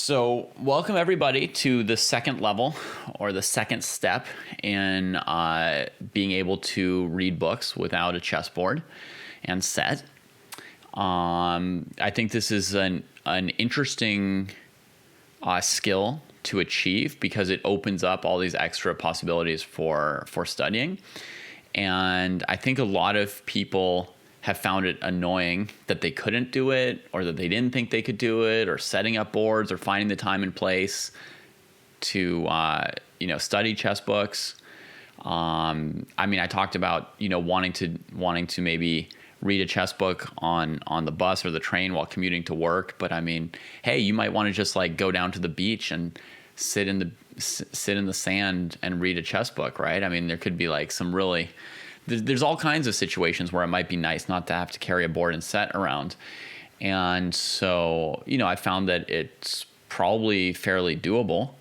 So welcome everybody to the second level or the second step in being able to read books without a chessboard and set. I think this is an interesting skill to achieve because it opens up all these extra possibilities for studying. And I think a lot of people have found it annoying that they couldn't do it or that they didn't think they could do it, or setting up boards or finding the time and place to study chess books. I talked about wanting to maybe read a chess book on the bus or the train while commuting to work, but hey, you might want to just like go down to the beach and sit in the sand and read a chess book, right? There could be like some really there's all kinds of situations where it might be nice not to have to carry a board and set around. And so, I found that it's probably fairly doable.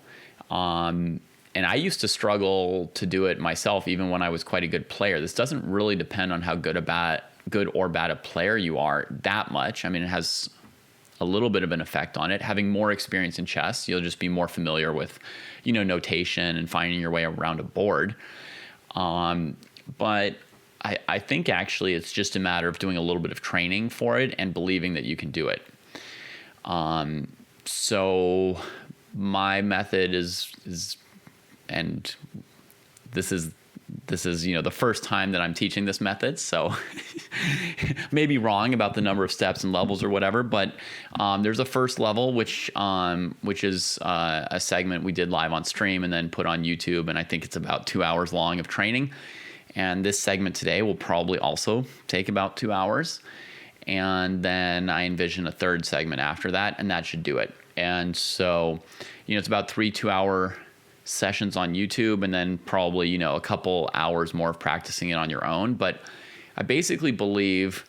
And I used to struggle to do it myself, even when I was quite a good player. This doesn't really depend on how good or bad a player you are that much. It has a little bit of an effect on it. Having more experience in chess, you'll just be more familiar with, notation and finding your way around a board. But I think actually it's just a matter of doing a little bit of training for it and believing that you can do it. So my method is, and this is the first time that I'm teaching this method, so maybe wrong about the number of steps and levels or whatever, but there's a first level which is a segment we did live on stream and then put on YouTube, and I think it's about 2 hours long of training. And this segment today will probably also take about 2 hours. And then I envision a third segment after that, and that should do it. And so, it's about 3 2-hour sessions on YouTube, and then probably, a couple hours more of practicing it on your own. But I basically believe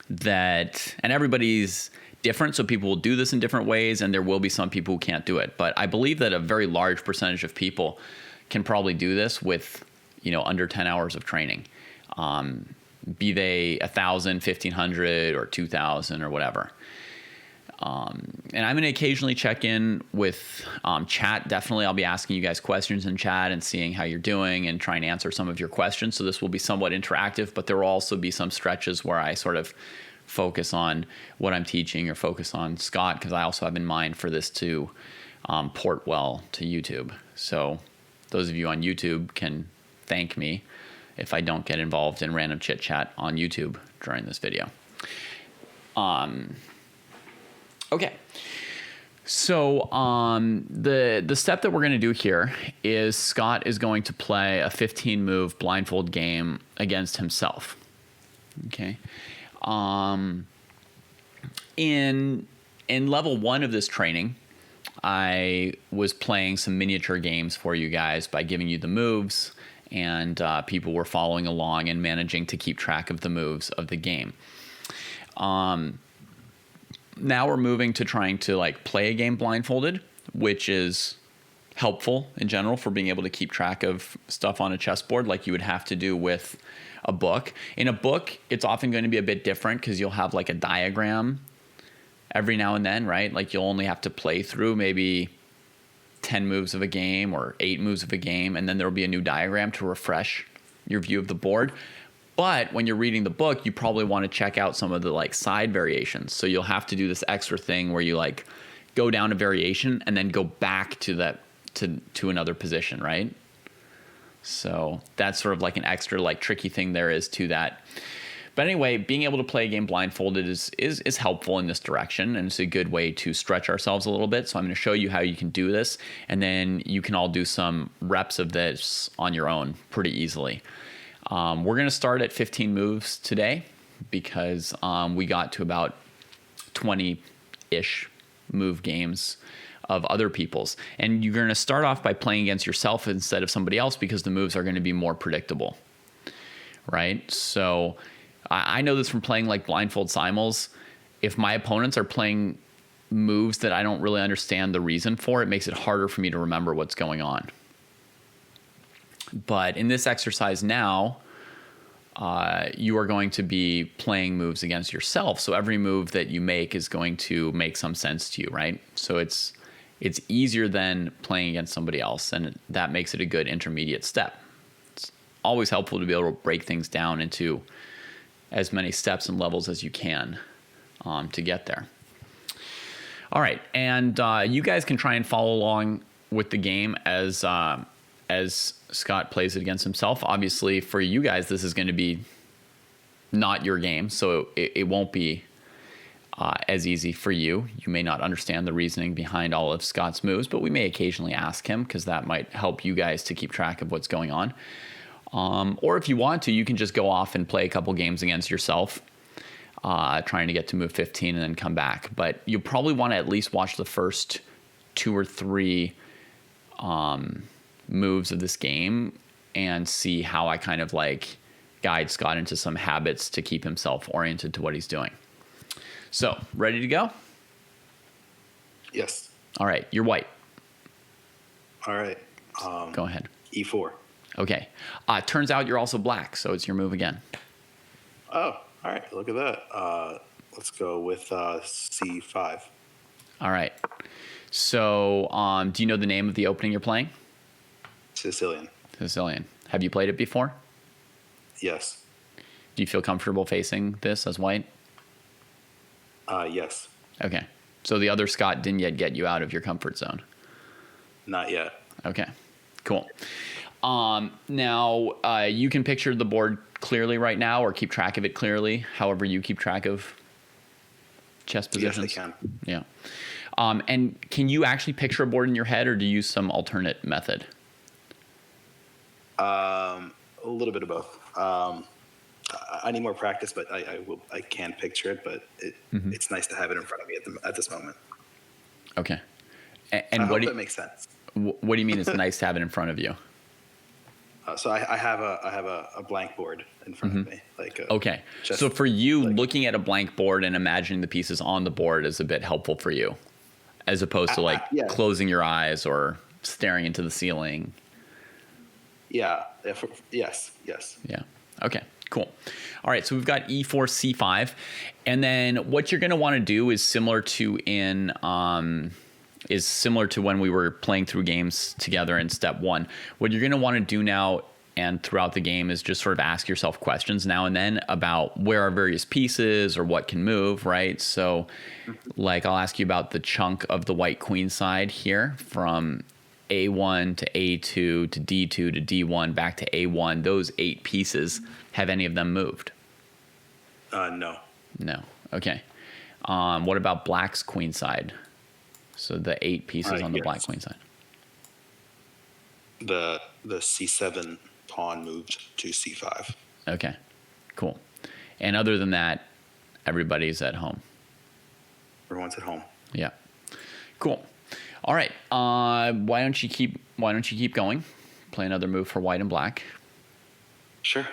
that, and everybody's different, so people will do this in different ways, and there will be some people who can't do it. But I believe that a very large percentage of people can probably do this with under 10 hours of training, be they 1,000, 1,500, or 2,000 or whatever. And I'm going to occasionally check in with chat. Definitely, I'll be asking you guys questions in chat and seeing how you're doing and trying to answer some of your questions. So this will be somewhat interactive, but there will also be some stretches where I sort of focus on what I'm teaching or focus on Scott, because I also have in mind for this to port well to YouTube. So those of you on YouTube can thank me if I don't get involved in random chit chat on YouTube during this video. Okay. So the step that we're going to do here is Scott is going to play a 15-move blindfold game against himself. Okay. In level 1 of this training, I was playing some miniature games for you guys by giving you the moves, and people were following along and managing to keep track of the moves of the game. Now we're moving to trying to play a game blindfolded, which is helpful in general for being able to keep track of stuff on a chessboard like you would have to do with a book. In a book, it's often going to be a bit different because you'll have a diagram every now and then, right? You'll only have to play through maybe 10 moves of a game or 8 moves of a game, and then there'll be a new diagram to refresh your view of the board. But when you're reading the book, you probably want to check out some of the side variations. So you'll have to do this extra thing where you go down a variation and then go back to that to another position, right? So that's sort of an extra tricky thing there is to that. But anyway, being able to play a game blindfolded is helpful in this direction, and it's a good way to stretch ourselves a little bit. So I'm going to show you how you can do this, and then you can all do some reps of this on your own pretty easily. We're going to start at 15 moves today because we got to about 20-ish move games of other people's. And you're going to start off by playing against yourself instead of somebody else because the moves are going to be more predictable, right? So I know this from playing blindfold simuls. If my opponents are playing moves that I don't really understand the reason for, it makes it harder for me to remember what's going on. But in this exercise now, you are going to be playing moves against yourself. So every move that you make is going to make some sense to you, right? So it's easier than playing against somebody else, and that makes it a good intermediate step. It's always helpful to be able to break things down into as many steps and levels as you can to get there. All right, and you guys can try and follow along with the game as Scott plays it against himself. Obviously, for you guys, this is going to be not your game, so it won't be as easy for you. You may not understand the reasoning behind all of Scott's moves, but we may occasionally ask him because that might help you guys to keep track of what's going on. Or if you want to, you can just go off and play a couple games against yourself, trying to get to move 15 and then come back. But you probably want to at least watch the first 2 or 3 moves of this game and see how I kind of like guide Scott into some habits to keep himself oriented to what he's doing. So, ready to go? Yes. All right, you're white. All right. Go ahead. E4. Okay. Turns out you're also black, so it's your move again. Oh, all right. Look at that. Let's go with C5. All right. So, do you know the name of the opening you're playing? Sicilian. Sicilian. Have you played it before? Yes. Do you feel comfortable facing this as white? Yes. Okay. So the other Scott didn't yet get you out of your comfort zone. Not yet. Okay. Cool. Now, you can picture the board clearly right now or keep track of it clearly, however you keep track of chess positions. Yes, I can. Yeah. And can you actually picture a board in your head, or do you use some alternate method? A little bit of both. I need more practice, but I can picture it, but it's nice to have it in front of me at this moment. Okay. And I what hope that makes sense. What do you mean it's nice to have it in front of you? So I have a blank board in front of me. Okay. So for you, looking at a blank board and imagining the pieces on the board is a bit helpful for you, as opposed to yeah. closing your eyes or staring into the ceiling. Yeah. Yes. Yeah. Okay. Cool. All right. So we've got E4, C5, and then what you're going to want to do is similar to when we were playing through games together in step 1. What you're going to want to do now and throughout the game is just sort of ask yourself questions now and then about where are various pieces or what can move, right? So I'll ask you about the chunk of the white queen side here from A1 to A2 to D2 to D1 back to A1. Those 8 pieces, have any of them moved? No. No. Okay. What about black's queen side? So the 8 pieces on the black queen side. The C7 pawn moved to C5. Okay. Cool. And other than that, everybody's at home. Everyone's at home. Yeah. Cool. All right. Why don't you keep going? Play another move for white and black. Sure.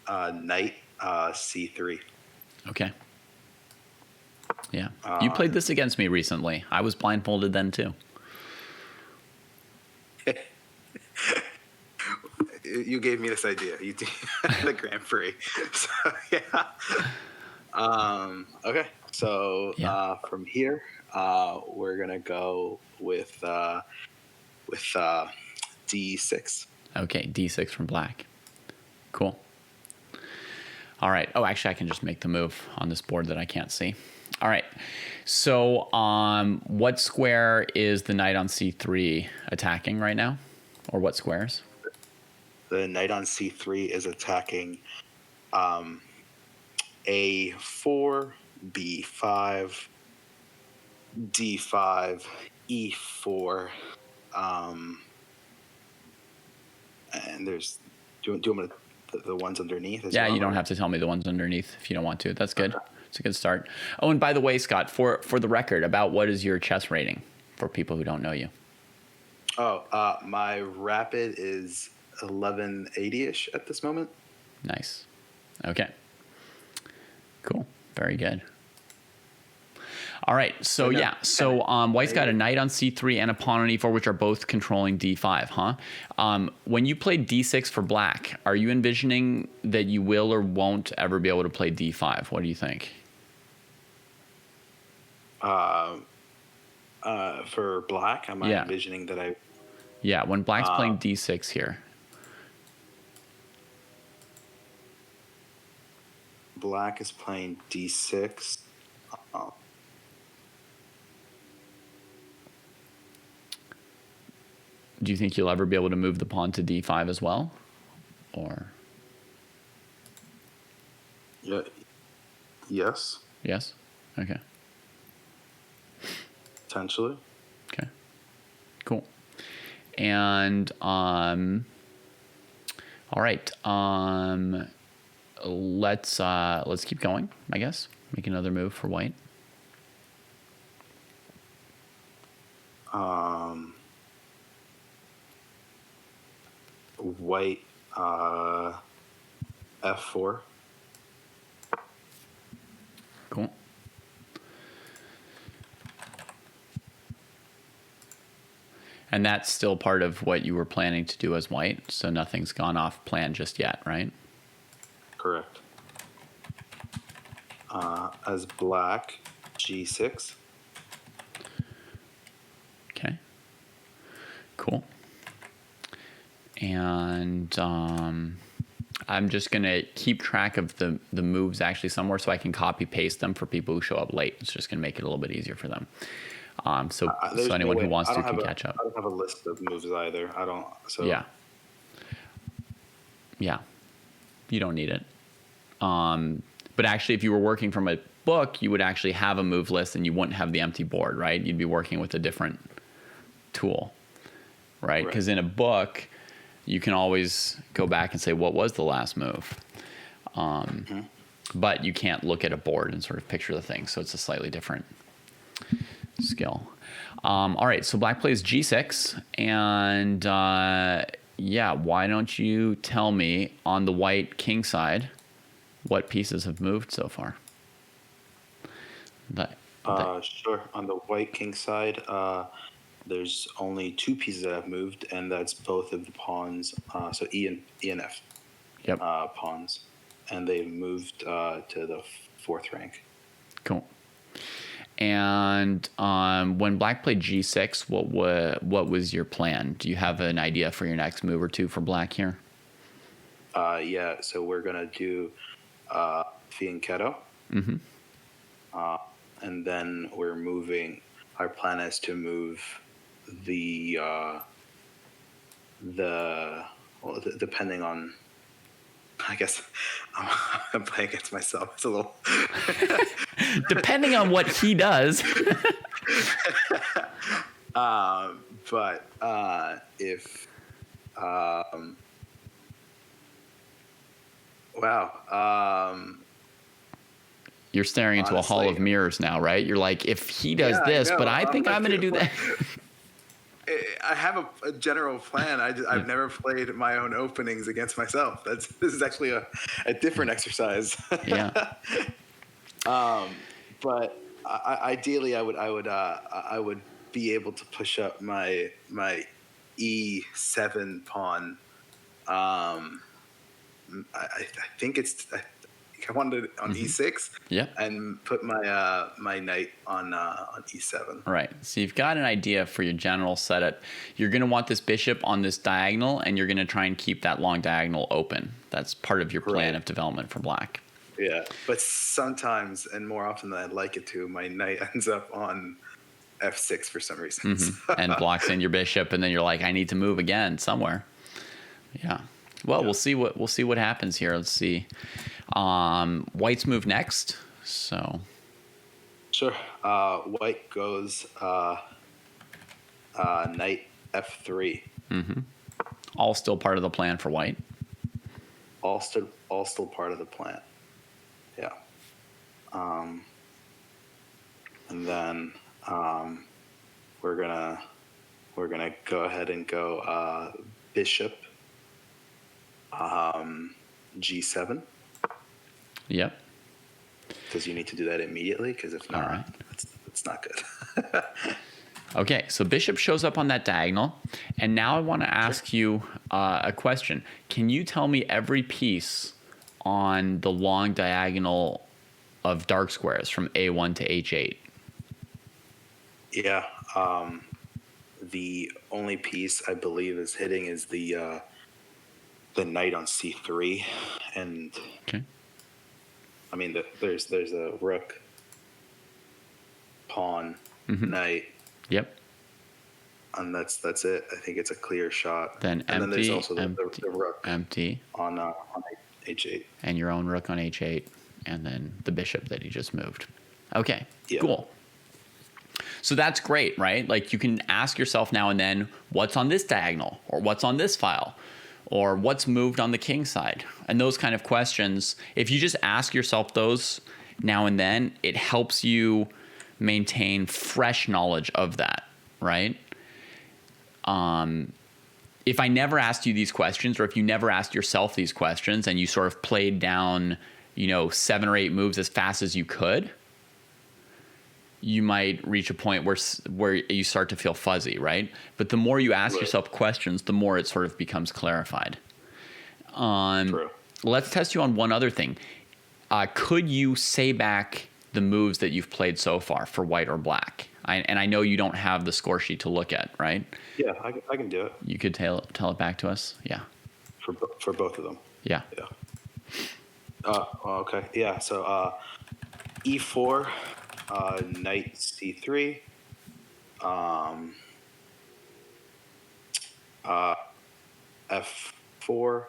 Knight C3. Okay. Yeah. You played this against me recently. I was blindfolded then too. You gave me this idea. You did the Grand Prix. So yeah. Okay. So from here, we're gonna go with D6. Okay, D6 from black. Cool. All right. Oh, actually, I can just make the move on this board that I can't see. All right. So, what square is the knight on C3 attacking right now, or what squares? The knight on C3 is attacking A4, B5, D5, E4, and there's. Do you want me to, the ones underneath? Yeah, you don't have to tell me the ones underneath if you don't want to. That's good. Okay. It's a good start. Oh, and by the way, Scott, for the record, about what is your chess rating for people who don't know you? Oh, my rapid is 1180-ish at this moment. Nice. Okay. Cool. Very good. All right. So white's got a knight on c3 and a pawn on e4, which are both controlling d5, huh? When you play d6 for black, are you envisioning that you will or won't ever be able to play d5? What do you think? For black, am I envisioning that I... Yeah, when black's playing d6 here. Black is playing d6. Do you think you'll ever be able to move the pawn to d5 as well? Or? Yeah. Yes. Yes? Okay. Potentially. Okay. Cool. And all right. Let's keep going, I guess. Make another move for white. White f4. Cool. And that's still part of what you were planning to do as white, so nothing's gone off plan just yet, right? Correct. As black, g6. Okay. Cool. And I'm just going to keep track of the moves actually somewhere so I can copy paste them for people who show up late. It's just going to make it a little bit easier for them. So anyone who wants to can catch up. I don't have a list of moves either. I don't. So Yeah. You don't need it. But actually, if you were working from a book, you would actually have a move list and you wouldn't have the empty board, right? You'd be working with a different tool, right? Because in a book, you can always go back and say, what was the last move? But you can't look at a board and sort of picture the thing. So it's a slightly different skill. All right, so black plays g6. And why don't you tell me on the white king side what pieces have moved so far? Sure. On the white king side, there's only two pieces that have moved, and that's both of the pawns. So E and F. Yep. Pawns, and they've moved to the fourth rank. Cool. And when black played g6, what was your plan? Do you have an idea for your next move or two for black here? Yeah. So we're gonna do fianchetto. Mm-hmm. And then we're moving. Our plan is to move depending on. I guess I'm playing against myself. It's a little. Depending on what he does. But if. Wow. You're staring into a hall of mirrors now, right? You're like, if he does this, but I think I'm going to do that. I have a general plan. I've never played my own openings against myself. This is actually a different exercise. Yeah. But ideally, I would be able to push up my E7 pawn. I think I wanted it on E6, and put my knight on E7. Right. So you've got an idea for your general setup. You're going to want this bishop on this diagonal, and you're going to try and keep that long diagonal open. That's part of your plan of development for black. Yeah, but sometimes, and more often than I'd like it to, my knight ends up on F6 for some reason. And blocks in your bishop, and then you're like, I need to move again somewhere. Yeah. Well, we'll see what happens here. Let's see. White's move next. So. Sure. White goes knight F3. Mm-hmm. All still part of the plan for white. All still part of the plan. Yeah. And then we're gonna go ahead and go bishop G7. Yep. Because you need to do that immediately. Because if not, it's not good. Okay, so bishop shows up on that diagonal, and now I want to ask you a question. Can you tell me every piece on the long diagonal of dark squares from A1 to H8? Yeah. The only piece I believe is hitting is the knight on C3, and Okay. I mean there's a rook, pawn, knight. Yep. And that's it. I think it's a clear shot. Then and empty, then there's also empty, the rook empty, on H8. and your own rook on H8, and then the bishop that he just moved. Okay, Yeah. cool. So that's great, right? Like you can ask yourself now and then, what's on this diagonal, or what's on this file, or what's moved on the king side, and those kind of questions. If you just ask yourself those now and then, it helps you maintain fresh knowledge of that, right? If I never asked you these questions, or if you never asked yourself these questions and you sort of played down, 7 or 8 moves as fast as you could, you might reach a point where you start to feel fuzzy, right? But the more you ask yourself questions, the more it sort of becomes clarified. True. Let's test you on one other thing. Could you say back the moves that you've played so far for white or black? And I know you don't have the score sheet to look at, right? Yeah, I can do it. You could tell it back to us? Yeah. For both of them. Yeah. Yeah. Okay. Yeah. So E4, knight C3, F4,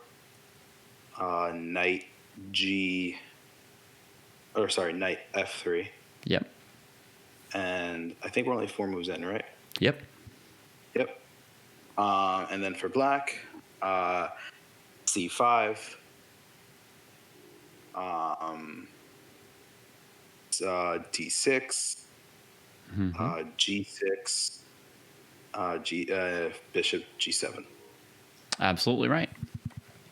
knight knight F3. Yep. And I think we're only 4 moves in, right? Yep. Yep. And then for black, C5, D6, G6, bishop G7. Absolutely right.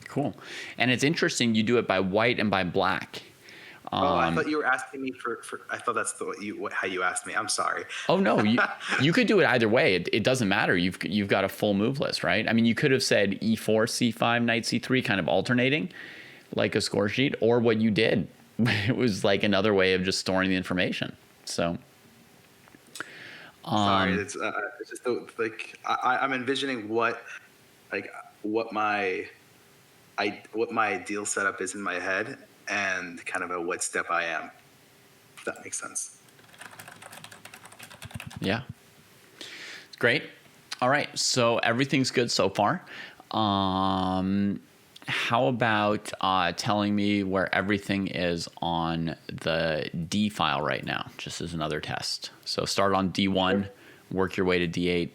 Cool. And it's interesting you do it by white and by black. I thought you were asking me for I thought that's how you asked me. I'm sorry. Oh no, you could do it either way. It doesn't matter. You've got a full move list, right? I mean, you could have said E4, C5, knight C3, kind of alternating, like a score sheet, or what you did. It was like another way of just storing the information. So, sorry, it's just like I'm envisioning what my ideal setup is in my head, and kind of what step I am, if that makes sense. Yeah. Great. All right. So everything's good so far. How about telling me where everything is on the D file right now, just as another test? So start on D1, work your way to D8.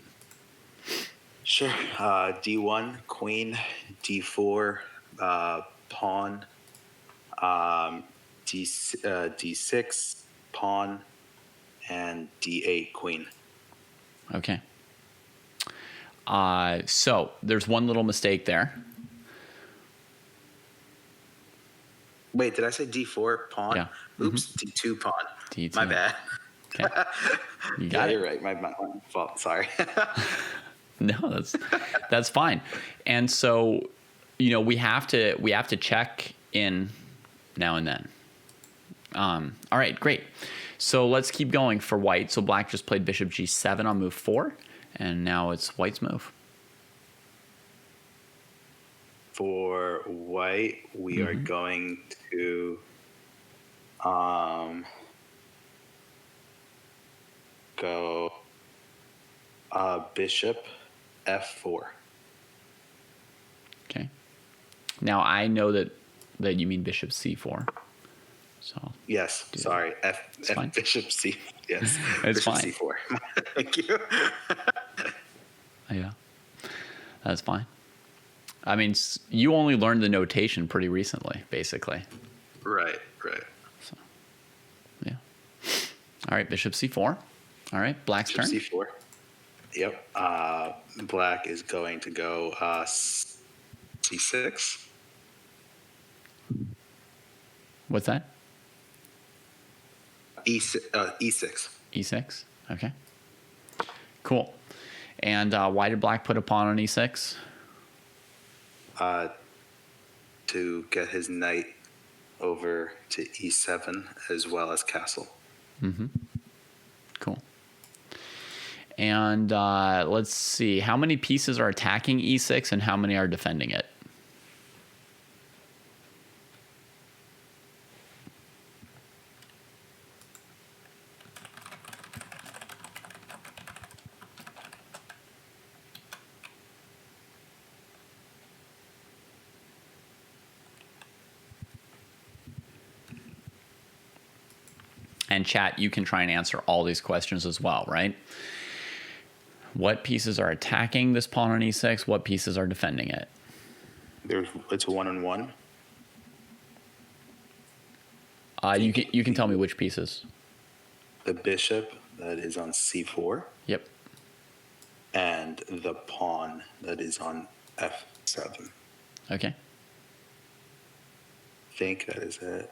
Sure. D1, queen, D4, pawn, D6, pawn, and D8, queen. Okay. So there's one little mistake there. Wait, did I say D4, pawn? Yeah. Oops, D2, pawn. D2. My bad. Okay. You got it. You're right. My fault. Sorry. No, that's fine. And so, we have to check in now and then. All right, great. So let's keep going for white. So black just played bishop G7 on move 4, and now it's white's move. For white, we are going to go bishop F4. Okay. Now I know that you mean bishop C4. So yes, sorry, F bishop C. Yes, it's bishop fine. C4. Thank you. Yeah, that's fine. I mean, you only learned the notation pretty recently, basically. Right. So, yeah. All right, bishop C4. All right, black's Bishop turn. C4. Yep. Black is going to go C6. What's that? E6. E6. Okay. Cool. And why did black put a pawn on E6? To get his knight over to E7 as well as castle. Cool. And let's see. How many pieces are attacking E6 and how many are defending it? And chat, you can try and answer all these questions as well, right? What pieces are attacking this pawn on E6? What pieces are defending it? It's 1-on-1. You can tell me which pieces. The bishop that is on C4. Yep. And the pawn that is on F7. Okay. I think that is it.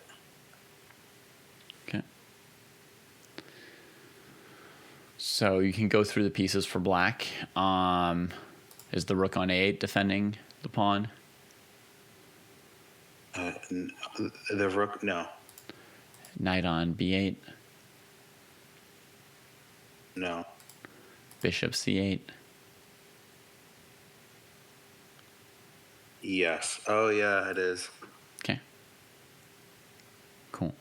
Okay. So you can go through the pieces for black. Is the rook on A8 defending the pawn? The rook, no. Knight on B8? No. Bishop C8? Yes. Oh, yeah, it is. Okay. Cool.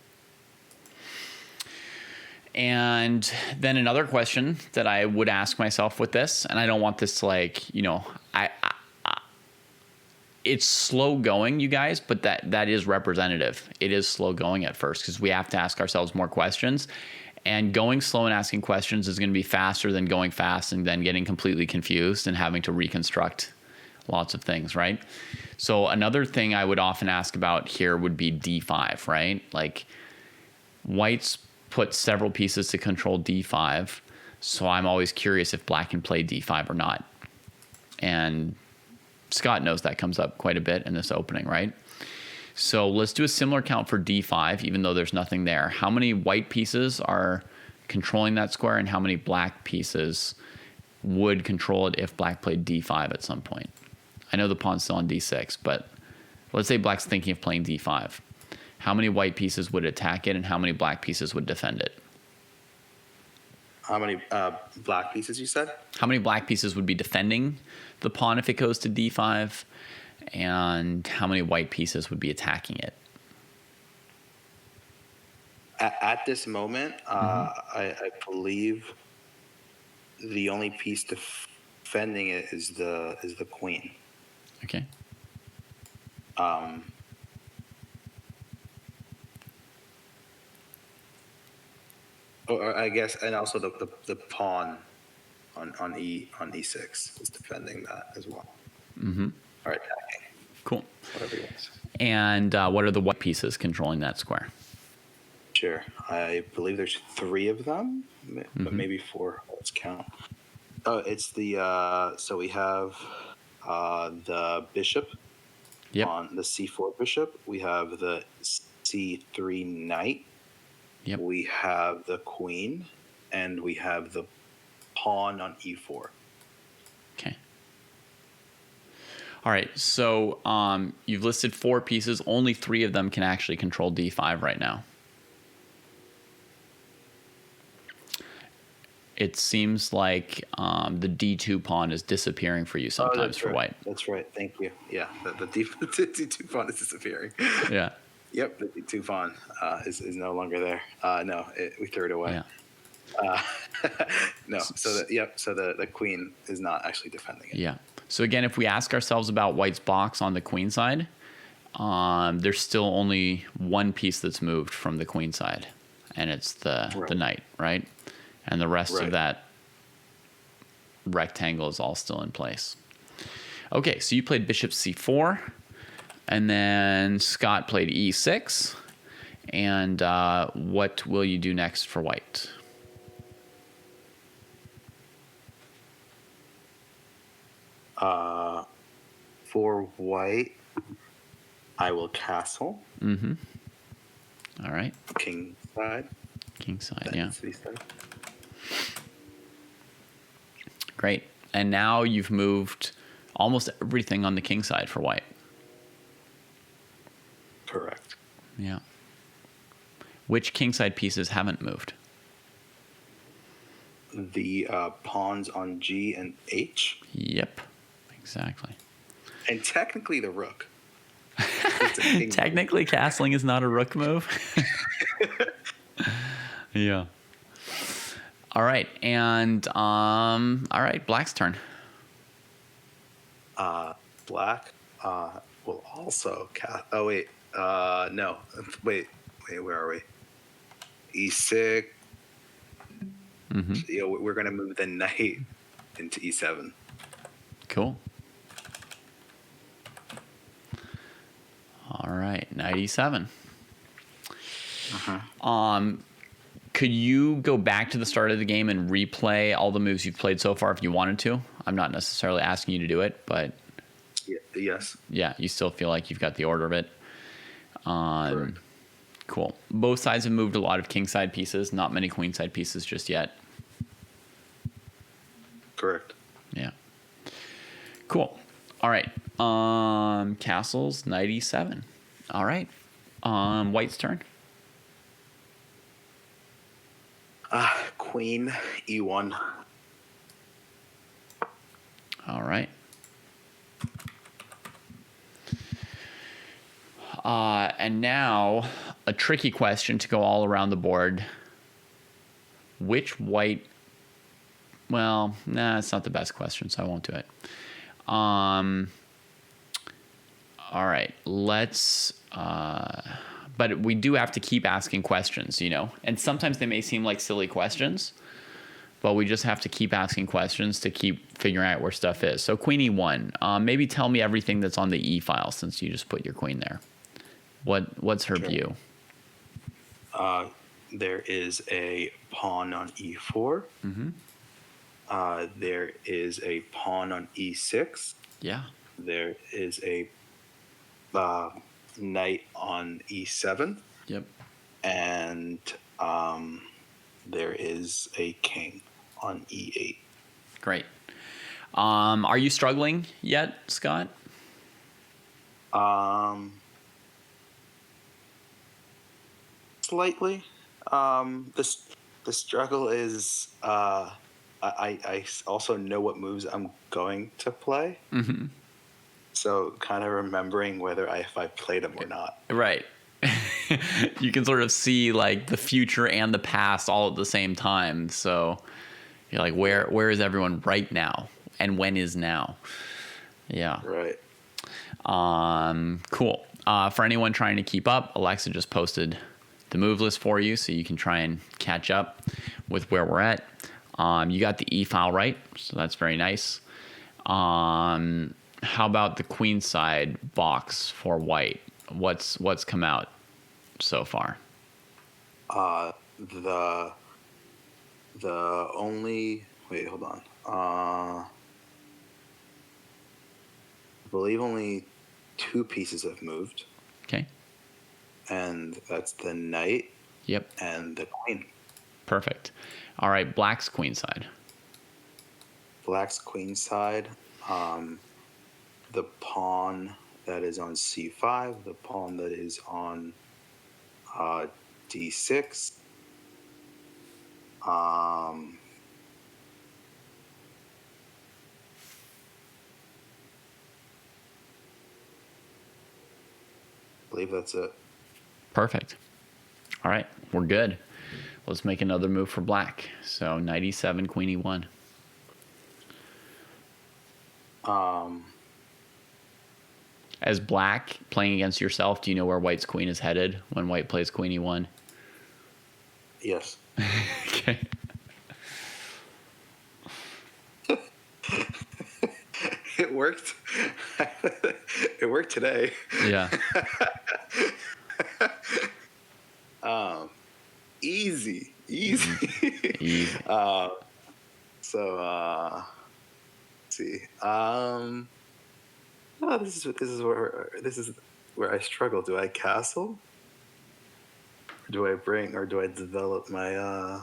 And then another question that I would ask myself with this, and I don't want this to it's slow going, you guys, but that is representative. It is slow going at first because we have to ask ourselves more questions. And going slow and asking questions is going to be faster than going fast and then getting completely confused and having to reconstruct lots of things, right? So another thing I would often ask about here would be D5, right? Like white's put several pieces to control D5. So I'm always curious if black can play D5 or not. And Scott knows that comes up quite a bit in this opening, right? So let's do a similar count for D5, even though there's nothing there. How many white pieces are controlling that square and how many black pieces would control it if black played D5 at some point? I know the pawn's still on D6, but let's say black's thinking of playing D5. How many white pieces would attack it and how many black pieces would defend it? How many black pieces you said? How many black pieces would be defending the pawn if it goes to D5? And how many white pieces would be attacking it? At this moment, I believe the only piece defending it is the queen. Okay. Or I guess, and also the pawn on E6 is defending that as well. Mm-hmm. Or attacking. Cool. Whatever it is. And what are the white pieces controlling that square? Sure. I believe there's 3 of them, but maybe 4. Let's count. Oh, it's the so we have the bishop on the C4 bishop. We have the C3 knight. Yep. We have the queen, and we have the pawn on E4. Okay. All right. So you've listed 4 pieces. Only 3 of them can actually control D5 right now. It seems like the D2 pawn is disappearing for you sometimes for white. That's right. Thank you. Yeah, the D2 pawn is disappearing. Yeah. Yep, the D2 pawn is no longer there. No, we threw it away. Yeah. No, so the queen is not actually defending it. Yeah. So again, if we ask ourselves about white's box on the queen side, there's still only one piece that's moved from the queen side, and it's the knight, right? And the rest of that rectangle is all still in place. Okay, so you played bishop c4, and then Scott played e6. And what will you do next for white? For white, I will castle. Mm-hmm. All right. King side. King side, That yeah. needs to be said. Great. And now you've moved almost everything on the king side for white. Correct. Yeah. Which kingside pieces haven't moved? The pawns on G and H. Yep. Exactly. And technically the rook. It's a king Technically, castling is not a rook move. Yeah. All right. And all right, black's turn. Black will also cast. Oh wait, no. Wait. Where are we? E6. Mm-hmm. We're gonna move the knight into E7. Cool. All right, knight E7. Could you go back to the start of the game and replay all the moves you've played so far if you wanted to? I'm not necessarily asking you to do it, but Yes. yeah, you still feel like you've got the order of it. Correct. Cool. Both sides have moved a lot of kingside pieces, not many queenside pieces just yet. Correct. Yeah. Cool. All right. Castles, knight E7. All right. White's turn. Queen E1. All right. And now a tricky question to go all around the board. Which white? Well, nah, it's not the best question, so I won't do it. All right, let's. But we do have to keep asking questions, and sometimes they may seem like silly questions, but we just have to keep asking questions to keep figuring out where stuff is. So Queen E1, maybe tell me everything that's on the E file since you just put your queen there. What's her view? There is a pawn on E4. Mm-hmm. There is a pawn on E6. Yeah. There is a knight on E7. Yep. And there is a king on E8. Great. Are you struggling yet, Scott? Slightly. The struggle is I also know what moves I'm going to play. Mm-hmm. So kind of remembering if I played them or not. Right. You can sort of see like the future and the past all at the same time. So you're like, where is everyone right now? And when is now? Yeah. Right. Cool. For anyone trying to keep up, Alexa just posted the move list for you, so you can try and catch up with where we're at. You got the E file right, so that's very nice. How about the queen side box for white? What's come out so far? The only hold on. I believe only 2 pieces have moved. Okay. And that's the knight. Yep. And the queen. Perfect. All right, black's queen side. Black's queen side. The pawn that is on C5, the pawn that is on D6. I believe that's it. Perfect. All right, we're good. Let's make another move for black. So knight E7, queen E1. As black playing against yourself, do you know where white's queen is headed when white plays queen E1? Yes. Okay. It worked. It worked today. Yeah. Easy. Easy. Let's see. This is where I struggle. Do I castle? Or do I develop my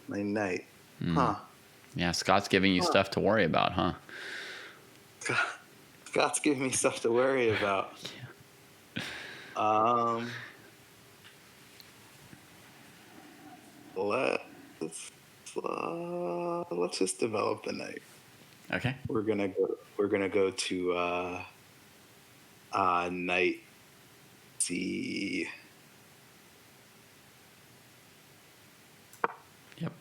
my knight. Huh. Yeah, Scott's giving you stuff to worry about, huh? Scott's giving me stuff to worry about. Let's just develop the knight. Okay. We're gonna go to knight C. Yep.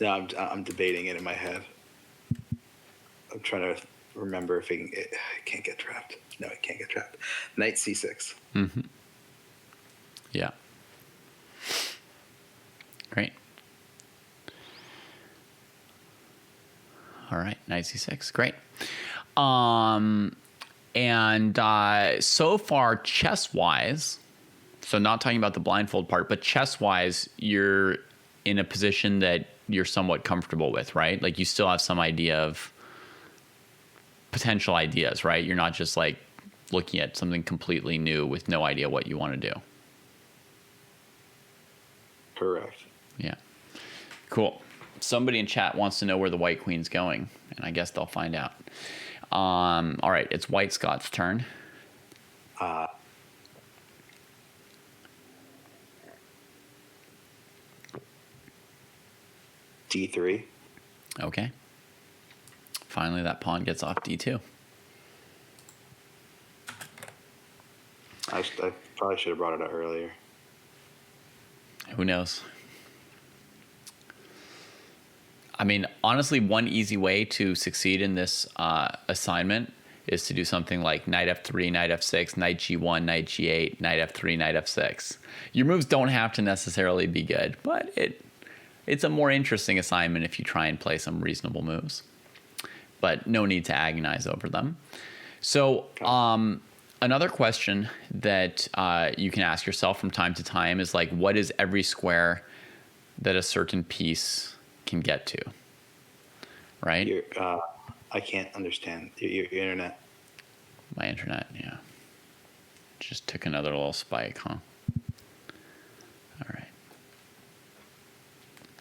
No, I'm debating it in my head. I'm trying to remember if it can't get trapped. No, it can't get trapped. Knight C6. Mm-hmm. Yeah. Great. All right, knight C6. Great. And so far, chess-wise, so not talking about the blindfold part, but chess-wise, you're in a position that you're somewhat comfortable with, right? Like you still have some idea of potential ideas, right? You're not just like looking at something completely new with no idea what you want to do. Correct. Yeah. Cool. Somebody in chat wants to know where the white queen's going, and I guess they'll find out. All right, it's White Scott's turn. D3. Okay. Finally, that pawn gets off D2. I probably should have brought it up earlier. Who knows? I mean, honestly, one easy way to succeed in this assignment is to do something like knight f3, knight f6, knight g1, knight g8, knight f3, knight f6. Your moves don't have to necessarily be good, but it's a more interesting assignment if you try and play some reasonable moves. But no need to agonize over them. So another question that you can ask yourself from time to time is like, what is every square that a certain piece can get to? Right? I can't understand your internet. My internet, yeah. Just took another little spike, huh? All right.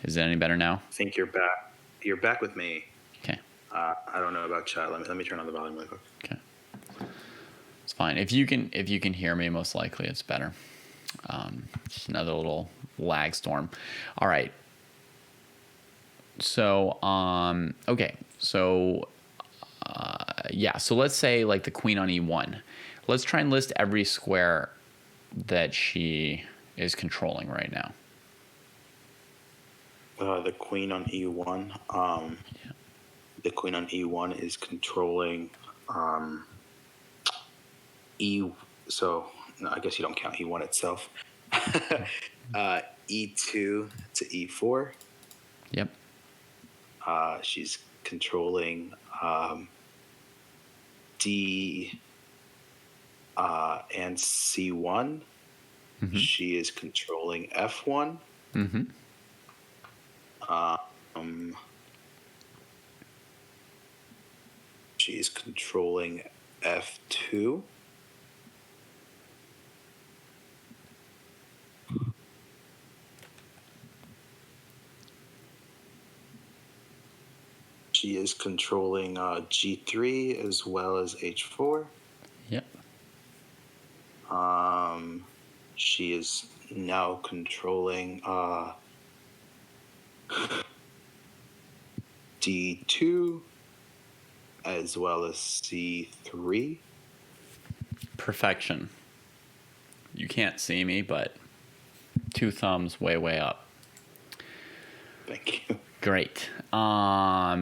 Is it any better now? I think you're back. You're back with me. Okay. I don't know about chat. Let me turn on the volume really quick. Okay. It's fine. If you can hear me, most likely it's better. Just another little lag storm. All right. So, okay. So, yeah. So let's say like the queen on E1. Let's try and list every square that she is controlling right now. The queen on E1. Yeah. The queen on E1 is controlling So no, I guess you don't count E1 itself. E2 to E4. Yep. She's controlling D and C1. Mm-hmm. She is controlling F1. Mm-hmm. She is controlling F2. She is controlling G3 as well as H4. Yep. She is now controlling D2 as well as C3. Perfection. You can't see me, but 2 thumbs way up. Thank you. Great. All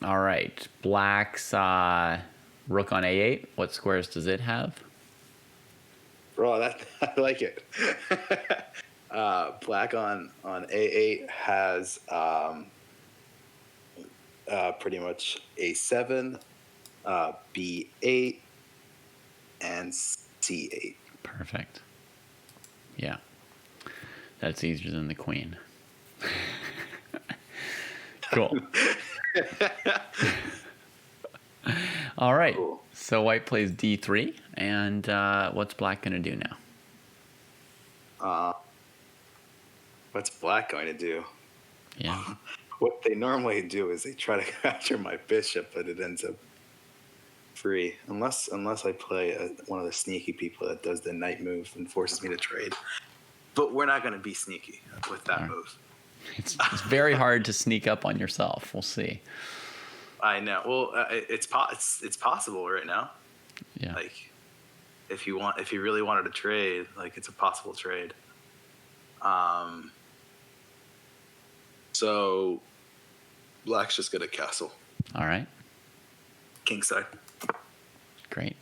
right. Black's rook on A8. What squares does it have? Bro, I like it. Black on A8 has pretty much A7, B8, and C8. Perfect. Yeah. That's easier than the queen. Cool. All right. Cool. So white plays D3, and what's black going to do now? what's black going to do? Yeah. What they normally do is they try to capture my bishop, but it ends up free. Unless I play one of the sneaky people that does the knight move and forces me to trade. But we're not going to be sneaky with that move. It's very hard to sneak up on yourself. We'll see. I know. Well, it's possible right now. Yeah. Like, if you really wanted to trade, like, it's a possible trade. So black's just gonna castle. All right. Kingside. Great.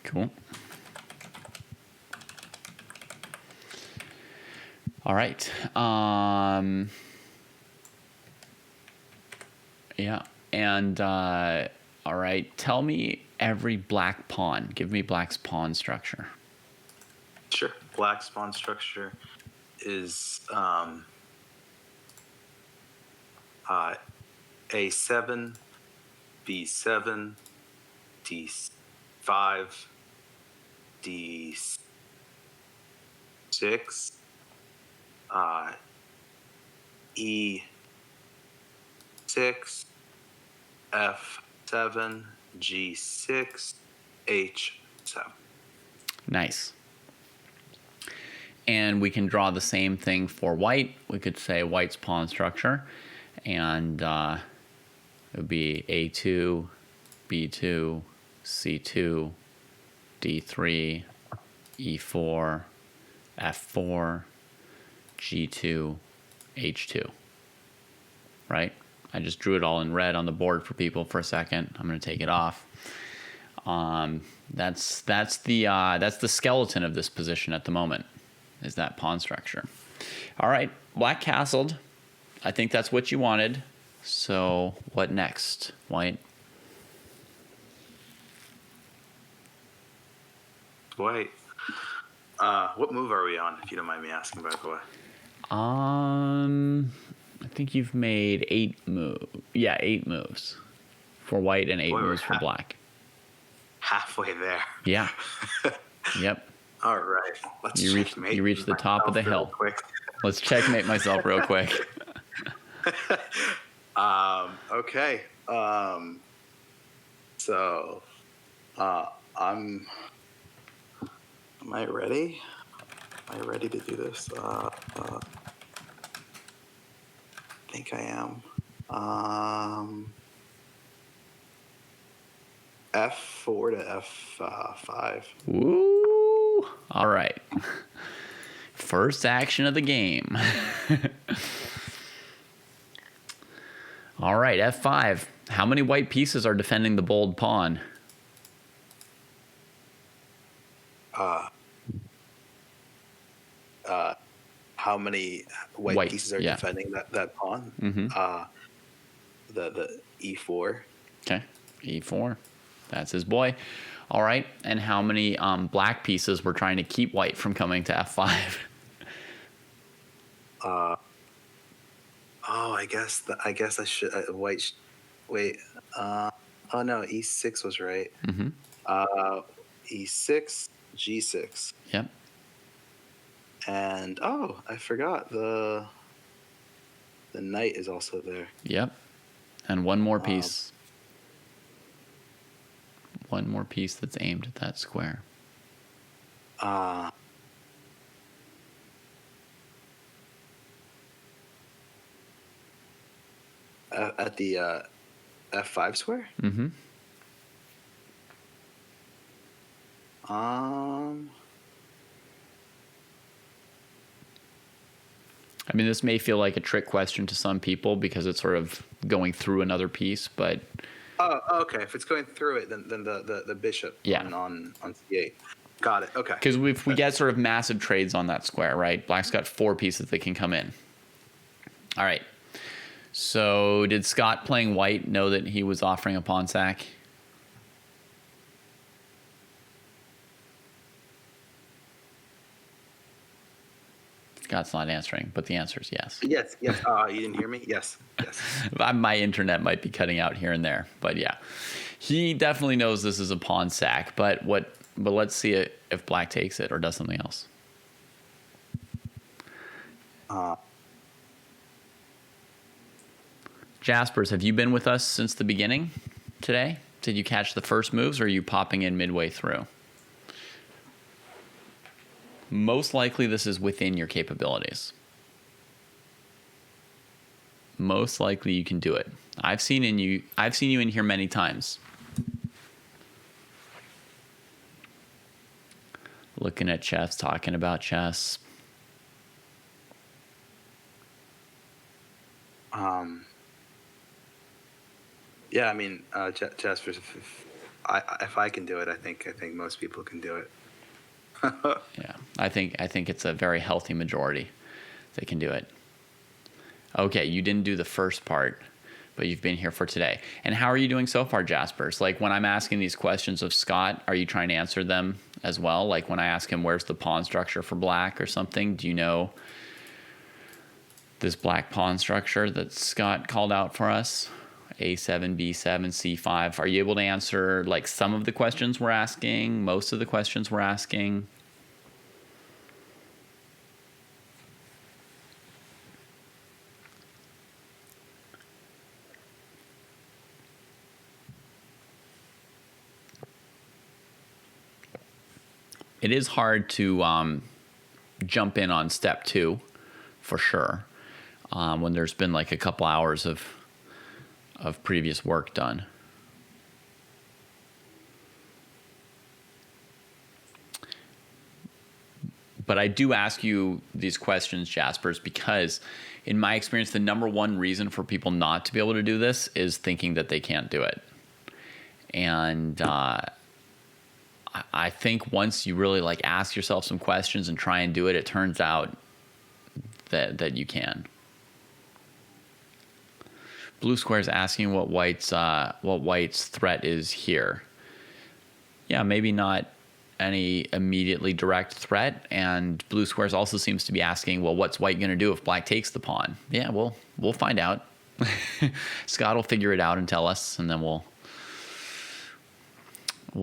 Cool. All right. Yeah. And all right. Tell me every black pawn. Give me black's pawn structure. Sure. Black's pawn structure is A7, B7, D5, D6, E6, F7, G6, H7. Nice. And we can draw the same thing for white. We could say white's pawn structure. And it would be A2, B2, C2, D3, E4, F4, G2, H2. Right? I just drew it all in red on the board for people for a second. I'm going to take it off. That's the skeleton of this position at the moment, is that pawn structure. All right, black castled. I think that's what you wanted. So what next, white? White. What move are we on, if you don't mind me asking, by the way? I think you've made 8 moves. Yeah, 8 moves for white and 8 moves for black. Halfway there. Yeah. Yep. All right. Let's you reach the top of the hill. Quick. Let's checkmate myself real quick. Okay. So, am I ready? Am I ready to do this? I think I am. F4 to F5. Woo! All right. First action of the game. All right, F5. How many white pieces are defending the bold pawn? How many white pieces are defending that pawn? Mm-hmm. The E4. Okay, E4. That's his boy. All right, and how many black pieces were trying to keep white from coming to F5? I guess I should. White. Wait. Oh no, E6 was right. Mm-hmm. E6, G6. Yep. And I forgot the knight is also there. Yep. And one more piece. One more piece that's aimed at that square. At the F5 square? Mm-hmm. I mean, this may feel like a trick question to some people because it's sort of going through another piece, but... Oh, okay. If it's going through it, then the bishop on C8. Got it. Okay. Because if we get sort of massive trades on that square, right? Black's got 4 pieces that can come in. All right. So did Scott playing white know that he was offering a pawn sack? Scott's not answering, but the answer is yes. Yes. You didn't hear me? Yes. My internet might be cutting out here and there, but yeah. He definitely knows this is a pawn sack, but let's see if black takes it or does something else. Uh, Jaspers, have you been with us since the beginning today? Did you catch the first moves, or are you popping in midway through? Most likely this is within your capabilities. Most likely you can do it. I've seen you in here many times. Looking at chess, talking about chess. Yeah, I mean, Jasper, if I can do it, I think most people can do it. Yeah, I think it's a very healthy majority that can do it. Okay, you didn't do the first part, but you've been here for today. And how are you doing so far, Jaspers? Like, when I'm asking these questions of Scott, are you trying to answer them as well? Like, when I ask him where's the pawn structure for black or something, do you know this black pawn structure that Scott called out for us? A7, B7, C5. Are you able to answer like some of the questions we're asking, most of the questions we're asking? It is hard to jump in on step 2 for sure when there's been like a couple hours of previous work done. But I do ask you these questions, Jaspers, because in my experience, the number one reason for people not to be able to do this is thinking that they can't do it. And I think once you really like ask yourself some questions and try and do it, it turns out that you can. Blue square is asking what white's threat is here. Yeah, maybe not any immediately direct threat, and blue squares also seems to be asking, well, what's white going to do if black takes the pawn? Yeah, well, we'll find out. Scott will figure it out and tell us, and then we'll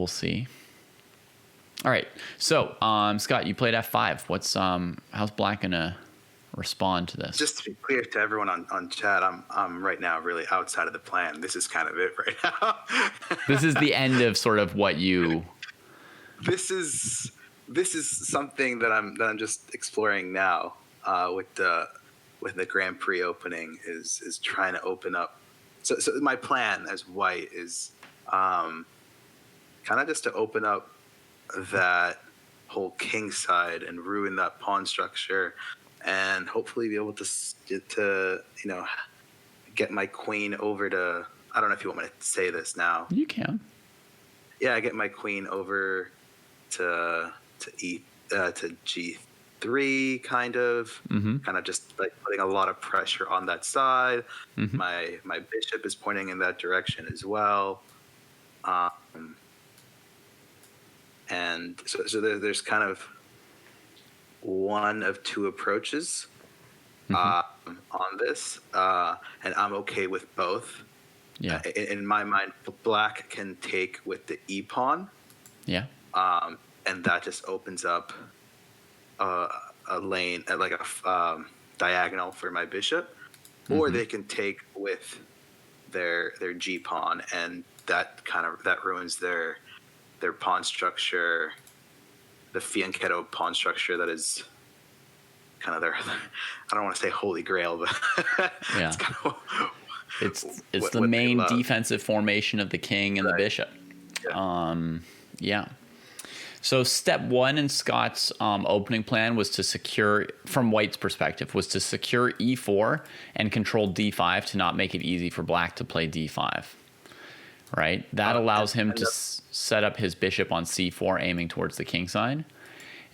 see. All right, so Scott, you played f5. How's black gonna respond to this? Just to be clear to everyone on chat, I'm right now really outside of the plan. This is kind of it right now. This is the end of sort of what you. This is something that I'm just exploring now with the Grand Prix opening is trying to open up. So my plan as white is kind of just to open up that whole king side and ruin that pawn structure, and hopefully be able to get my queen over to, I don't know if you want me to say this now. You can. Yeah, get my queen over to G3, kind of just like putting a lot of pressure on that side. Mm-hmm. My bishop is pointing in that direction as well. And so there's kind of one of two approaches on this, and I'm okay with both. Yeah. In my mind, black can take with the e pawn. Yeah. And that just opens up a lane, like a diagonal for my bishop, or they can take with their g pawn, and that ruins their pawn structure, the fianchetto pawn structure that is kind of their, I don't want to say holy grail, but yeah, it's the main defensive formation of the king and the bishop. Yeah. So step 1 in Scott's opening plan was to secure, from white's perspective, was to secure e4 and control d5 to not make it easy for black to play d5. Right? That allows him to set up his bishop on c4, aiming towards the king side.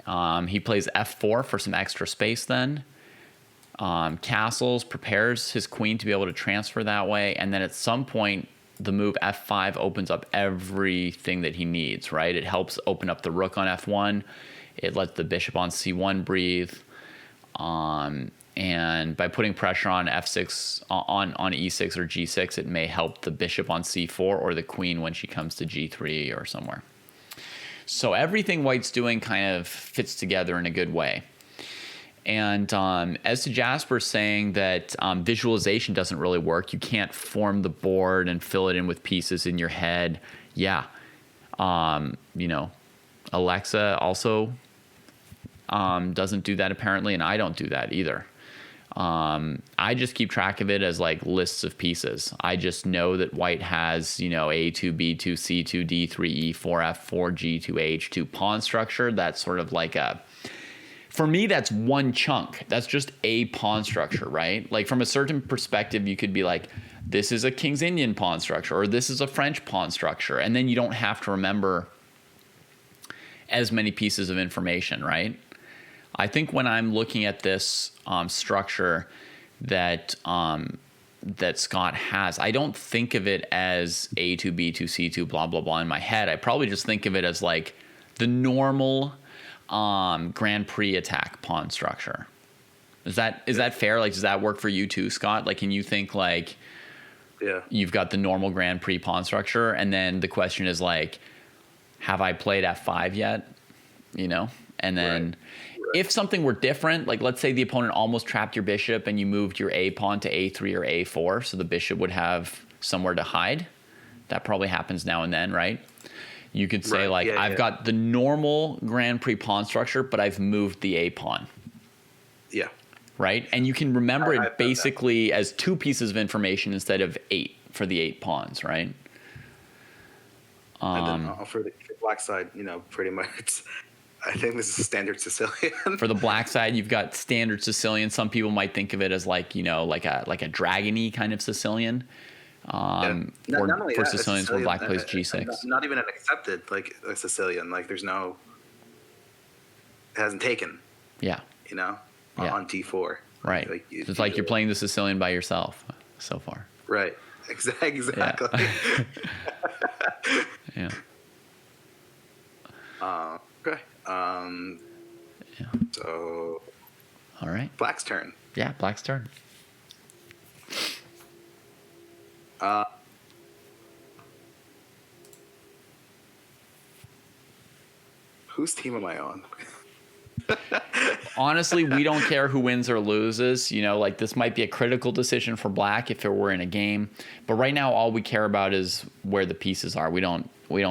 He plays f4 for some extra space then. Castles, prepares his queen to be able to transfer that way. And then at some point, the move f5 opens up everything that he needs, right? It helps open up the rook on f1. It lets the bishop on c1 breathe. And by putting pressure on f6, on e6 or g6, it may help the bishop on c4 or the queen when she comes to g3 or somewhere. So everything white's doing kind of fits together in a good way. And as to Jasper saying that visualization doesn't really work, you can't form the board and fill it in with pieces in your head. Yeah. Alexa also doesn't do that apparently, and I don't do that either. I just keep track of it as like lists of pieces. I just know that white has, A2, B2, C2, D3, E4, F4, G2, H2 pawn structure. That's sort of like for me, that's one chunk. That's just a pawn structure, right? Like from a certain perspective, you could be like, this is a King's Indian pawn structure, or this is a French pawn structure. And then you don't have to remember as many pieces of information, right? I think when I'm looking at this structure that Scott has, I don't think of it as A2, B2, C2, blah, blah, blah in my head. I probably just think of it as like the normal Grand Prix attack pawn structure. Is that fair? Like, does that work for you too, Scott? Like, can you think like, you've got the normal Grand Prix pawn structure, and then the question is like, have I played F5 yet? And then if something were different, like let's say the opponent almost trapped your bishop and you moved your A pawn to A3 or A4, so the bishop would have somewhere to hide. That probably happens now and then, right? You could say I've got the normal Grand Prix pawn structure, but I've moved the A pawn. Yeah. Right? And you can remember it basically as 2 pieces of information instead of 8 for the 8 pawns, right? And then for the black side, pretty much, I think this is standard Sicilian. For the black side, you've got standard Sicilian. Some people might think of it as like a dragon-y kind of Sicilian. For Sicilians where black plays G6. Not even an accepted like a Sicilian. Like there's no, it hasn't taken. Yeah. On D4. Right. Like it's like you're playing the Sicilian by yourself so far. Right. Exactly. Yeah. Okay. So. All right. Black's turn. Yeah, black's turn. Whose team am I on? Honestly, we don't care who wins or loses. Like this might be a critical decision for black if it were in a game. But right now, all we care about is where the pieces are. We don't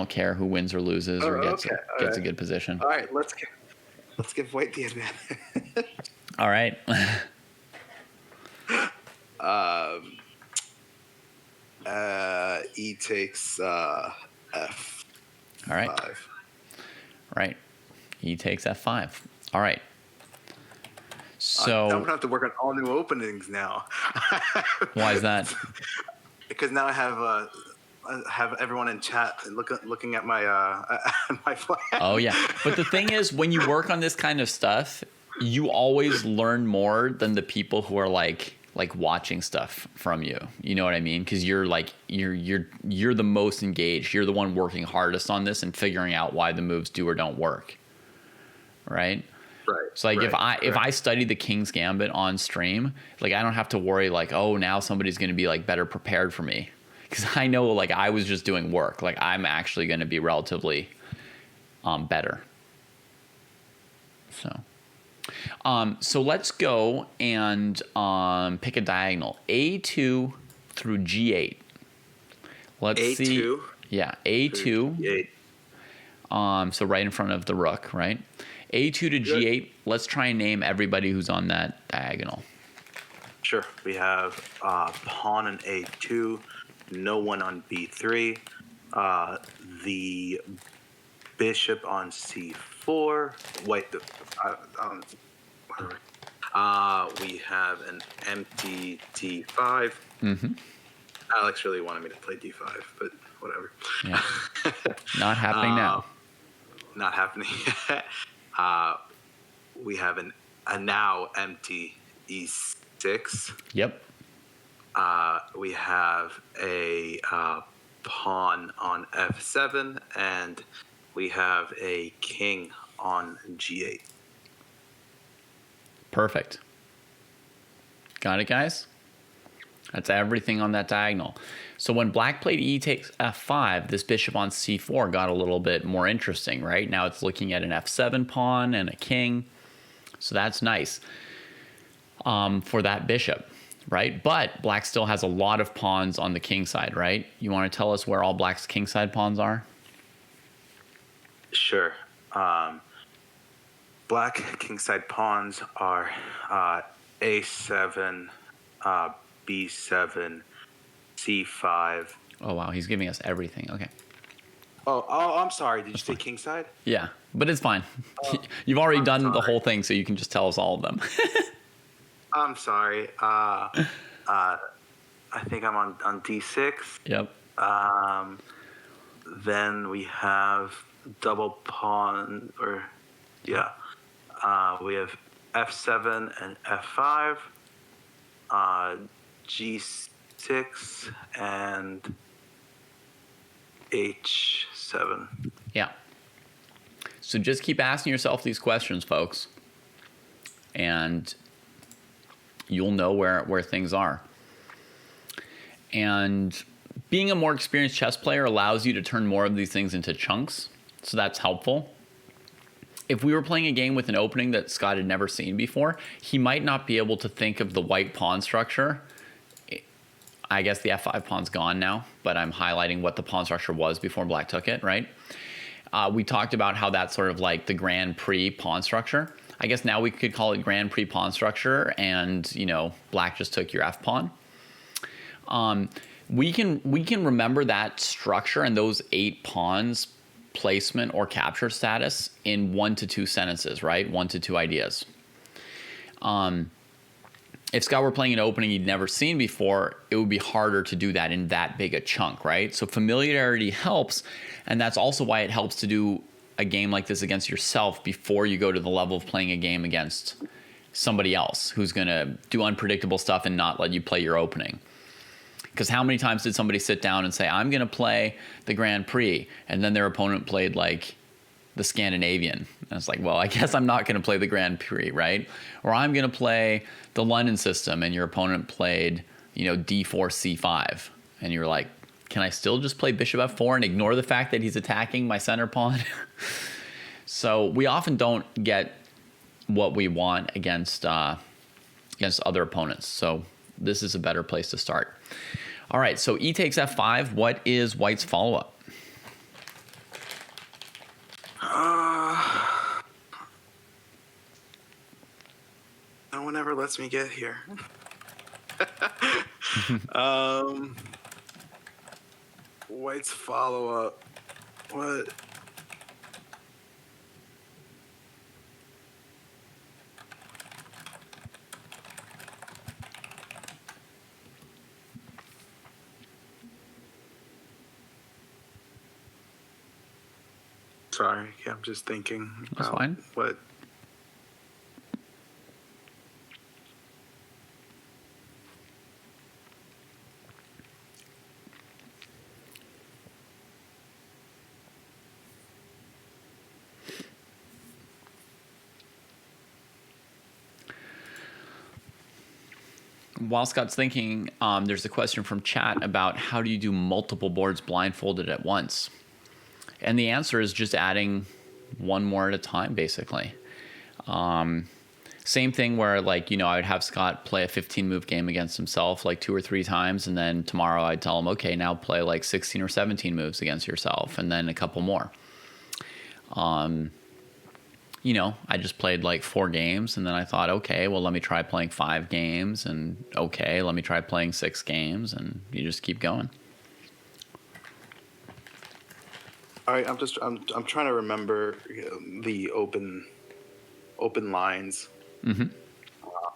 care who wins or loses or gets a good position. All right, let's give white the advantage. All right. E takes F. All right. 5. Right. E takes F5. All right. So I'm gonna have to work on all new openings now. Why is that? Because now I have everyone in chat looking at my my plan. Oh yeah. But the thing is, when you work on this kind of stuff, you always learn more than the people who are like watching stuff from you. You know what I mean? Because you're the most engaged. You're the one working hardest on this and figuring out why the moves do or don't work. Right? Right. So if I study the King's Gambit on stream, like I don't have to worry like, oh, now somebody's going to be like better prepared for me, because I know like I was just doing work. Like I'm actually going to be relatively better. So let's go and pick a diagonal A2 through G8. Let's A2? see. Yeah, A2. G8. So right in front of the rook, right? A2 to G8. Let's try and name everybody who's on that diagonal. Sure. We have pawn on A2, no one on B3, the bishop on C4, white. We have an empty D5. Mm-hmm. Alex really wanted me to play D5, but whatever. Yeah. Not happening now. Not happening yet. We have a now empty E6. Yep. We have a pawn on F7, and we have a king on G8. Perfect. Got it, guys? That's everything on that diagonal. So when black played E takes F5, this bishop on C4 got a little bit more interesting, right? Now it's looking at an F7 pawn and a king. So that's nice for that bishop, right? But black still has a lot of pawns on the king side, right? You want to tell us where all black's king side pawns are? Sure. Black kingside pawns are a7, b7, c5. Oh, wow. He's giving us everything. Okay. Oh, I'm sorry. Did you say kingside? Yeah, but it's fine. You've already done the sorry. whole thing, so you can just tell us all of them. I'm sorry. I think I'm on d6. Yep. Then we have double pawn, we have f7 and f5, g6 and h7. Yeah. So just keep asking yourself these questions, folks, and you'll know where things are. And being a more experienced chess player allows you to turn more of these things into chunks, so that's helpful. If we were playing a game with an opening that Scott had never seen before, he might not be able to think of the white pawn structure. I guess the f5 pawn's gone now, but I'm highlighting what the pawn structure was before black took it, right? We talked about how that's sort of like the Grand Prix pawn structure. I guess now we could call it Grand Prix pawn structure, and black just took your f pawn. We can remember that structure and those 8 pawns placement or capture status in 1 to 2 sentences, right? 1 to 2 ideas. If Scott were playing an opening he'd never seen before, it would be harder to do that in that big a chunk, right? So familiarity helps, and that's also why it helps to do a game like this against yourself before you go to the level of playing a game against somebody else who's going to do unpredictable stuff and not let you play your opening. Because how many times did somebody sit down and say, I'm going to play the Grand Prix, and then their opponent played like the Scandinavian? And it's like, well, I guess I'm not going to play the Grand Prix, right? Or I'm going to play the London system, and your opponent played, d4, c5. And you're like, can I still just play bishop f4 and ignore the fact that he's attacking my center pawn? So we often don't get what we want against other opponents. So this is a better place to start. All right, so e takes f5. What is white's follow-up? No one ever lets me get here. White's follow-up. What? Sorry, I'm just thinking. That's fine. What? While Scott's thinking, there's a question from chat about how do you do multiple boards blindfolded at once? And the answer is just adding one more at a time, basically. Same thing where, I would have Scott play a 15-move game against himself 2 or 3 times, and then tomorrow I'd tell him, okay, now play 16 or 17 moves against yourself, and then a couple more. I just played 4 games, and then I thought, okay, well, let me try playing 5 games, and okay, let me try playing 6 games, and you just keep going. All right, I'm trying to remember the open lines. Mm-hmm.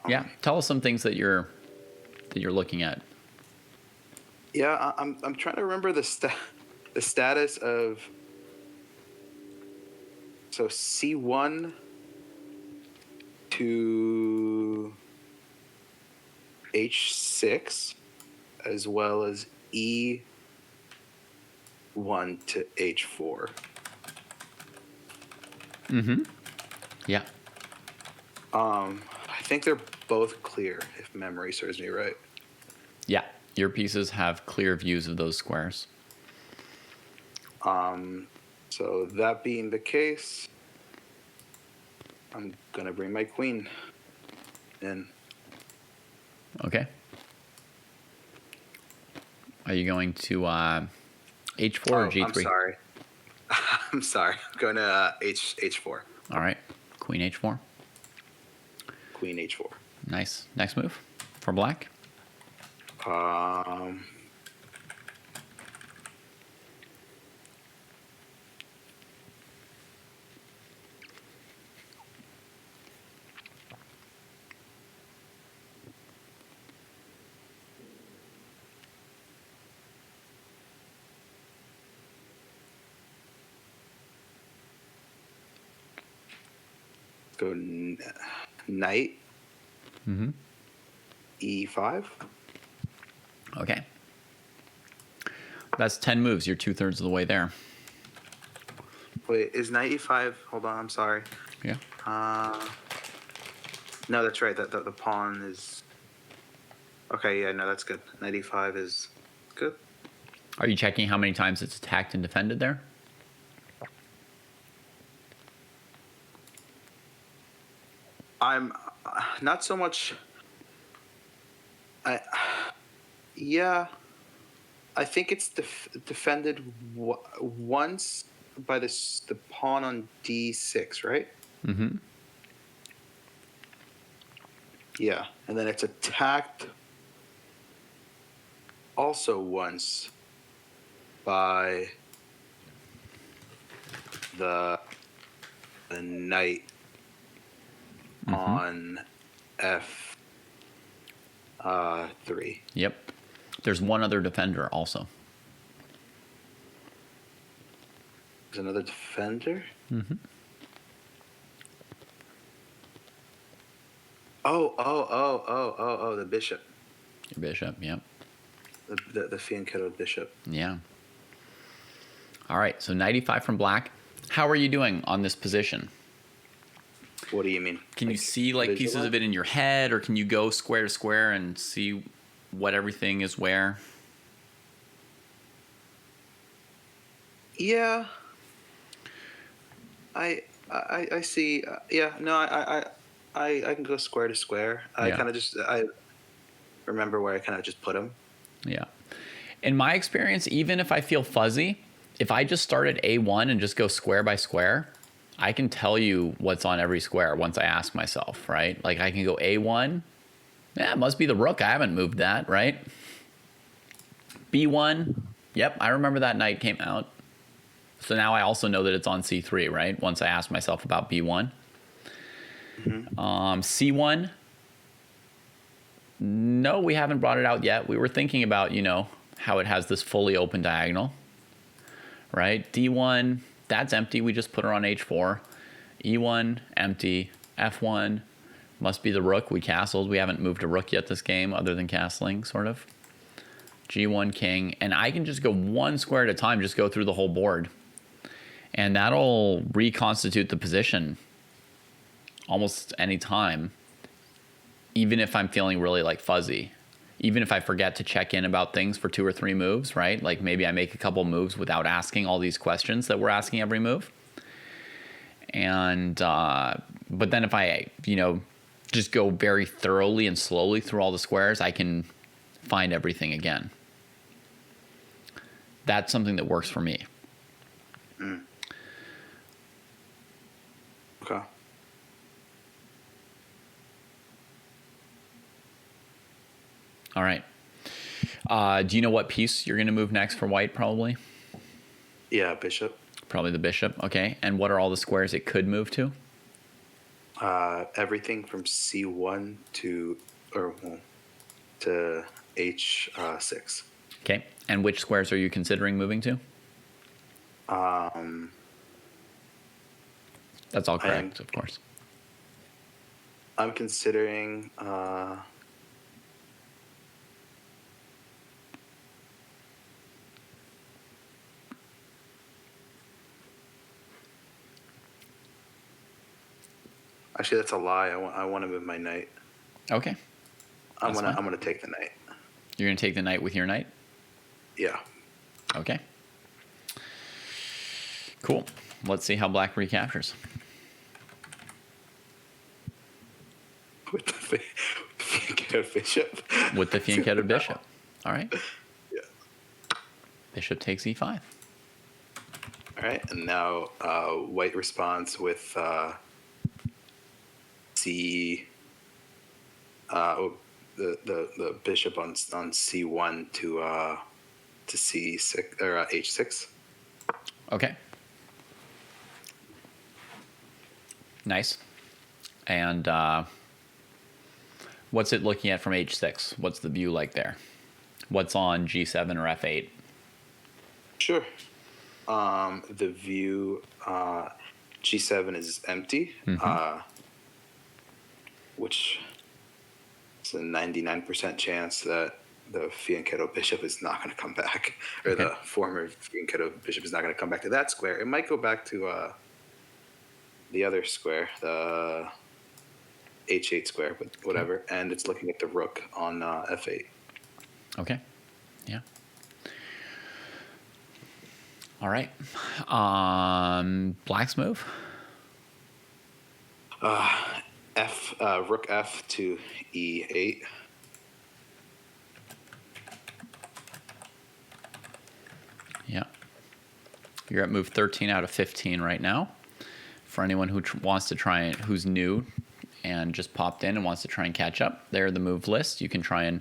Yeah, tell us some things that you're looking at. Yeah, I'm trying to remember the status of C1 to H6, as well as E1 to H4. Mm-hmm. Yeah. I think they're both clear, if memory serves me right. Yeah, your pieces have clear views of those squares. So that being the case, I'm gonna bring my queen in. Okay. Are you going to h4 or g3? I'm sorry. I'm sorry. I'm going to h4. All right. Queen h4. Queen h4. Nice. Next move for black. Go knight Mm-hmm. e5. Okay. That's 10 moves. You're 2/3 of the way there. Wait, is knight e5? Hold on, I'm sorry. Yeah. No, that's right. That the pawn is. Okay, yeah, no, that's good. Knight e5 is good. Are you checking how many times it's attacked and defended there? I'm not so much. Yeah, I think it's defended once by the pawn on d6, right? Mm-hmm. Yeah, and then it's attacked also once by the knight on f3. Yep. There's one other defender also. There's another defender? Mm-hmm. Oh, the bishop. Your bishop, yep. The fianchettoed bishop. Yeah. All right, so 95 from black. How are you doing on this position? What do you mean? Can you see like pieces of it in your head, or can you go square to square and see what everything is where? Yeah. I see. Yeah. No. I can go square to square. I kind of I remember where I kind of just put them. Yeah. In my experience, even if I feel fuzzy, if I just start at A1 and just go square by square, I can tell you what's on every square once I ask myself, right? Like I can go A1. Yeah, it must be the rook. I haven't moved that, right? B1. Yep, I remember that knight came out. So now I also know that it's on C3, right? Once I ask myself about B1. Mm-hmm. C1. No, we haven't brought it out yet. We were thinking about, how it has this fully open diagonal, right? D1, that's empty. We just put her on H4. E1, empty. F1, must be the rook. We castled. We haven't moved a rook yet this game other than castling, sort of. G1, king. And I can just go one square at a time, just go through the whole board. And that'll reconstitute the position almost any time, even if I'm feeling really like fuzzy. Even if I forget to check in about things for 2 or 3 moves, right? Like maybe I make a couple moves without asking all these questions that we're asking every move. And, but then if I, just go very thoroughly and slowly through all the squares, I can find everything again. That's something that works for me. Mm. Okay. All right. Do you know what piece you're going to move next for white, probably? Yeah, bishop. Probably the bishop. Okay. And what are all the squares it could move to? Everything from C1 to H6. Okay. And which squares are you considering moving to? That's all correct, of course. I'm considering actually, that's a lie. I want to move my knight. Okay. I'm gonna take the knight. You're gonna take the knight with your knight? Yeah. Okay. Cool. Let's see how black recaptures. with the fianchetto bishop. With the fianchetto bishop. All right. Yeah. Bishop takes e5. All right, and now white responds with c. The bishop on c1 to c6 or h6. Okay. Nice. And what's it looking at from h6? What's the view like there? What's on g7 or f8? Sure. The view g7 is empty, which is a 99% chance that the fianchetto bishop is not going to come back, or the former fianchetto bishop is not going to come back to that square. It might go back to the other square, the h8 square, but whatever. Okay. And it's looking at the rook on f8. Okay. Yeah. All right. Black's move. Rook f to e8. Yeah. You're at move 13 out of 15 right now. For anyone who wants to try and who's new and just popped in and wants to try and catch up, there the move list. You can try and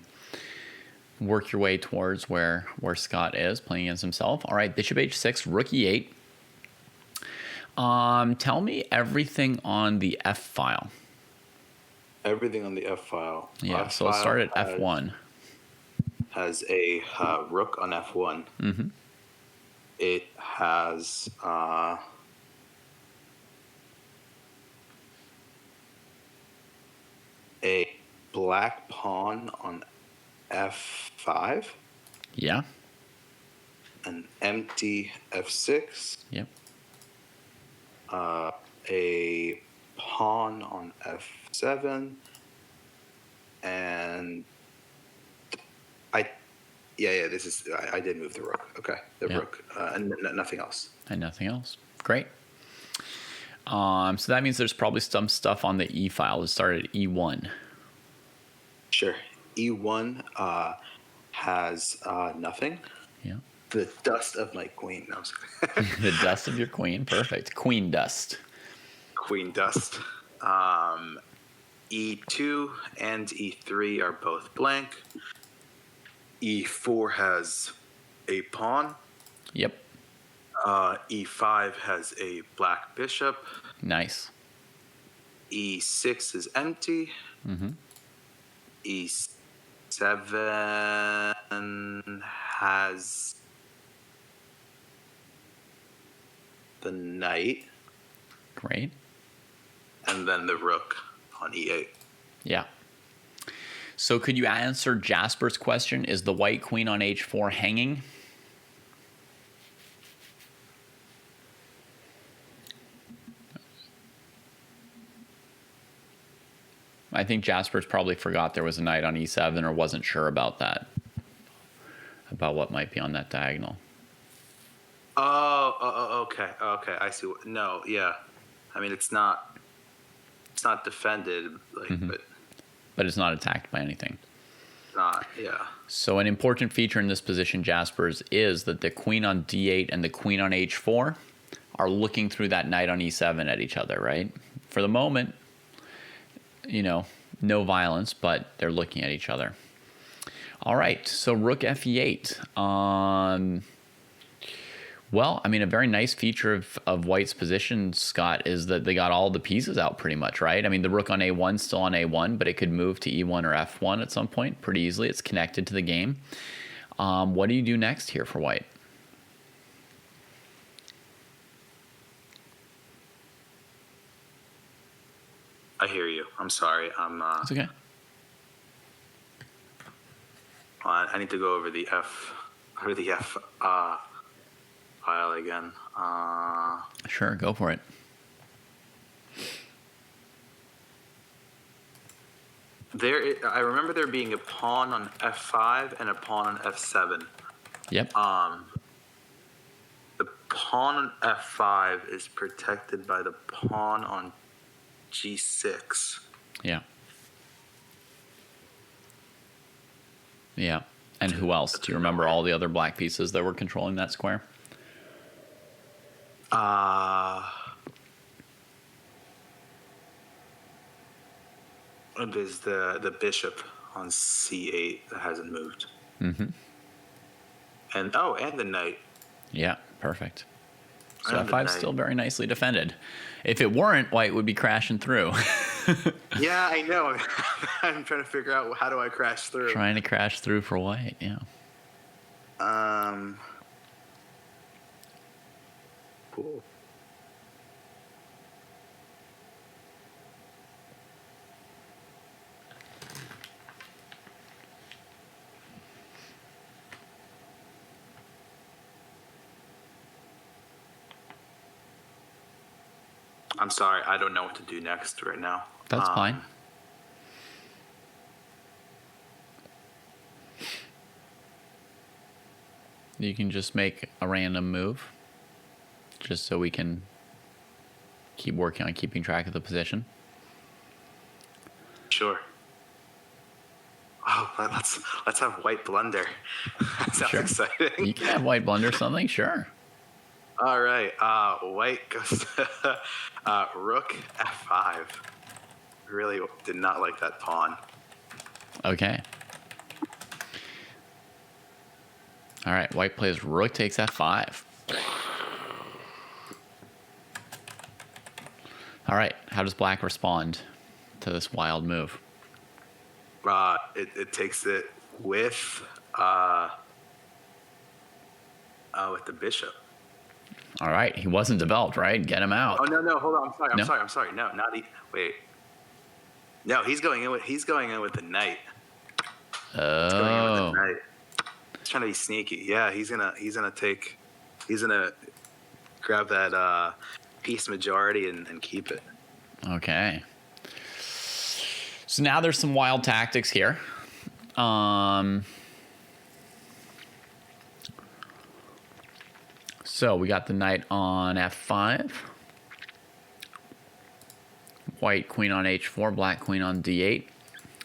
work your way towards where Scott is playing against himself. All right, bishop h6, rook e8. Tell me everything on the f file. Everything on the f file. Yeah, F so let's start at f1. Has a rook on f1. Mm-hmm. It has a black pawn on f5. Yeah. An empty f6. Yep. A pawn on f7. And this is, I did move the rook. Okay, the rook, and nothing else. And nothing else. Great. So that means there's probably some stuff on the e file. Let's start at e1. Sure. E1 has nothing. Yeah. The dust of my queen. No, the dust of your queen. Perfect. Queen dust. Queen dust. E2 and E3 are both blank. E4 has a pawn. Yep. E5 has a black bishop. Nice. E6 is empty. Mm-hmm. E7 has the knight. Great. And then the rook on E8. Yeah. So could you answer Jasper's question? Is the white queen on H4 hanging? I think Jasper's probably forgot there was a knight on E7 or wasn't sure about that. About what might be on that diagonal. Okay. I see. No, yeah. I mean, it's not defended, but it's not attacked by anything. Not, yeah. So an important feature in this position, Jaspers, is that the queen on D8 and the queen on H4 are looking through that knight on E7 at each other, right? For the moment, no violence, but they're looking at each other. All right, so rook Fe8. Well, I mean, a very nice feature of White's position, Scott, is that they got all the pieces out pretty much, right? I mean, the rook on A1 still on A1, but it could move to E1 or F1 at some point pretty easily. It's connected to the game. What do you do next here for White? I hear you. I'm sorry. It's okay. I need to go over the F file again. Sure, go for it. I remember there being a pawn on F5 and a pawn on F7. Yep. The pawn on F5 is protected by the pawn on G6. Yeah. Yeah. And who else? Do you remember all the other black pieces that were controlling that square? There's the bishop on c8 that hasn't moved. Mm-hmm. And the knight. Yeah, perfect. So And the f5 is knight. still very nicely defended. If it weren't, white would be crashing through. Yeah, I know. I'm trying to figure out how do I crash through. Trying to crash through for white, yeah. Cool. I'm sorry, I don't know what to do next right now. That's fine. You can just make a random move, just so we can keep working on keeping track of the position. Sure. Oh, let's have white blunder. That sounds exciting. You can have white blunder something, sure. All right. White goes to rook f5. Really did not like that pawn. Okay. All right, white plays rook takes f5. All right, how does black respond to this wild move? It takes it with the bishop. All right, he wasn't developed, right? Get him out. Oh no, hold on. No? I'm sorry. No, not wait. No, he's going in with the knight. He's going in with the knight. He's trying to be sneaky. Yeah, he's gonna grab that piece majority and keep it. Okay. So now there's some wild tactics here. So we got the knight on f5. White queen on h4, black queen on d8.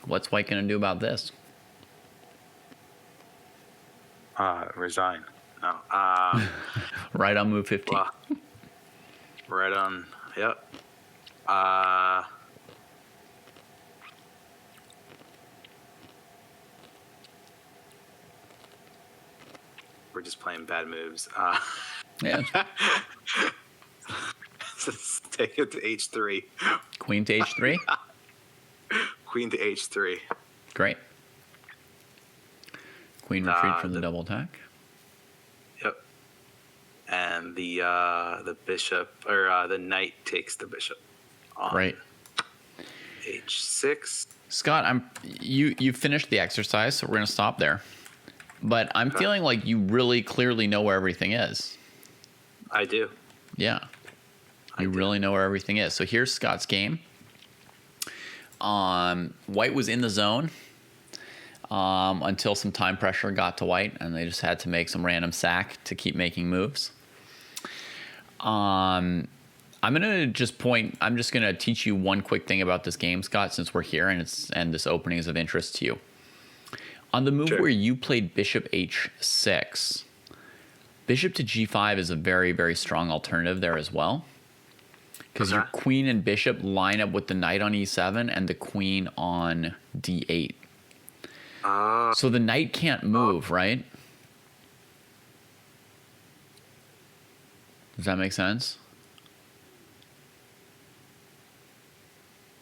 What's white going to do about this? Resign. No. Right on move 15. Well, right on. Yep. We're just playing bad moves. Yeah. Let's take it to h3. Queen to h3. Queen to h3. Great. Queen retreat from the double attack. Yep. And the bishop or the knight takes the bishop. Great. h6. Scott, you finished the exercise, so we're gonna stop there. But I'm feeling like you really clearly know where everything is. I do. Yeah. You really know where everything is. So here's Scott's game. White was in the zone until some time pressure got to white, and they just had to make some random sack to keep making moves. I'm just gonna teach you one quick thing about this game, Scott, since we're here and this opening is of interest to you. On the move where you played bishop h6, bishop to g5 is a very, very strong alternative there as well. Because your queen and bishop line up with the knight on e7 and the queen on d8. So the knight can't move, right? Does that make sense?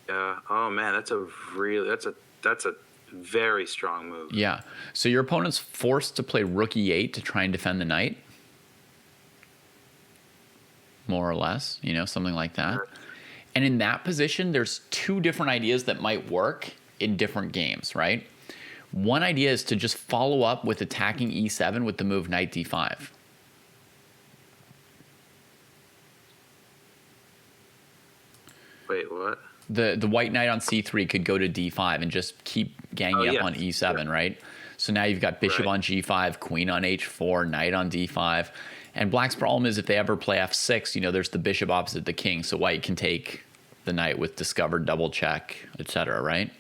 Yeah. Oh man, that's a very strong move. Yeah. So your opponent's forced to play rook e8 to try and defend the knight. More or less, something like that. And in that position, there's two different ideas that might work in different games, right? One idea is to just follow up with attacking e7 with the move knight d5. Wait, what? The white knight on c3 could go to d5 and just keep ganging up on e7, right? So now you've got bishop on g5, queen on h4, knight on d5. And black's problem is if they ever play f6, there's the bishop opposite the king, so white can take the knight with discovered double check, etc., right?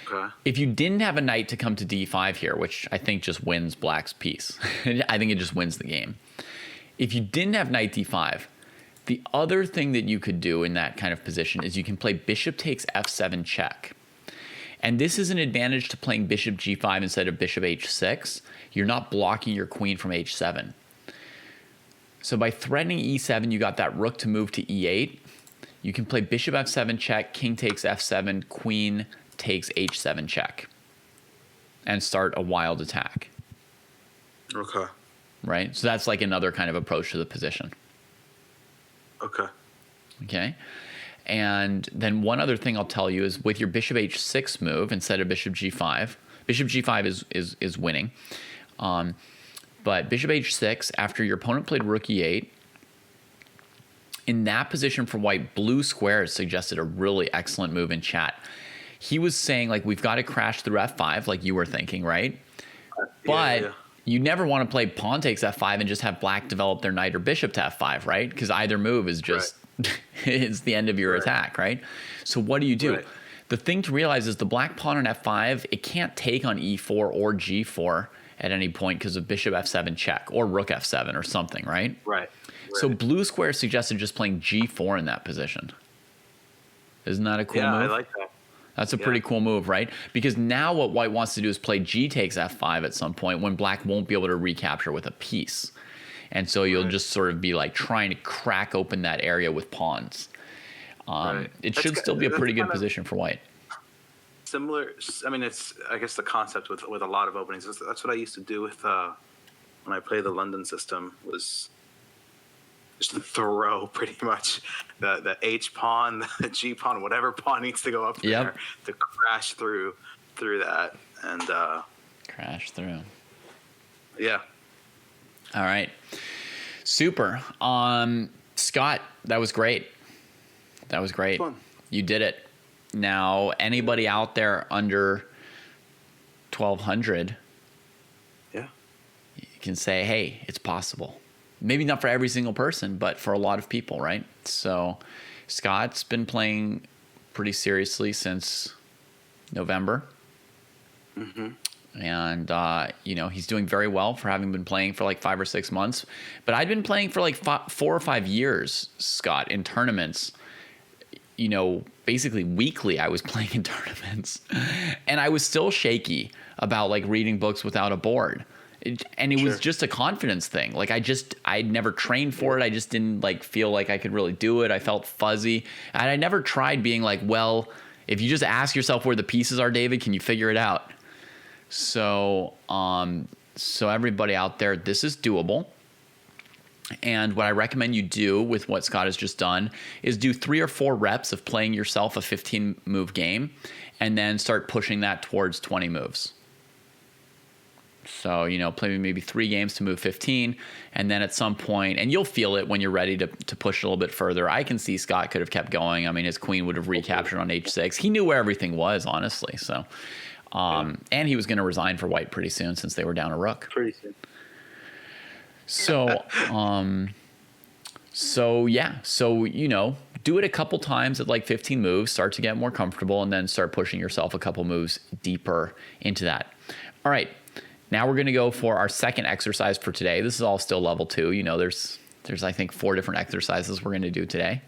Okay. If you didn't have a knight to come to d5 here, which I think just wins black's piece, I think it just wins the game. If you didn't have knight d5, the other thing that you could do in that kind of position is you can play bishop takes f7 check. And this is an advantage to playing bishop g5 instead of bishop h6. You're not blocking your queen from h7. So by threatening e7, you got that rook to move to e8. You can play bishop f7 check, king takes f7, queen takes h7 check, and start a wild attack. Okay. Right? So that's like another kind of approach to the position. Okay. Okay. And then one other thing I'll tell you is with your bishop h6 move instead of bishop g5, bishop g5 is winning. But bishop h6, after your opponent played rook e8, in that position for white, blue squares suggested a really excellent move in chat. He was saying, like, we've got to crash through f5, like you were thinking, right? But you never want to play pawn takes f5 and just have black develop their knight or bishop to f5, right? Because either move is just it's the end of your attack, right? So what do you do? Right. The thing to realize is the black pawn on f5, it can't take on e4 or g4 at any point because of bishop f7 check or rook f7 or something, right? Right. So blue square suggested just playing g4 in that position. Isn't that a cool move? Yeah, I like that. That's a pretty cool move, right? Because now what white wants to do is play g takes f5 at some point when black won't be able to recapture with a piece. And so you'll just sort of be like trying to crack open that area with pawns. It should still be a pretty good position for white. Similar. I mean, it's, I guess, the concept with a lot of openings. That's what I used to do with when I played the London system, was just throw pretty much the H pawn, the G pawn, whatever pawn needs to go up there to crash through that and crash through. Yeah. All right. Super. Scott, that was great. That was great. Fun. You did it. Now, anybody out there under 1200, you can say, hey, it's possible. Maybe not for every single person, but for a lot of people, right? So Scott's been playing pretty seriously since November. Mm-hmm. And, he's doing very well for having been playing for like 5 or 6 months. But I'd been playing for like 4 or 5 years, Scott, in tournaments. Basically weekly I was playing in tournaments. And I was still shaky about like reading books without a board. It was just a confidence thing. Like I'd never trained for it. I just didn't like feel like I could really do it. I felt fuzzy. And I never tried being like, well, if you just ask yourself where the pieces are, David, can you figure it out? So everybody out there, this is doable. And what I recommend you do with what Scott has just done is do 3 or 4 reps of playing yourself a 15 move game and then start pushing that towards 20 moves. So, play maybe 3 games to move 15, and then at some point, and you'll feel it when you're ready to push a little bit further. I can see Scott could have kept going. I mean, his queen would have recaptured on h6. He knew where everything was, honestly. So, and he was going to resign for white pretty soon since they were down a rook. Pretty soon. So, do it a couple times at like 15 moves, start to get more comfortable, and then start pushing yourself a couple moves deeper into that. All right. Now we're going to go for our second exercise for today. This is all still level 2. There's I think 4 different exercises we're going to do today.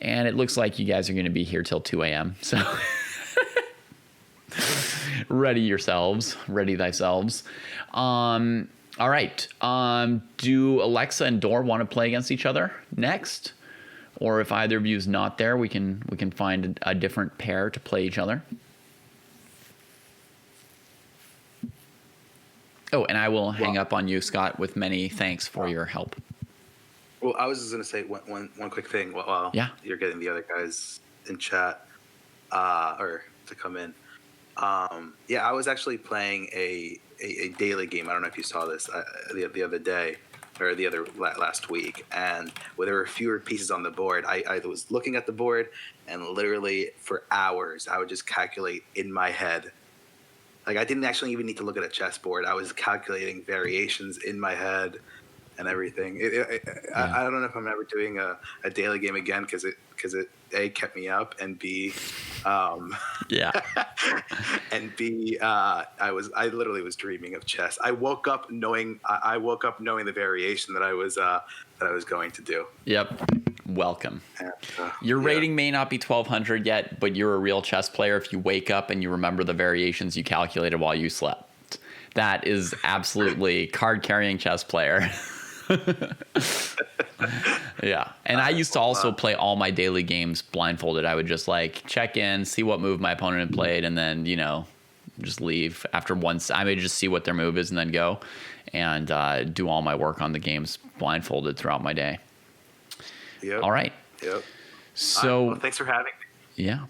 And it looks like you guys are going to be here till 2 a.m. So ready thyselves. All right. Do Alexa and Dor want to play against each other next? Or if either of you is not there, we can find a different pair to play each other. Oh, and I will hang up on you, Scott, with many thanks for your help. Well, I was just going to say one quick thing while you're getting the other guys in chat or to come in. I was actually playing a daily game. I don't know if you saw this the other day or the other last week, and where there were fewer pieces on the board, I was looking at the board, and literally for hours I would just calculate in my head. Like, I didn't actually even need to look at a chessboard. I was calculating variations in my head and everything. I don't know if I'm ever doing a daily game again, because because it A, kept me up, and B, Yeah. and B, I literally was dreaming of chess. I woke up knowing the variation that I was going to do. Yep. Welcome. And, Your rating may not be 1200 yet, but you're a real chess player if you wake up and you remember the variations you calculated while you slept. That is absolutely card-carrying chess player. Yeah. And I used to also play all my daily games blindfolded. I would just like check in, see what move my opponent had played, and then, just leave after once. I may just see what their move is and then go and do all my work on the games blindfolded throughout my day. Yep. All right. Yep. So well, thanks for having me. Yeah.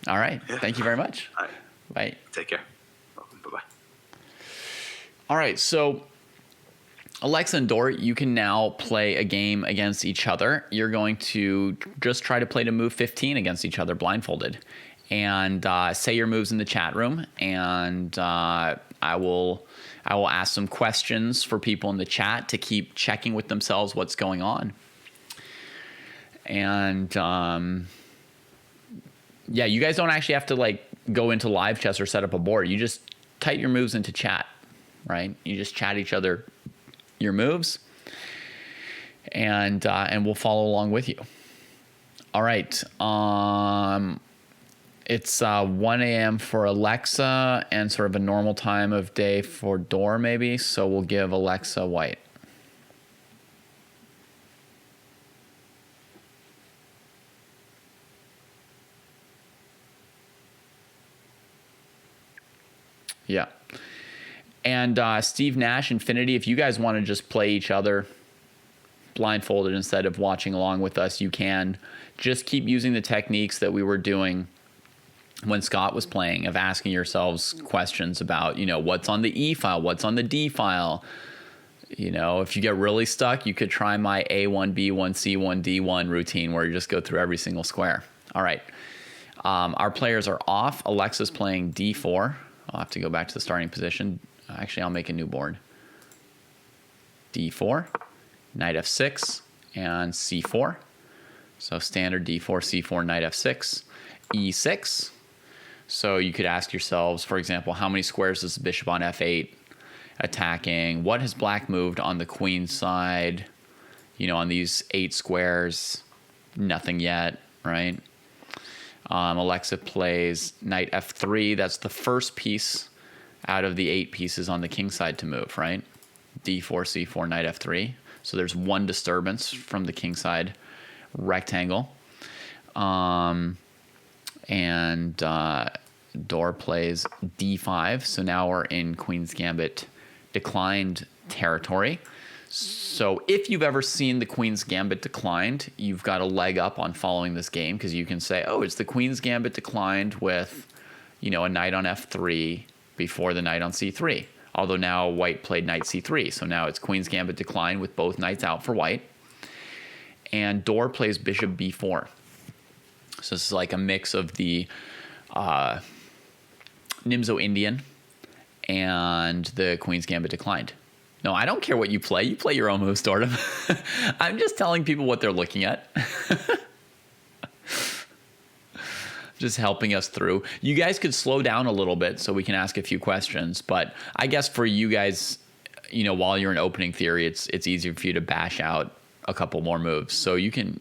All right. Yeah. Thank you very much. All right. Bye. Take care. Welcome. Bye-bye. All right. So Alexa and Dor, you can now play a game against each other. You're going to just try to play to move 15 against each other blindfolded. And say your moves in the chat room, and I will ask some questions for people in the chat to keep checking with themselves what's going on. And you guys don't actually have to like go into live chess or set up a board. You just type your moves into chat, right? You just chat each other your moves, and we'll follow along with you. All right. It's 1 a.m. for Alexa and sort of a normal time of day for Dor, maybe. So we'll give Alexa white. Yeah. And Steve Nash, Infinity, if you guys want to just play each other blindfolded instead of watching along with us, you can. Just keep using the techniques that we were doing when Scott was playing, of asking yourselves questions about, what's on the E file, what's on the D file. If you get really stuck, you could try my A1, B1, C1, D1 routine where you just go through every single square. All right. Our players are off. Alexa's playing D4. I'll have to go back to the starting position. Actually, I'll make a new board. D4, knight F6, and C4. So standard D4, C4, knight F6, E6. So you could ask yourselves, for example, how many squares is the bishop on F8 attacking? What has black moved on the queen side? On these 8 squares, nothing yet, right? Alexa plays knight F3. That's the first piece out of the 8 pieces on the king side to move, right? D4, C4, knight F3. So there's one disturbance from the king side rectangle. And Dor plays D5. So now we're in Queen's Gambit declined territory. So if you've ever seen the Queen's Gambit declined, you've got a leg up on following this game, because you can say, oh, it's the Queen's Gambit declined with, a knight on F3 before the knight on C3. Although now white played knight C3. So now it's Queen's Gambit declined with both knights out for white. And Dor plays bishop B4. So this is like a mix of the Nimzo Indian and the Queen's Gambit declined. No, I don't care what you play. You play your own moves, Dordom. I'm just telling people what they're looking at. Just helping us through. You guys could slow down a little bit so we can ask a few questions. But I guess for you guys, while you're in opening theory, it's easier for you to bash out a couple more moves. So you can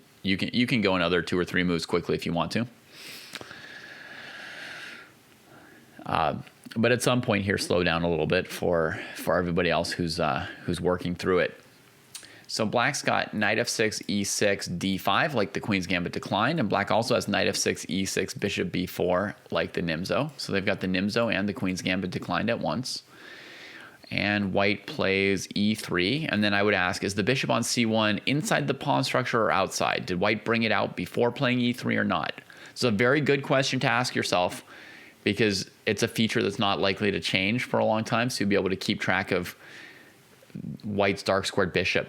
go another 2 or 3 moves quickly if you want to. But at some point here, slow down a little bit for everybody else who's working through it. So black's got knight F6, E6, D5, like the Queen's Gambit declined, and black also has knight F6, E6, bishop B4, like the Nimzo. So they've got the Nimzo and the Queen's Gambit declined at once. And white plays E3, and then I would ask, is the bishop on C1 inside the pawn structure or outside? Did white bring it out before playing E3 or not? It's a very good question to ask yourself, because it's a feature that's not likely to change for a long time, so you'll be able to keep track of white's dark squared bishop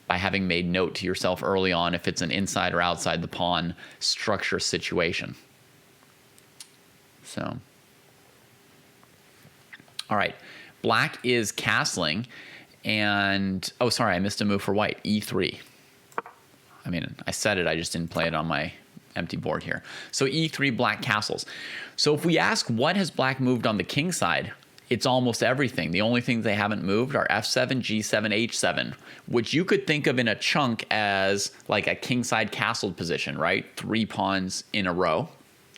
by having made note to yourself early on if it's an inside or outside the pawn structure situation. So, all right. Black is castling, and, oh, sorry, I missed a move for white, E3. I mean, I said it, I just didn't play it on my empty board here. So e3, black castles. So if we ask what has black moved on the king side, it's almost everything. The only things they haven't moved are f7, g7, h7, which you could think of in a chunk as like a kingside castled position, right? 3 pawns in a row,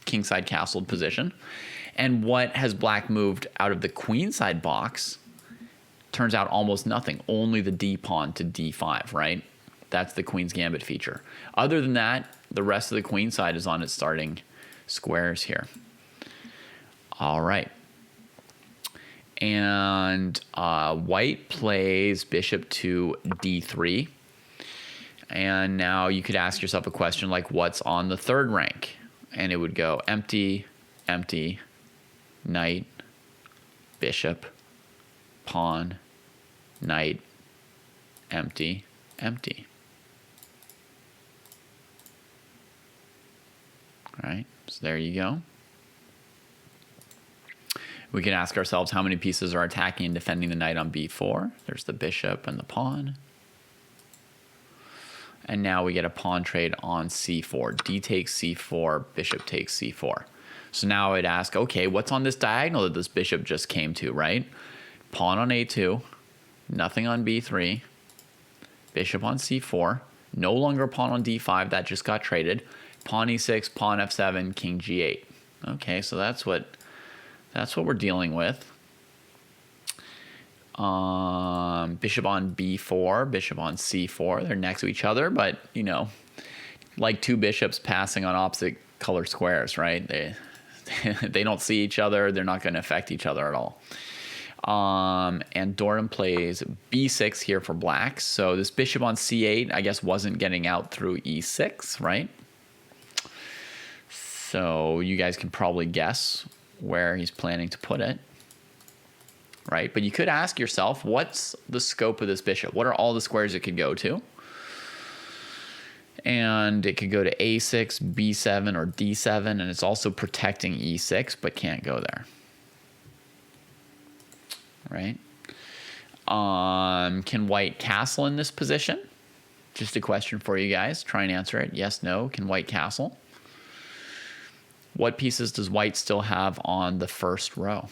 kingside castled position. And what has black moved out of the queenside box? Turns out almost nothing, only the d pawn to d5, right? That's the queen's gambit feature. Other than that, the rest of the queen side is on its starting squares here. All right. And white plays bishop to d3. And now you could ask yourself a question like, what's on the third rank? And it would go empty, empty, knight, bishop, pawn, knight, empty, empty. All right, so there you go. We can ask ourselves how many pieces are attacking and defending the knight on b4. There's the bishop and the pawn. And now we get a pawn trade on c4. D takes c4, bishop takes c4. So now I'd ask, okay, what's on this diagonal that this bishop just came to, right? Pawn on a2, nothing on b3, bishop on c4, no longer pawn on d5, that just got traded. Pawn e6, pawn f7, king g8. Okay, so that's what we're dealing with. Bishop on b4, bishop on c4. They're next to each other, but, you know, like two bishops passing on opposite color squares, right? They don't see each other. They're not going to affect each other at all. And Doran plays b6 here for black. So this bishop on c8, I guess, wasn't getting out through e6, right? So you guys can probably guess where he's planning to put it, right? But you could ask yourself, what's the scope of this bishop? What are all the squares it could go to? And it could go to a6, b7, or d7, and it's also protecting e6, but can't go there, right? Can white castle in this position? Just a question for you guys. Try and answer it. Yes, no. Can white castle? What pieces does white still have on the first row?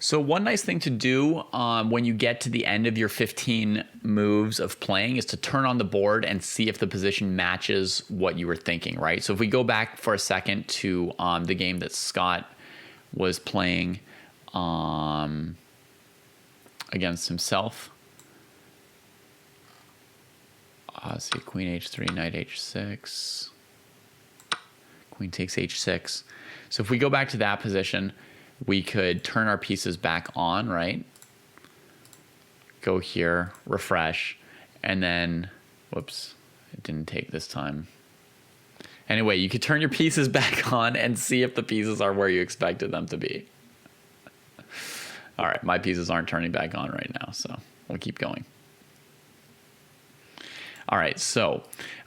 So one nice thing to do when you get to the end of your 15 moves of playing is to turn on the board and see if the position matches what you were thinking, right? So if we go back for a second to the game that Scott was playing against himself. Let's see, queen h3, knight h6. Queen takes h6. So if we go back to that position, we could turn our pieces back on, right? Go here, refresh, and then, whoops, it didn't take this time. Anyway, you could turn your pieces back on and see if the pieces are where you expected them to be. All right, my pieces aren't turning back on right now, so we'll keep going. All right, so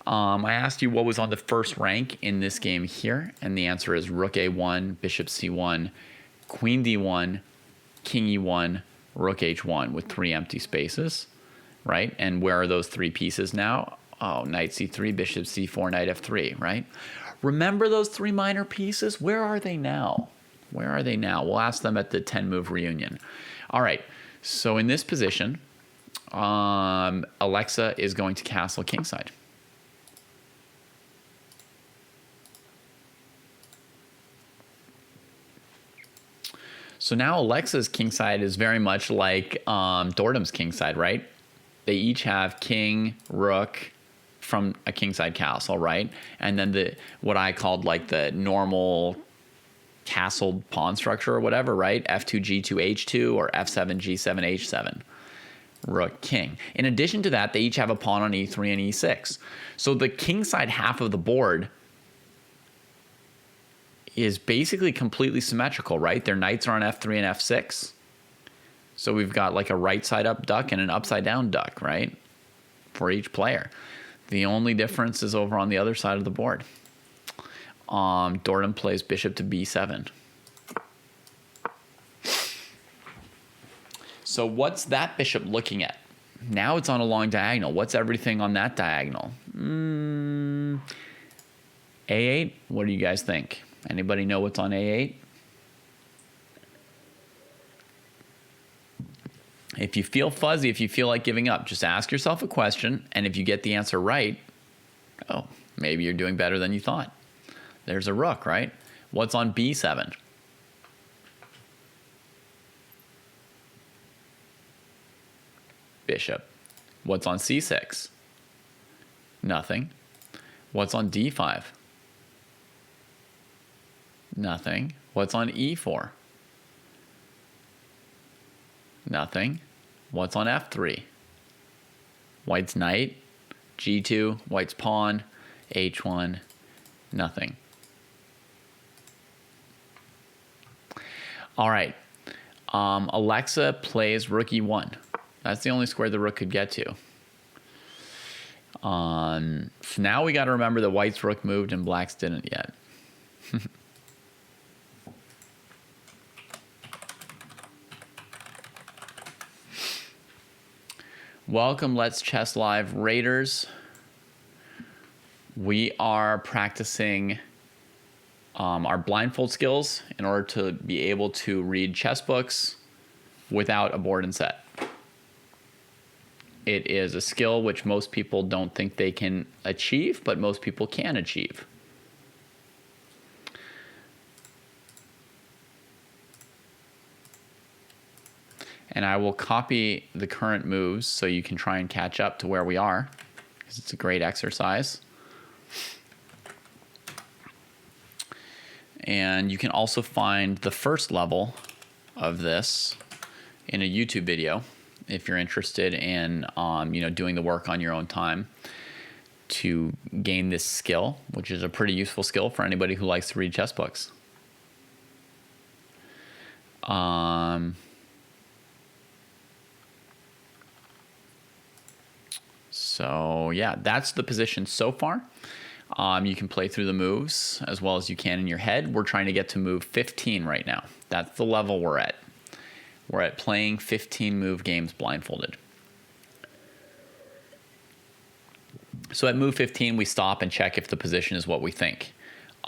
I asked you what was on the first rank in this game here, and the answer is rook a1, bishop c1, queen d1, king e1, rook h1 with 3 empty spaces, right? And where are those 3 pieces now? Oh, knight c3, bishop c4, knight f3, right? Remember those 3 minor pieces? Where are they now? Where are they now? We'll ask them at the 10-move reunion. All right, so in this position, Alexa is going to castle kingside. So now Alexa's kingside is very much like Dordam's kingside, right? They each have king, rook from a kingside castle, right? And then what I called like the normal castled pawn structure or whatever, right? F2, G2, H2, or F7, G7, H7. Rook, king. In addition to that, they each have a pawn on E3 and E6. So the king side half of the board is basically completely symmetrical, right? Their knights are on F3 and F6. So we've got like a right side up duck and an upside down duck, right? For each player. The only difference is over on the other side of the board. Dordom plays bishop to B7. So what's that bishop looking at? Now it's on a long diagonal. What's everything on that diagonal? A8? What do you guys think? Anybody know what's on A8? If you feel fuzzy, if you feel like giving up, just ask yourself a question, and if you get the answer right, oh, maybe you're doing better than you thought. There's a rook, right? What's on B7? Bishop. What's on C6? Nothing. What's on D5? Nothing. What's on E4? Nothing. What's on F3? White's knight, G2, white's pawn, H1, nothing. All right. Alexa plays rook E1. That's the only square the rook could get to. So now we got to remember that white's rook moved and black's didn't yet. Welcome, Let's Chess Live Raiders. We are practicing our blindfold skills in order to be able to read chess books without a board and set. It is a skill which most people don't think they can achieve, but most people can achieve. And I will copy the current moves so you can try and catch up to where we are, because it's a great exercise. And you can also find the first level of this in a YouTube video if you're interested in doing the work on your own time to gain this skill, which is a pretty useful skill for anybody who likes to read chess books. So yeah, that's the position so far. You can play through the moves as well as you can in your head. We're trying to get to move 15 right now. That's the level we're at. We're at playing 15 move games blindfolded. So at move 15, we stop and check if the position is what we think,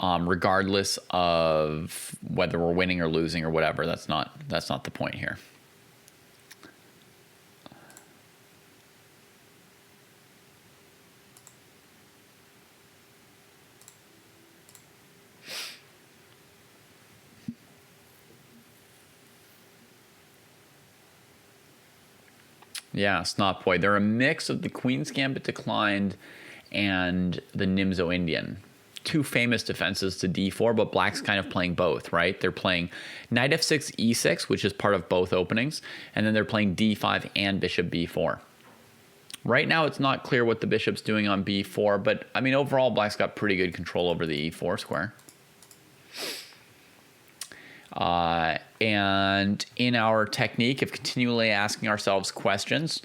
regardless of whether we're winning or losing or whatever. That's not the point here. Yeah, Snot Boy. They're a mix of the Queen's Gambit Declined and the Nimzo Indian. Two famous defenses to d4, but black's kind of playing both, right? They're playing knight f6, e6, which is part of both openings, and then they're playing d5 and bishop b4. Right now, it's not clear what the bishop's doing on b4, but, I mean, overall, black's got pretty good control over the e4 square. And in our technique of continually asking ourselves questions,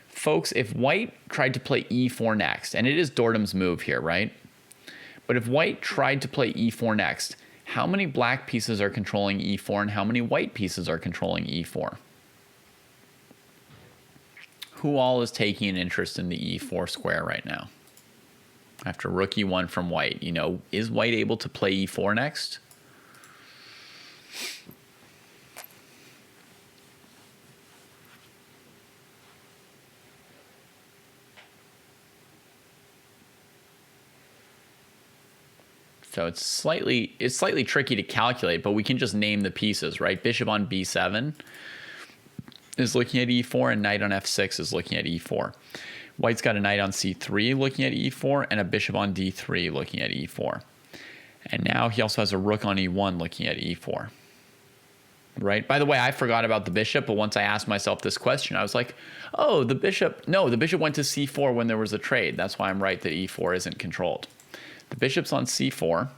folks, if white tried to play e4 next, and it is Dordom's move here, right? But if white tried to play e4 next, how many black pieces are controlling e4 and how many white pieces are controlling e4? Who all is taking an interest in the e4 square right now? After rook e1 from white, is white able to play e4 next? So it's slightly tricky to calculate, but we can just name the pieces, right? Bishop on b7 is looking at e4, and knight on f6 is looking at e4. White's got a knight on c3 looking at e4, and a bishop on d3 looking at e4. And now he also has a rook on e1 looking at e4. Right? By the way, I forgot about the bishop, but once I asked myself this question, I was like, oh, the bishop went to c4 when there was a trade. That's why I'm right that e4 isn't controlled. The bishop's on c4,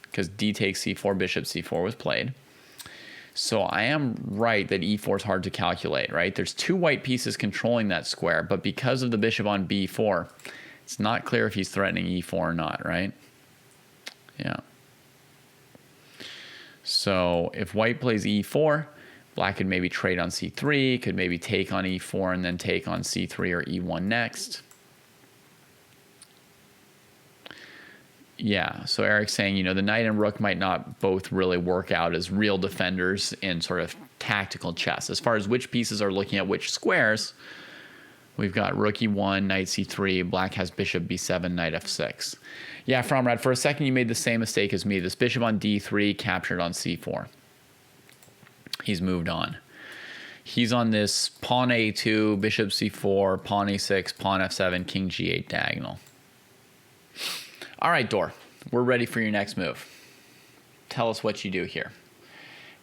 because d takes c4, bishop c4 was played. So I am right that e4 is hard to calculate, right? There's two white pieces controlling that square, but because of the bishop on b4, it's not clear if he's threatening e4 or not, right? Yeah. So if white plays e4, black could maybe trade on c3, could maybe take on e4 and then take on c3 or e1 next. Yeah, so Eric's saying, you know, the knight and rook might not both really work out as real defenders in sort of tactical chess. As far as which pieces are looking at which squares, we've got rook e1, knight c3, black has bishop b7, knight f6. Yeah, Fromrad, for a second you made the same mistake as me. This bishop on d3 captured on c4. He's moved on. He's on this pawn a2, bishop c4, pawn e6, pawn f7, king g8 diagonal. All right, Dor, we're ready for your next move. Tell us what you do here.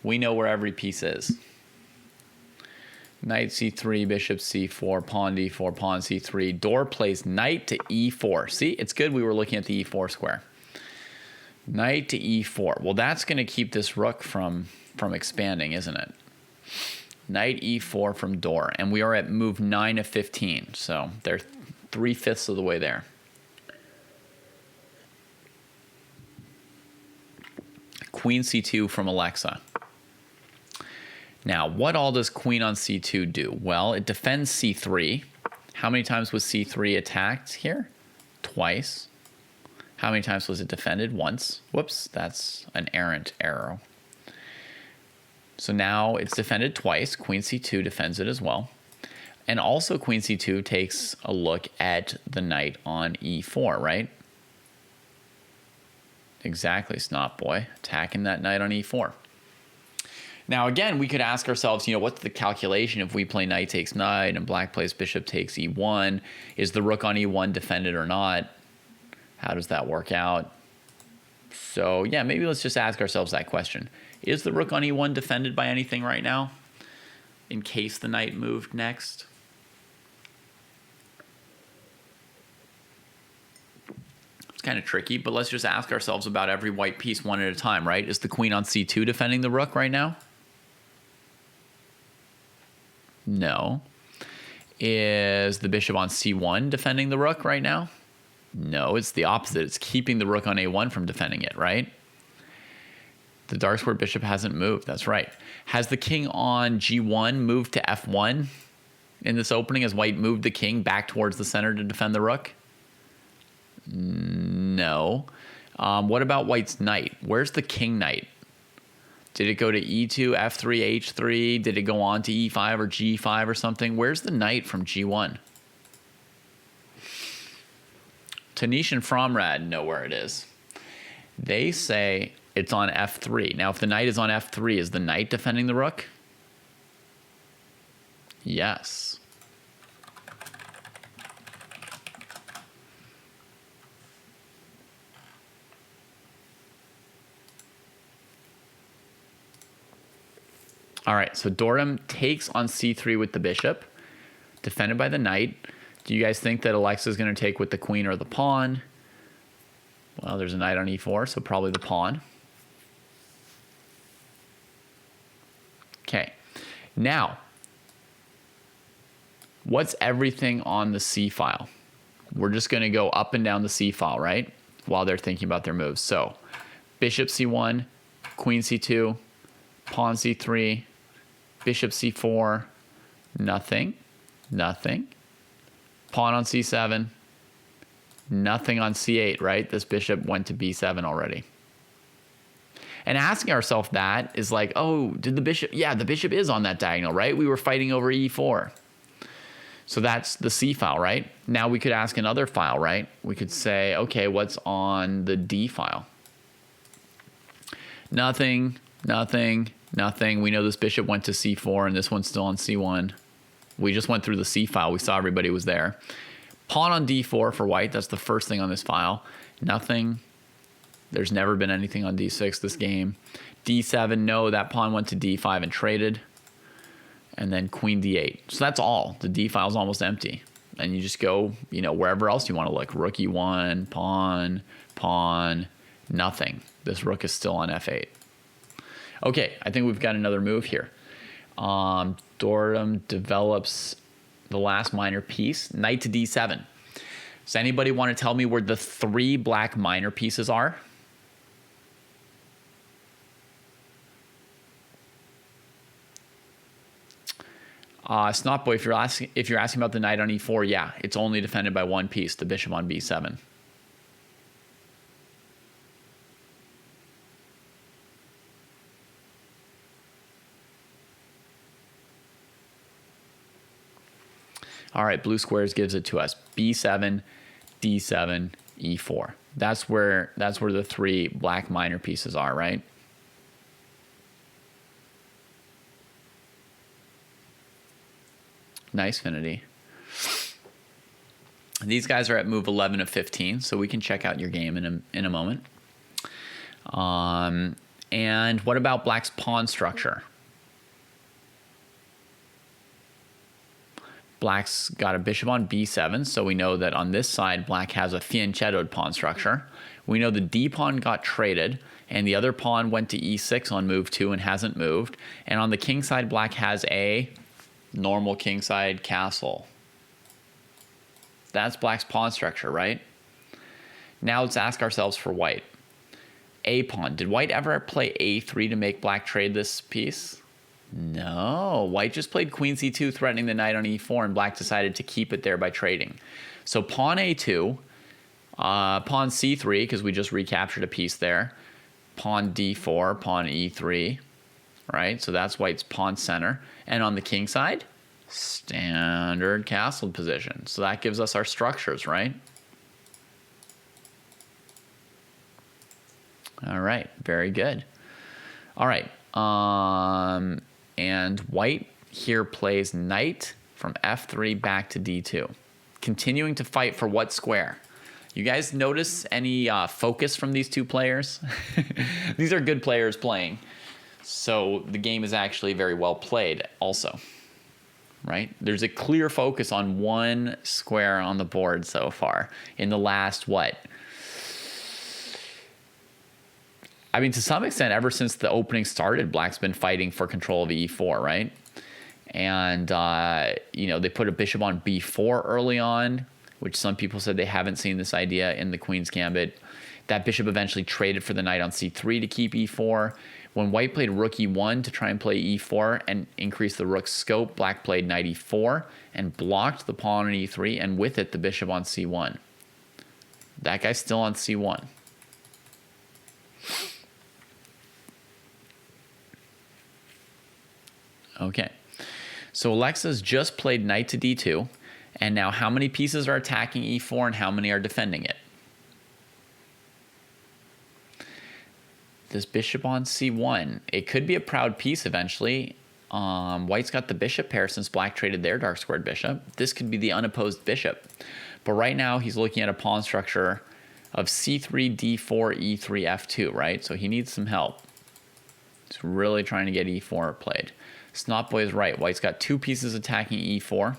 We know where every piece is. Knight c3, bishop c4, pawn d4, pawn c3. Dor plays knight to e4. See, it's good we were looking at the e4 square. Knight to e4. Well, that's going to keep this rook from expanding, isn't it? Knight e4 from Dor. And we are at move 9 of 15. So they're 3/5 of the way there. Queen c2 from Alexa. Now, what all does queen on c2 do? Well, it defends c3. How many times was c3 attacked here? Twice. How many times was it defended? Once. Whoops, that's an errant arrow. So now it's defended twice. Queen c2 defends it as well. And also queen c2 takes a look at the knight on e4, right? Exactly, Snot Boy. Attacking that knight on e4. Now, again, we could ask ourselves, you know, what's the calculation if we play knight takes knight and black plays bishop takes e1? Is the rook on e1 defended or not? How does that work out? So, yeah, maybe let's just ask ourselves that question. Is the rook on e1 defended by anything right now? In case the knight moved next? It's kind of tricky, but let's just ask ourselves about every white piece one at a time, right? Is the queen on c2 defending the rook right now? No. Is the bishop on c1 defending the rook right now? No, it's the opposite. It's keeping the rook on a1 from defending it, right? The dark square bishop hasn't moved. That's right. Has the king on g1 moved to f1 in this opening? Has white moved the king back towards the center to defend the rook? No. What about white's knight? Where's the king knight? Did it go to e2, f3, h3? Did it go on to e5 or g5 or something? Where's the knight from g1? Tanish and Fromrad know where it is. They say it's on f3. Now, if the knight is on f3, is the knight defending the rook? Yes. All right, so Doram takes on c3 with the bishop, defended by the knight. Do you guys think that Alexa's going to take with the queen or the pawn? Well, there's a knight on e4, so probably the pawn. Okay, now, what's everything on the c file? We're just going to go up and down the c file, right? While they're thinking about their moves. So, bishop c1, queen c2, pawn c3, bishop c4, nothing, nothing. Pawn on c7, nothing on c8, right? This bishop went to b7 already. And asking ourselves that is like, oh, did the bishop, yeah, the bishop is on that diagonal, right? We were fighting over e4. So that's the c file, right? Now we could ask another file, right? We could say, okay, what's on the d file? Nothing, nothing, nothing. We know this bishop went to c4 and this one's still on c1. We just went through the c file. We saw everybody was there. Pawn on d4 for white. That's the first thing on this file. Nothing, There's never been anything on d6 this game. d7, no, that pawn went to d5 and traded. And then queen d8. So that's all. The d file's almost empty. And you just go, wherever else you want to look. Rook e1, pawn, nothing. This rook is still on f8. Okay, I think we've got another move here. Dordum develops the last minor piece, knight to d7. Does anybody want to tell me where the 3 black minor pieces are? Snotboy, if you're asking about the knight on e4, yeah, it's only defended by 1 piece, the bishop on b7. All right, blue squares gives it to us. b7, d7, e4. That's where the 3 black minor pieces are, right? Nice, Finity. These guys are at move 11 of 15, so we can check out your game in a moment. And what about black's pawn structure? Black's got a bishop on b7, so we know that on this side, black has a fianchettoed pawn structure. We know the d pawn got traded, and the other pawn went to e6 on move 2 and hasn't moved. And on the king side, black has a normal kingside castle. That's black's pawn structure, right? Now let's ask ourselves for white. A pawn. Did white ever play a3 to make black trade this piece? No. White just played queen c2, threatening the knight on e4, and black decided to keep it there by trading. So pawn a2, pawn c3, because we just recaptured a piece there, pawn d4, pawn e3, right? So that's white's pawn center. And on the king side, standard castle position. So that gives us our structures, right? All right, very good. All right, and white here plays knight from f3 back to d2, continuing to fight for what square? You guys notice any focus from these two players? These are good players playing. So the game is actually very well played also, right? There's a clear focus on one square on the board so far in the last, I mean, to some extent, ever since the opening started, black's been fighting for control of e4, right? And, they put a bishop on b4 early on, which some people said they haven't seen this idea in the Queen's Gambit. That bishop eventually traded for the knight on c3 to keep e4. When white played rook e1 to try and play e4 and increase the rook's scope, black played knight e4 and blocked the pawn on e3, and with it, the bishop on c1. That guy's still on c1. Okay, so Alexa's just played knight to d2, and now how many pieces are attacking e4 and how many are defending it? This bishop on c1, it could be a proud piece eventually. White's got the bishop pair since black traded their dark squared bishop. This could be the unopposed bishop. But right now he's looking at a pawn structure of c3, d4, e3, f2, right? So he needs some help. He's really trying to get e4 played. Snotboy is right. White's got 2 pieces attacking e4.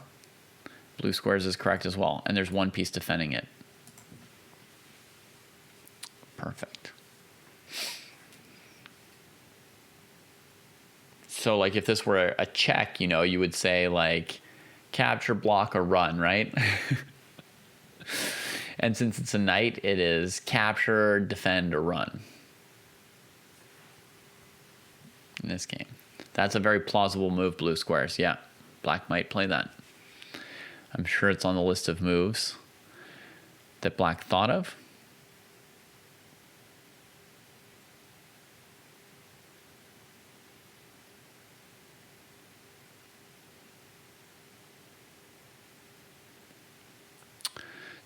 Blue squares is correct as well. And there's 1 piece defending it. Perfect. So, like, if this were a check, you would say, like, capture, block, or run, right? And since it's a knight, it is capture, defend, or run in this game. That's a very plausible move, blue squares. Yeah, black might play that. I'm sure it's on the list of moves that black thought of.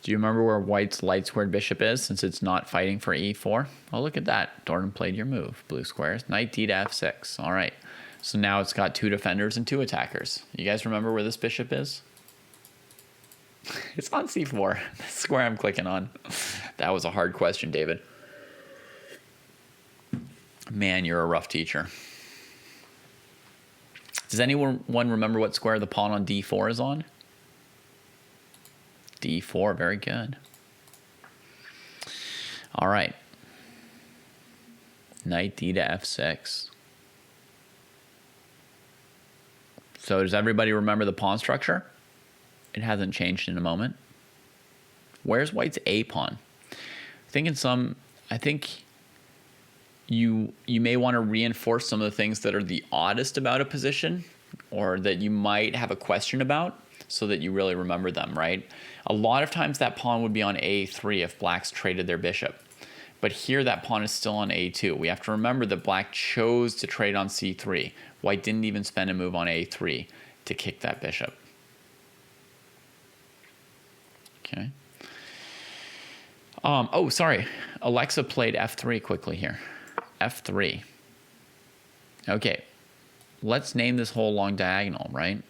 Do you remember where white's light squared bishop is since it's not fighting for e4? Oh, look at that. Dordum played your move, blue squares. Knight d to f6. All right. So now it's got 2 defenders and 2 attackers. You guys remember where this bishop is? It's on c4. The square I'm clicking on. That was a hard question, David. Man, you're a rough teacher. Does anyone remember what square the pawn on d4 is on? d4, very good. All right. Knight d to f6. So does everybody remember the pawn structure? It hasn't changed in a moment. Where's white's a pawn? I think you may want to reinforce some of the things that are the oddest about a position, or that you might have a question about, so that you really remember them, right? A lot of times that pawn would be on a3 if black's traded their bishop. But here that pawn is still on a2. We have to remember that black chose to trade on c3. White didn't even spend a move on a3 to kick that bishop. Okay. Oh, sorry. Alexa played f3 quickly here. f3. Okay. Let's name this whole long diagonal, right?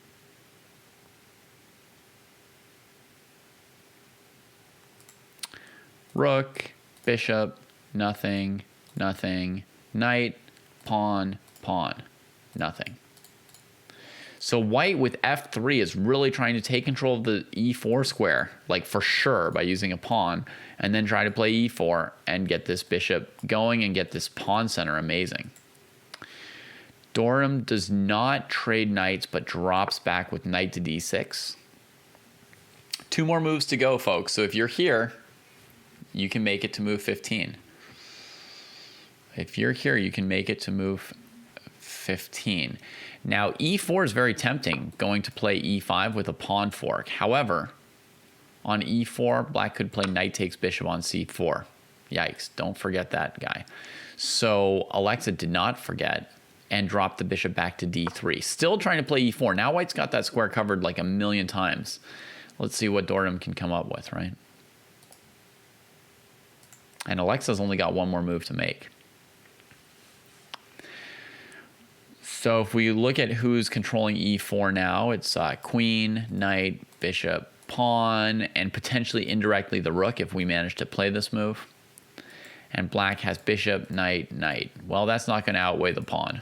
Rook, bishop, nothing, nothing, knight, pawn, pawn, nothing. So white with f3 is really trying to take control of the e4 square, like for sure, by using a pawn, and then try to play e4 and get this bishop going and get this pawn center amazing. Dorham does not trade knights, but drops back with knight to d6. 2 more moves to go, folks. So if you're here, you can make it to move 15. If you're here, you can make it to move 15. Now, e4 is very tempting, going to play e5 with a pawn fork. However, on e4, black could play knight takes bishop on c4. Yikes, don't forget that guy. So Alexa did not forget and dropped the bishop back to d3. Still trying to play e4. Now white's got that square covered like a million times. Let's see what Dorham can come up with, right? And Alexa's only got one more move to make. So if we look at who's controlling e4 now, it's queen, knight, bishop, pawn, and potentially indirectly the rook if we manage to play this move. And black has bishop, knight, knight. Well, that's not going to outweigh the pawn.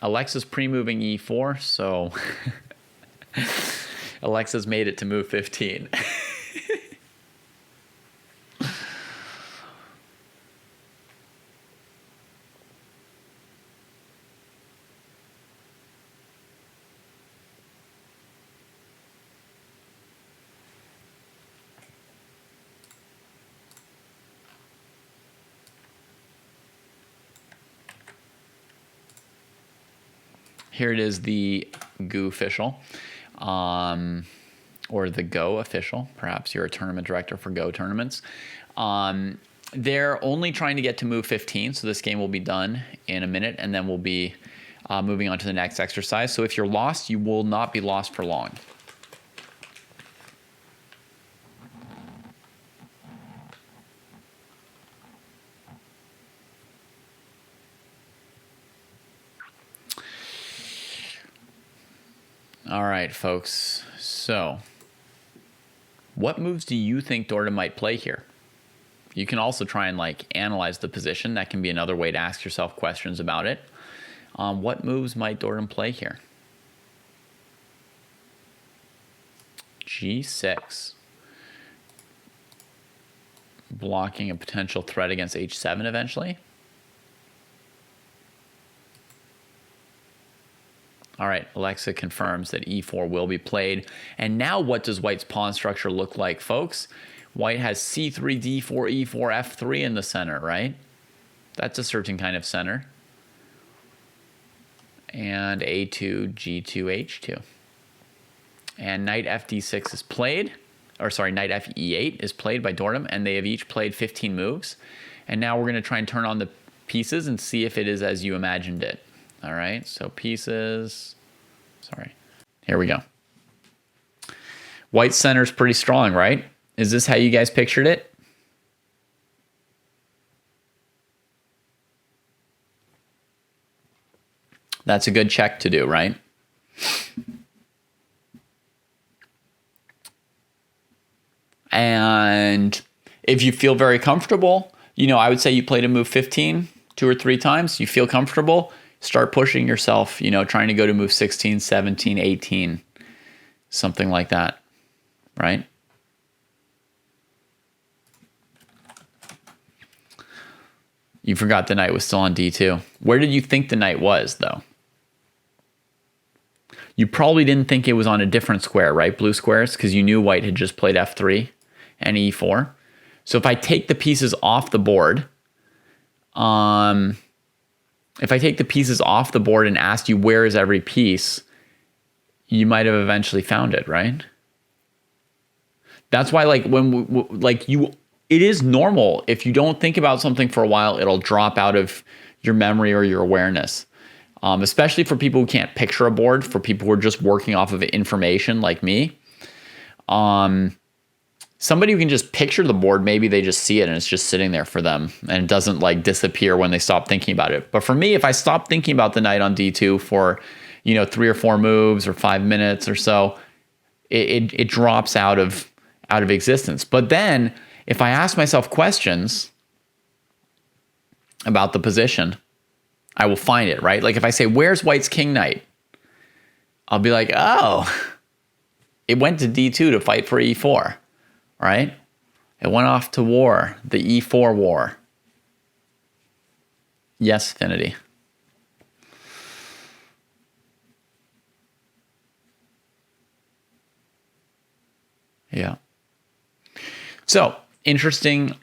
Alexa's pre-moving e4, so Alexa's made it to move 15. Here it is, the GO official, or the Go official. Perhaps you're a tournament director for Go tournaments. They're only trying to get to move 15, so this game will be done in a minute, and then we'll be moving on to the next exercise. So if you're lost, you will not be lost for long. All right, folks. So, what moves do you think Dorham might play here? You can also try and analyze the position. That can be another way to ask yourself questions about it. What moves might Dorham play here? G6. Blocking a potential threat against H7 eventually. All right, Alexa confirms that e4 will be played. And now what does white's pawn structure look like, folks? White has c3, d4, e4, f3 in the center, right? That's a certain kind of center. And a2, g2, h2. And knight fd6 is played. Or sorry, knight fe8 is played by Dorham, and they have each played 15 moves. And now we're going to try and turn on the pieces and see if it is as you imagined it. All right, so pieces, sorry, here we go. White center's pretty strong, right? Is this how you guys pictured it? That's a good check to do, right? And if you feel very comfortable, I would say you play to move 15 2 or 3 times. You feel comfortable, start pushing yourself, trying to go to move 16, 17, 18, something like that, right? You forgot the knight was still on d2. Where did you think the knight was, though? You probably didn't think it was on a different square, right? Blue squares, because you knew white had just played f3 and e4. So if I take the pieces off the board, and asked you where is every piece, you might have eventually found it, right? That's why, it is normal. If you don't think about something for a while, it'll drop out of your memory or your awareness. Especially for people who can't picture a board, for people who are just working off of information like me. Somebody who can just picture the board, maybe they just see it and it's just sitting there for them and it doesn't disappear when they stop thinking about it. But for me, if I stop thinking about the knight on d2 for 3 or 4 moves or 5 minutes or so, it drops out of existence. But then if I ask myself questions about the position, I will find it, right? Like if I say, where's white's king knight? I'll be like, oh, it went to d2 to fight for e4, right? It went off to war, the e4 war. Yes, Affinity. Yeah. So, interesting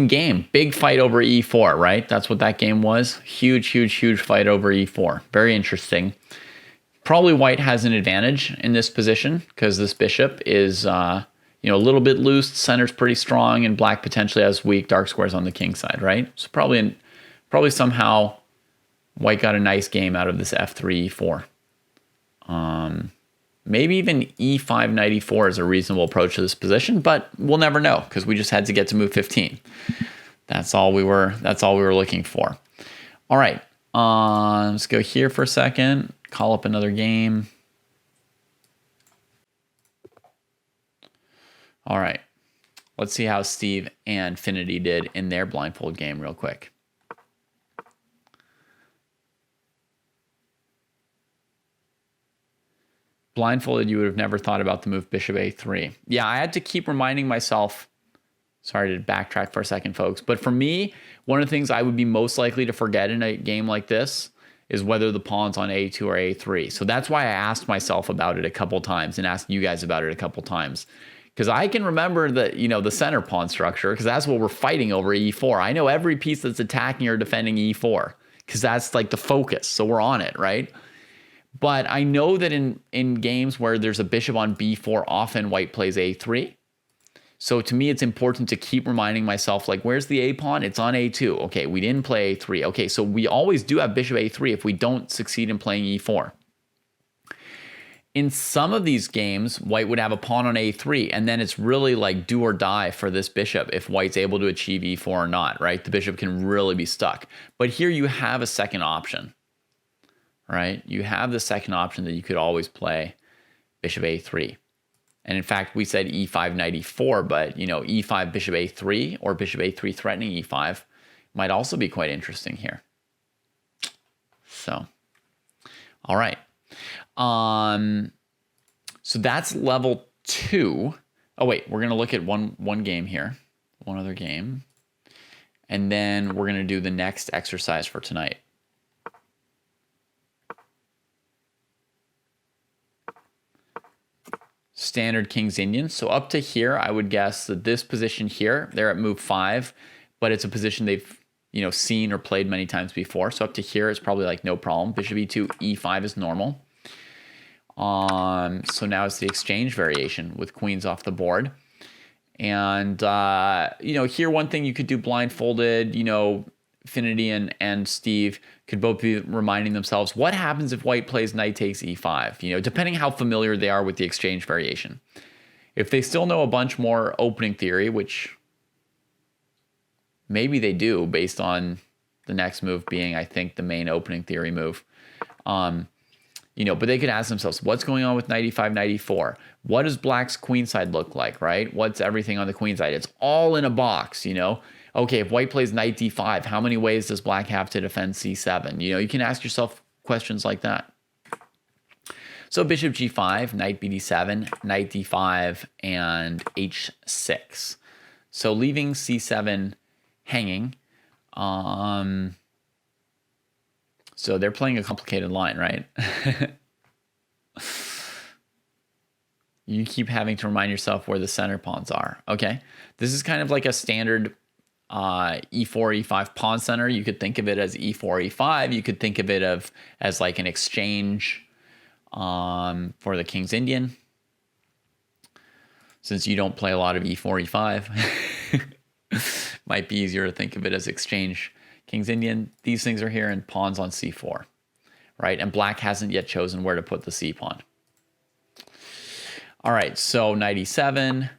game. Big fight over e4, right? That's what that game was. Huge fight over e4. Very interesting. Probably white has an advantage in this position because this bishop is a little bit loose, center's pretty strong, and black potentially has weak dark squares on the king side, right? So probably somehow white got a nice game out of this f3 e4. Maybe even e5 knight e4 is a reasonable approach to this position, but we'll never know because we just had to get to move 15. That's all we were looking for. All right, let's go here for a second. Call up another game. All right, let's see how Steve and Finity did in their blindfold game real quick. Blindfolded, you would have never thought about the move bishop a3. Yeah, I had to keep reminding myself. Sorry to backtrack for a second, folks. But for me, one of the things I would be most likely to forget in a game like this is whether the pawn's on a2 or a3. So that's why I asked myself about it a couple times and asked you guys about it a couple times. Because I can remember the center pawn structure because that's what we're fighting over e4. I know every piece that's attacking or defending e4 because that's like the focus. So we're on it, right? But I know that in games where there's a bishop on b4, often white plays a3. So to me, it's important to keep reminding myself, where's the a pawn? It's on a2. Okay, we didn't play a3. Okay, so we always do have bishop a3 if we don't succeed in playing e4. In some of these games, white would have a pawn on a3, and then it's really do or die for this bishop if white's able to achieve e4 or not, right? The bishop can really be stuck. But here you have a second option. Right? You have the second option that you could always play bishop a3. And in fact, we said e5 knight e4, but e5 bishop a3 or bishop a3 threatening e5 might also be quite interesting here. So, all right. So that's level 2. Oh wait, we're going to look at one game here. One other game. And then we're going to do the next exercise for tonight. Standard King's Indian. So up to here, I would guess that this position here, they're at move 5, but it's a position they've seen or played many times before. So up to here, it's probably no problem. Bishop e2, e5 is normal. So now it's the exchange variation with queens off the board. And here one thing you could do blindfolded, Finity and Steve could both be reminding themselves, what happens if white plays knight takes e5? Depending how familiar they are with the exchange variation. If they still know a bunch more opening theory, which maybe they do based on the next move being, I think, the main opening theory move. But they could ask themselves, what's going on with knight e5, knight e4? What does black's queen side look like, right? What's everything on the queen side? It's all in a box, Okay, if white plays knight d5, how many ways does black have to defend c7? You can ask yourself questions like that. So bishop g5, knight bd7, knight d5, and h6. So leaving c7 hanging. So they're playing a complicated line, right? You keep having to remind yourself where the center pawns are. Okay, this is kind of like a standard e4, e5 pawn center. You could think of it as e4, e5. You could think of it as like an exchange for the King's Indian. Since you don't play a lot of e4, e5, might be easier to think of it as exchange King's Indian. These things are here and pawns on c4, right? And black hasn't yet chosen where to put the c pawn. All right, so knight e7,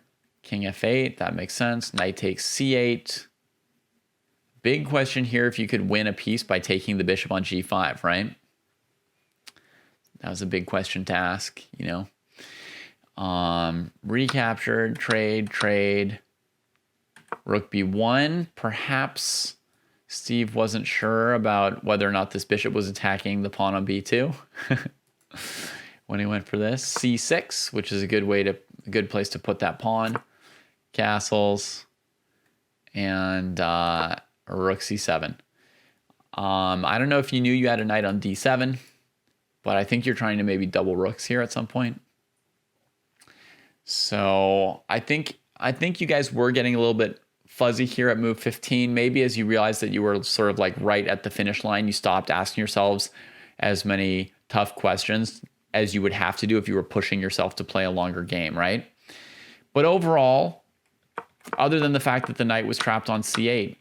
king f8, that makes sense. Knight takes c8. Big question here if you could win a piece by taking the bishop on g5, right? That was a big question to ask, Recaptured, trade. Rook b1, perhaps Steve wasn't sure about whether or not this bishop was attacking the pawn on b2 when he went for this. c6, which is a good place to put that pawn. Castles and rook c7. I don't know if you knew you had a knight on d7, but I think you're trying to maybe double rooks here at some point. So I think you guys were getting a little bit fuzzy here at move 15. Maybe as you realized that you were sort of like right at the finish line, you stopped asking yourselves as many tough questions as you would have to do if you were pushing yourself to play a longer game, right? But overall, other than the fact that the knight was trapped on c8,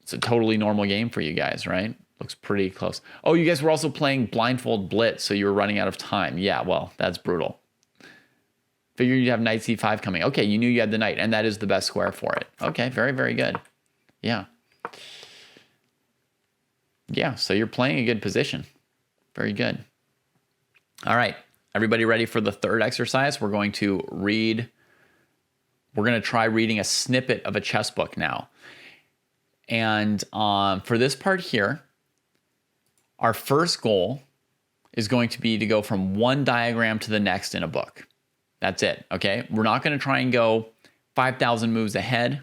it's a totally normal game for you guys, right? Looks pretty close. Oh, you guys were also playing Blindfold Blitz, so you were running out of time. Yeah, well, that's brutal. Figured you'd have knight c5 coming. Okay, you knew you had the knight, and that is the best square for it. Okay, very, very good. Yeah. Yeah, so you're playing a good position. Very good. All right, everybody ready for the third exercise? We're going to try reading a snippet of a chess book now. And for this part here, our first goal is going to be to go from one diagram to the next in a book. That's it, okay? We're not going to try and go 5,000 moves ahead.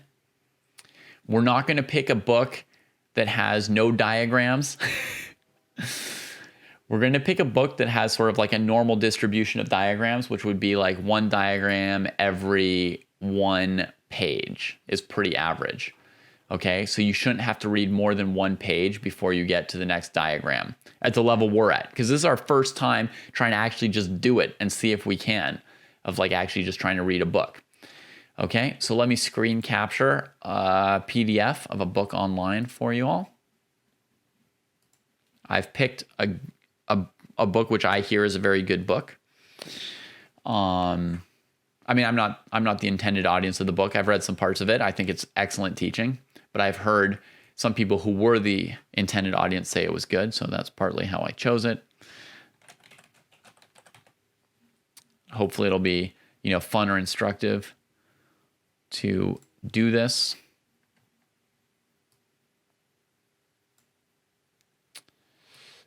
We're not going to pick a book that has no diagrams. We're going to pick a book that has sort of like a normal distribution of diagrams, which would be like one diagram every one page is pretty average. Okay, so you shouldn't have to read more than one page before you get to the next diagram at the level we're at, because this is our first time trying to actually just do it and see if we can, of like actually just trying to read a book. Okay, so let me screen capture a PDF of a book online for you all. I've picked a book which I hear is a very good book. I mean, I'm not the intended audience of the book. I've read some parts of it. I think it's excellent teaching, but I've heard some people who were the intended audience say it was good, so that's partly how I chose it. Hopefully it'll be, fun or instructive to do this.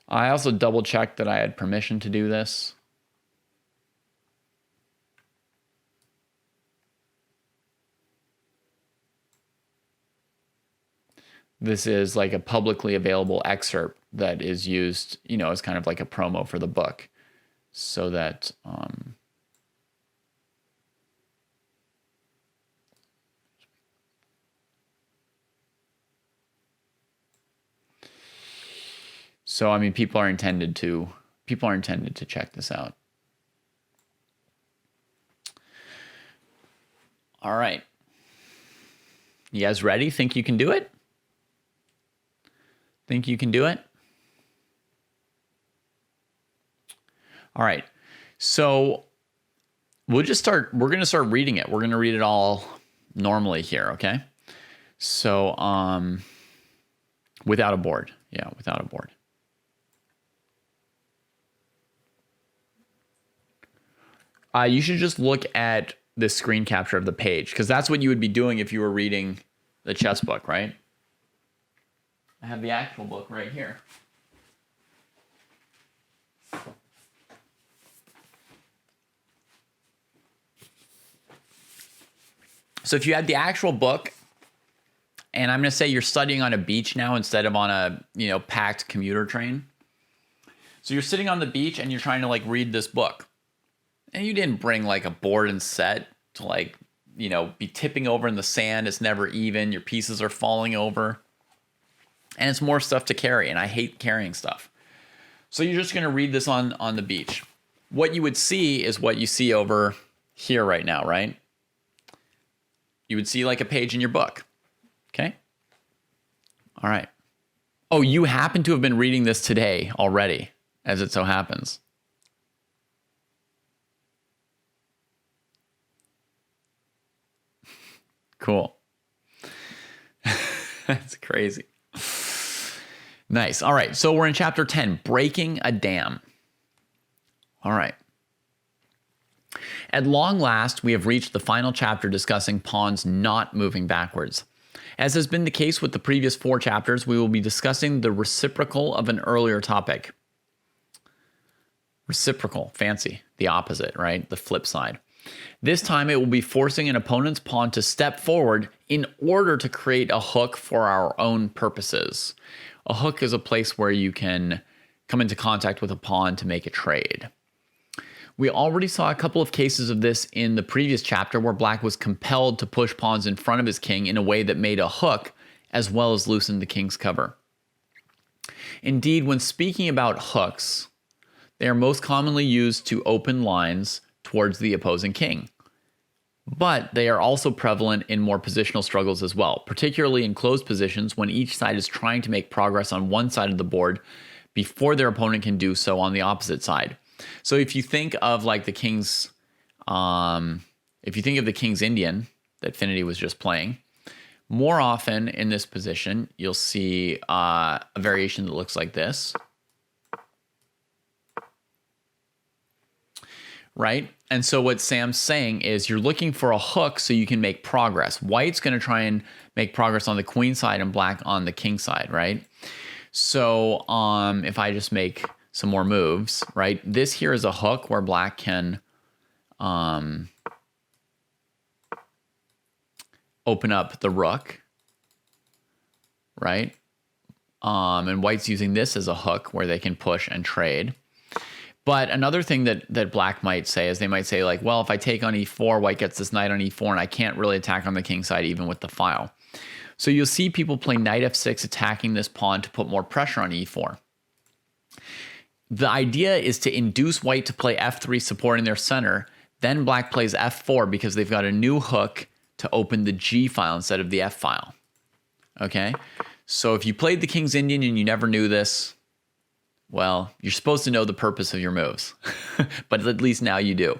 I also double checked that I had permission to do this. This is like a publicly available excerpt that is used, as kind of like a promo for the book, so that so I mean people are intended to check this out. All right. You guys ready? Think you can do it? Think you can do it? All right. So we're going to start reading it. We're going to read it all normally here, okay? So without a board. Yeah, without a board. You should just look at the screen capture of the page, because that's what you would be doing if you were reading the chess book, right? I have the actual book right here. So if you had the actual book, and I'm going to say you're studying on a beach now instead of on a, packed commuter train. So you're sitting on the beach and you're trying to like read this book. And you didn't bring like a board and set to like, be tipping over in the sand. It's never even. Your pieces are falling over. And it's more stuff to carry. And I hate carrying stuff. So you're just going to read this on the beach. What you would see is what you see over here right now, right? You would see like a page in your book. Okay. All right. Oh, you happen to have been reading this today already, as it so happens. Cool. That's crazy. Nice. All right. So we're in chapter 10, breaking a dam. All right. At long last, we have reached the final chapter discussing pawns not moving backwards. As has been the case with the previous 4 chapters, we will be discussing the reciprocal of an earlier topic. Reciprocal, fancy, the opposite, right? The flip side. This time it will be forcing an opponent's pawn to step forward in order to create a hook for our own purposes. A hook is a place where you can come into contact with a pawn to make a trade. We already saw a couple of cases of this in the previous chapter where black was compelled to push pawns in front of his king in a way that made a hook as well as loosened the king's cover. Indeed, when speaking about hooks, they are most commonly used to open lines towards the opposing king. But they are also prevalent in more positional struggles as well, particularly in closed positions when each side is trying to make progress on one side of the board before their opponent can do so on the opposite side. So if you think of like the king's, Indian that Finity was just playing, more often in this position, you'll see a variation that looks like this. Right? And so what Sam's saying is you're looking for a hook so you can make progress. White's going to try and make progress on the queen side and black on the king side, right? So if I just make some more moves, right? This here is a hook where black can open up the rook, right? And white's using this as a hook where they can push and trade. But another thing that black might say is they might say like, well, if I take on e4, white gets this knight on e4, and I can't really attack on the king side even with the file. So you'll see people play knight f6 attacking this pawn to put more pressure on e4. The idea is to induce white to play f3 supporting their center. Then black plays f4 because they've got a new hook to open the g file instead of the f file. Okay? So if you played the King's Indian and you never knew this, well, you're supposed to know the purpose of your moves. But at least now you do.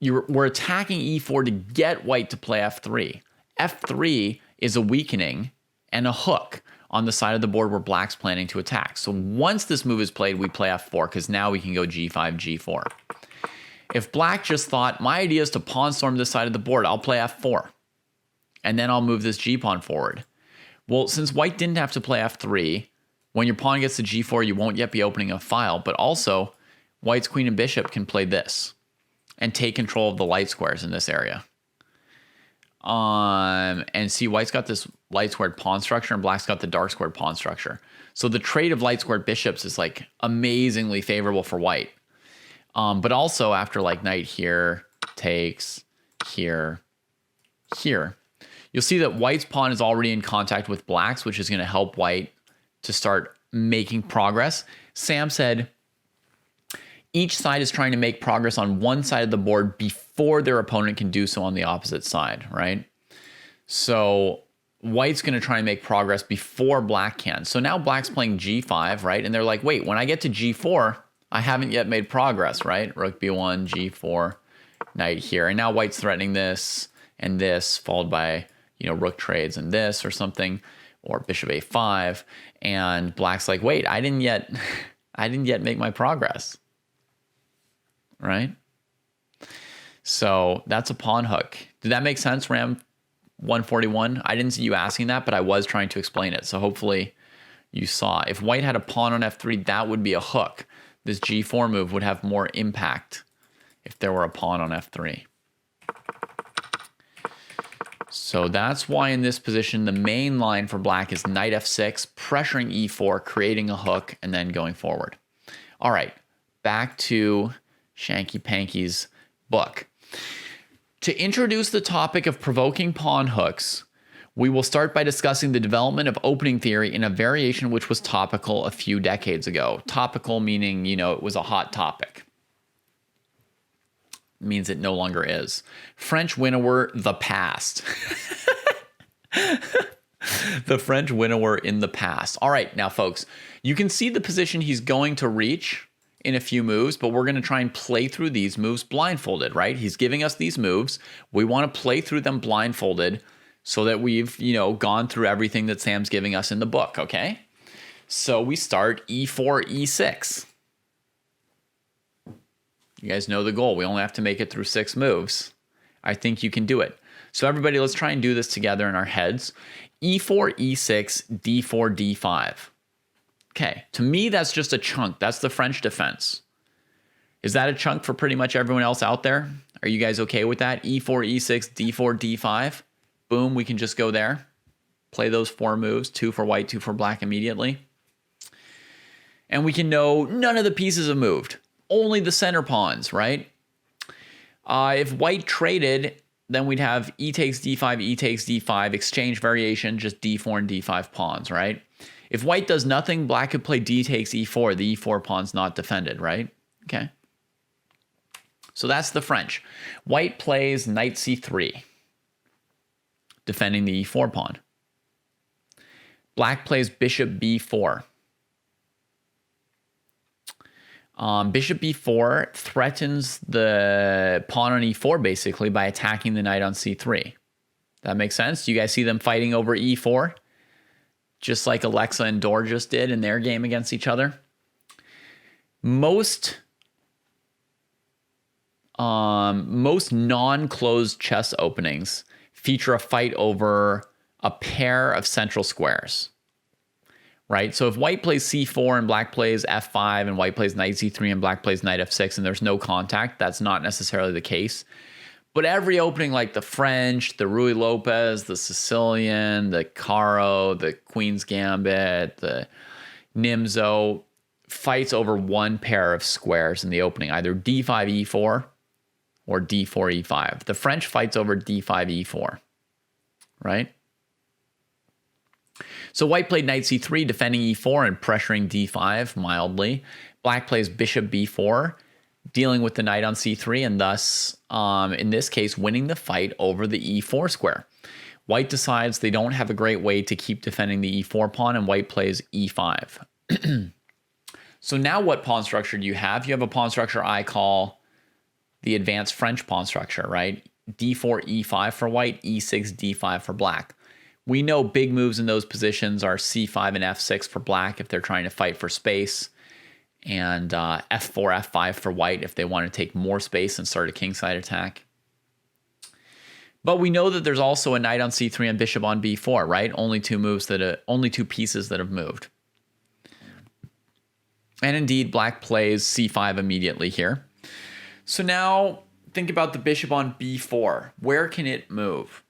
We're attacking e4 to get white to play f3. f3 is a weakening and a hook on the side of the board where black's planning to attack. So once this move is played, we play f4 because now we can go g5, g4. If black just thought, my idea is to pawn storm this side of the board, I'll play f4. And then I'll move this g pawn forward. Well, since white didn't have to play f3, when your pawn gets to g4, you won't yet be opening a file. But also, white's queen and bishop can play this and take control of the light squares in this area. And see, white's got this light squared pawn structure and black's got the dark squared pawn structure. So the trade of light squared bishops is like amazingly favorable for white. But also after like knight here, takes, here, here, you'll see that white's pawn is already in contact with black's, which is going to help white to start making progress. Sam said each side is trying to make progress on one side of the board before their opponent can do so on the opposite side, right? So white's going to try and make progress before black can. So now black's playing g5, right? And they're like, wait, when I get to g4, I haven't yet made progress, right? Rook b1, g4, knight here. And now white's threatening this and this, followed by, rook trades and this or something, or bishop a5. And black's like, wait, I didn't yet make my progress, right? So that's a pawn hook. Did that make sense, Ram? 141. I didn't see you asking that, but I was trying to explain it. So hopefully you saw. If white had a pawn on f3, that would be a hook. This g4 move would have more impact if there were a pawn on f3. So that's why in this position, the main line for black is knight f6, pressuring e4, creating a hook, and then going forward. All right, back to Shanky Panky's book. To introduce the topic of provoking pawn hooks, we will start by discussing the development of opening theory in a variation which was topical a few decades ago. Topical meaning, it was a hot topic. It means it no longer is. French winnower, the past. The French winnower in the past. All right, now folks, you can see the position he's going to reach in a few moves, but we're going to try and play through these moves blindfolded, right? He's giving us these moves. We want to play through them blindfolded so that we've, gone through everything that Sam's giving us in the book, okay? So we start e4, e6. You guys know the goal. We only have to make it through 6 moves. I think you can do it. So everybody, let's try and do this together in our heads. e4, e6, d4, d5. Okay, to me, that's just a chunk. That's the French defense. Is that a chunk for pretty much everyone else out there? Are you guys okay with that? e4, e6, d4, d5. Boom, we can just go there. Play those 4 moves, 2 for white, 2 for black immediately. And we can know none of the pieces have moved. Only the center pawns, right? If white traded, then we'd have e takes d5, e takes d5, exchange variation, just d4 and d5 pawns, right? If white does nothing, black could play d takes e4. The e4 pawn's not defended, right? Okay. So that's the French. White plays knight c3, defending the e4 pawn. Black plays bishop b4. Bishop b4 threatens the pawn on e4 basically by attacking the knight on c3. That makes sense? Do you guys see them fighting over e4? Just like Alexa and Dor just did in their game against each other. Most non-closed chess openings feature a fight over a pair of central squares. Right? So if white plays c4 and black plays f5 and white plays knight c3 and black plays knight f6 and there's no contact, that's not necessarily the case. But every opening like the French, the Ruy Lopez, the Sicilian, the Caro, the Queen's Gambit, the Nimzo fights over one pair of squares in the opening, either d5 e4 or d4 e5. The French fights over d5 e4, right? So white played knight c3, defending e4 and pressuring d5 mildly. Black plays bishop b4, dealing with the knight on c3, and thus, in this case, winning the fight over the e4 square. White decides they don't have a great way to keep defending the e4 pawn, and white plays e5. So now what pawn structure do you have? You have a pawn structure I call the advanced French pawn structure, right? d4, e5 for white, e6, d5 for black. We know big moves in those positions are c5 and f6 for black if they're trying to fight for space, and f4, f5 for white if they want to take more space and start a kingside attack. But we know that there's also a knight on c3 and bishop on b4, right? Only two pieces that have moved. And indeed, black plays c5 immediately here. So now think about the bishop on b4. Where can it move?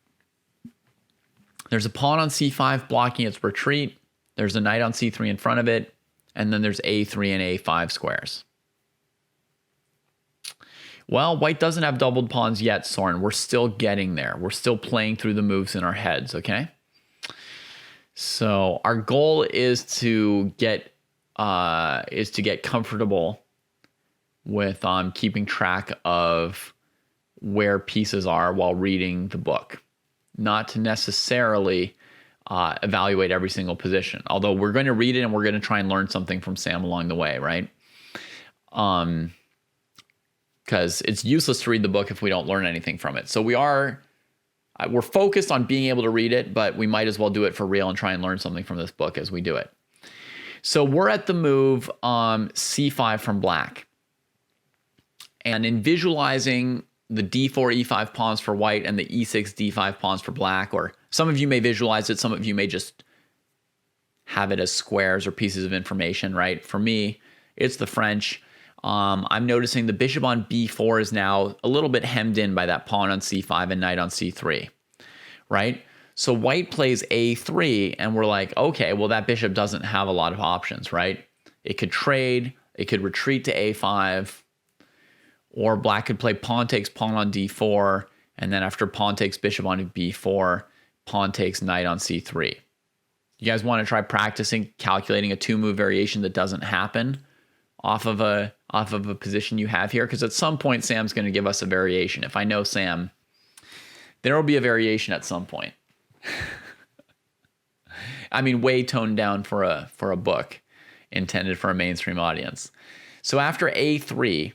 There's a pawn on c5 blocking its retreat. There's a knight on c3 in front of it. And then there's a3 and a5 squares. Well, white doesn't have doubled pawns yet, Soren. We're still getting there. We're still playing through the moves in our heads, okay? So our goal is to get comfortable with keeping track of where pieces are while reading the book. Not to necessarily evaluate every single position. Although we're going to read it and we're going to try and learn something from Sam along the way, right? Because it's useless to read the book if we don't learn anything from it. So we're focused on being able to read it, but we might as well do it for real and try and learn something from this book as we do it. So we're at the move c5 from black. And in visualizing the d4, e5 pawns for white and the e6, d5 pawns for black. Or some of you may visualize it. Some of you may just have it as squares or pieces of information, right? For me, it's the French. I'm noticing the bishop on b4 is now a little bit hemmed in by that pawn on c5 and knight on c3, right? So white plays a3, and we're like, okay, well, that bishop doesn't have a lot of options, right? It could trade, it could retreat to a5, or black could play pawn takes pawn on d4, and then after pawn takes bishop on b4, pawn takes knight on c3. You guys want to try practicing calculating a two-move variation that doesn't happen off of a position you have here? Because at some point, Sam's going to give us a variation. If I know Sam, there will be a variation at some point. I mean, way toned down for a book intended for a mainstream audience. So after a3,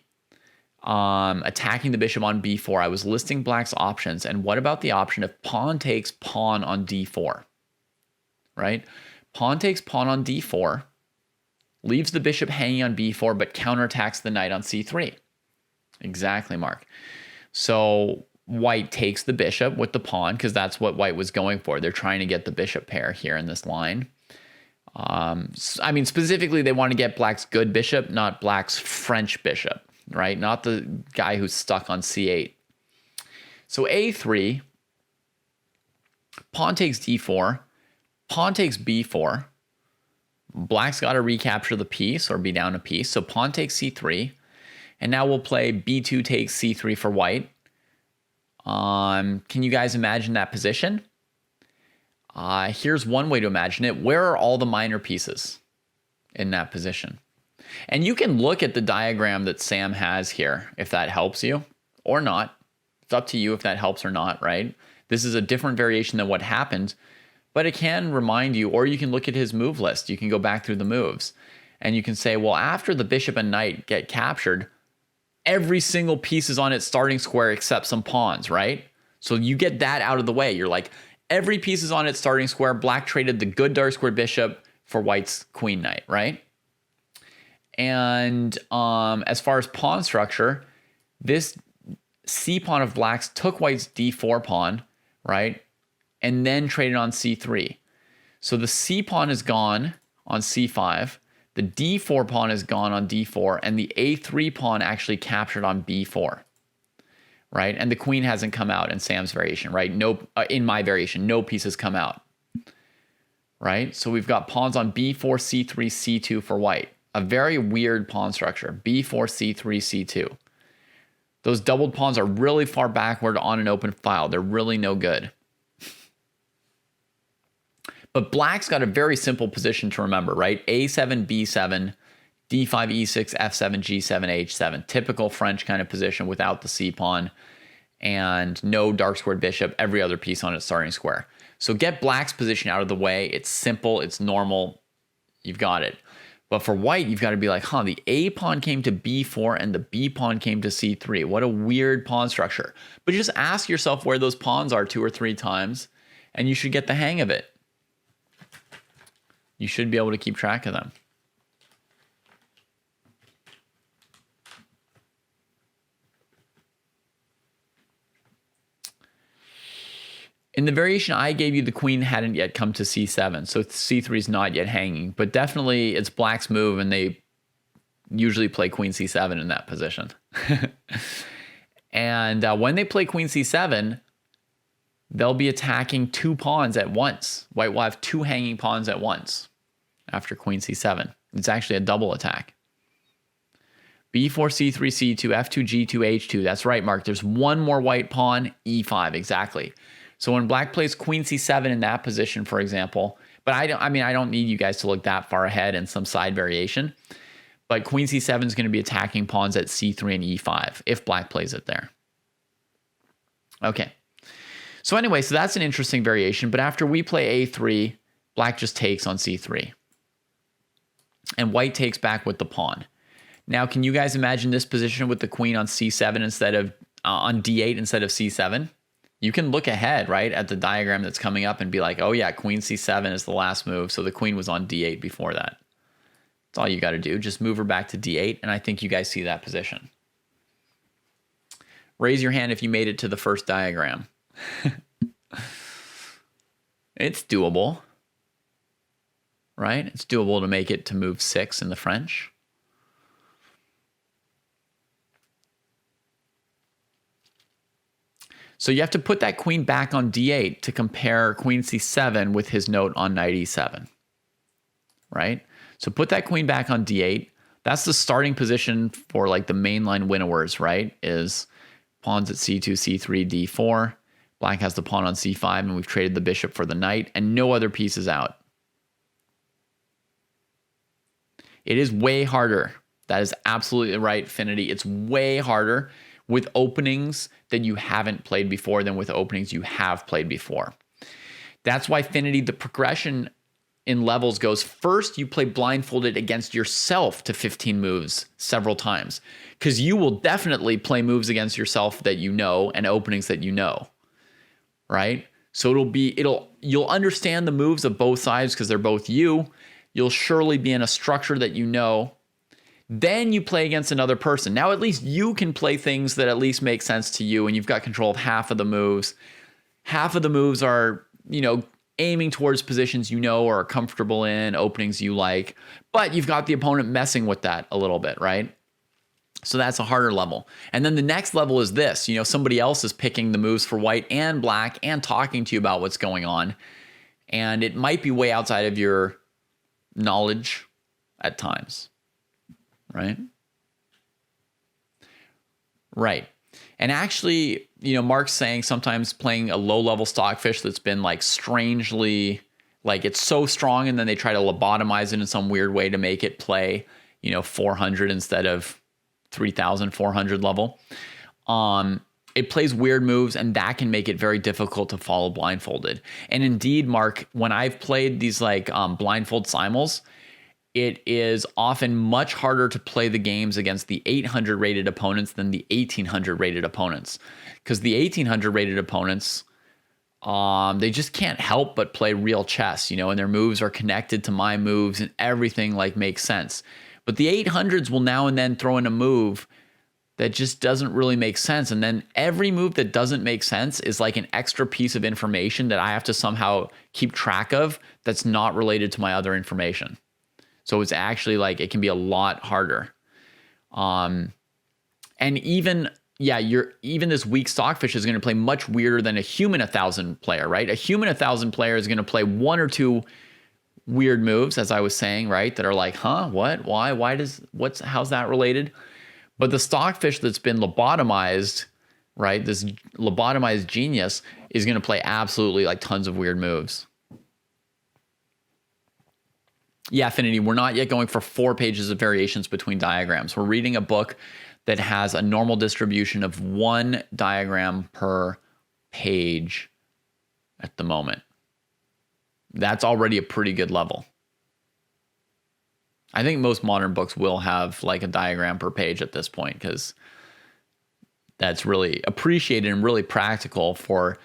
attacking the bishop on b4, I was listing black's options. And what about the option of pawn takes pawn on d4? Right? Pawn takes pawn on d4, leaves the bishop hanging on b4, but counterattacks the knight on c3. Exactly, Mark. So white takes the bishop with the pawn, because that's what white was going for. They're trying to get the bishop pair here in this line. I mean, specifically, they want to get black's good bishop, not black's French bishop, right? Not the guy who's stuck on c8. So a3, pawn takes d4, pawn takes b4. Black's got to recapture the piece or be down a piece. So pawn takes c3. And now we'll play b2 takes c3 for white. Can you guys imagine that position? Here's one way to imagine it. Where are all the minor pieces in that position? And you can look at the diagram that Sam has here, if that helps you or not. It's up to you if that helps or not, right? This is a different variation than what happened, but it can remind you, or you can look at his move list. You can go back through the moves and you can say, well, after the bishop and knight get captured, every single piece is on its starting square except some pawns, right? So you get that out of the way. You're like, every piece is on its starting square. Black traded the good dark squared bishop for white's queen knight, right? And as far as pawn structure, this c pawn of black's took white's d4 pawn, right? And then traded on c3. So the c pawn is gone on c5. The d4 pawn is gone on d4, and the a3 pawn actually captured on b4, right? And the queen hasn't come out in Sam's variation, right? No, in my variation, no pieces come out, right? So we've got pawns on b4, c3, c2 for white. A very weird pawn structure, b4, c3, c2. Those doubled pawns are really far backward on an open file. They're really no good. But black's got a very simple position to remember, right? a7, b7, d5, e6, f7, g7, h7. Typical French kind of position without the c pawn and no dark squared bishop, every other piece on its starting square. So get black's position out of the way. It's simple, it's normal, you've got it. But for white, you've got to be like, the a pawn came to b4 and the b pawn came to c3. What a weird pawn structure. But just ask yourself where those pawns are 2 or 3 times, and you should get the hang of it. You should be able to keep track of them. In the variation I gave you, the queen hadn't yet come to c7, so c3 is not yet hanging, but definitely it's black's move, and they usually play queen c7 in that position. And when they play queen c7, they'll be attacking 2 pawns at once. White will have 2 hanging pawns at once after queen c7. It's actually a double attack. b4, c3, c2, f2, g2, h2. That's right, Mark. There's one more white pawn, e5, exactly. So when black plays queen c7 in that position, for example, but I don't need you guys to look that far ahead in some side variation, but queen c7 is going to be attacking pawns at c3 and e5 if black plays it there. Okay. So anyway, so that's an interesting variation, but after we play a3, black just takes on c3. And white takes back with the pawn. Now, can you guys imagine this position with the queen on c7 instead of on d8 instead of c7? You can look ahead, right, at the diagram that's coming up and be like, oh yeah, queen c7 is the last move, so the queen was on d8 before that. That's all you got to do. Just move her back to d8, and I think you guys see that position. Raise your hand if you made it to the first diagram. It's doable, right? It's doable to make it to move 6 in the French. So you have to put that queen back on d8 to compare queen c7 with his note on knight e7, right? So put that queen back on d8. That's the starting position for like the mainline winnowers, right? Is pawns at c2, c3, d4. Black has the pawn on c5, and we've traded the bishop for the knight, and no other pieces out. It is way harder. That is absolutely right, Finity. It's way harder with openings that you haven't played before than with openings you have played before. That's why, Finity, the progression in levels goes first you play blindfolded against yourself to 15 moves several times, because you will definitely play moves against yourself that you know and openings that you know, right? So you'll understand the moves of both sides because they're both you. You'll surely be in a structure that you know. Then you play against another person. Now at least you can play things that at least make sense to you, and you've got control of half of the moves. Half of the moves are, aiming towards positions you know or are comfortable in, openings you like, but you've got the opponent messing with that a little bit, right? So that's a harder level. And then the next level is this, somebody else is picking the moves for white and black and talking to you about what's going on. And it might be way outside of your knowledge at times, right? Right. And actually, Mark's saying sometimes playing a low-level stockfish that's been like strangely, like it's so strong and then they try to lobotomize it in some weird way to make it play, 400 instead of 3,400 level. It plays weird moves, and that can make it very difficult to follow blindfolded. And indeed, Mark, when I've played these like blindfold simuls, it is often much harder to play the games against the 800 rated opponents than the 1800 rated opponents, because the 1800 rated opponents, they just can't help but play real chess, and their moves are connected to my moves and everything like makes sense. But the 800s will now and then throw in a move that just doesn't really make sense. And then every move that doesn't make sense is like an extra piece of information that I have to somehow keep track of that's not related to my other information. So it's actually like it can be a lot harder. And even this weak stockfish is going to play much weirder than a human 1,000 player, right? A human 1,000 player is going to play one or two weird moves, as I was saying, right? That are like, huh, what, why, how's that related? But the stockfish that's been lobotomized, right? This lobotomized genius is going to play absolutely like tons of weird moves. Yeah, Affinity, we're not yet going for 4 pages of variations between diagrams. We're reading a book that has a normal distribution of 1 diagram per page at the moment. That's already a pretty good level. I think most modern books will have like a diagram per page at this point, because that's really appreciated and really practical for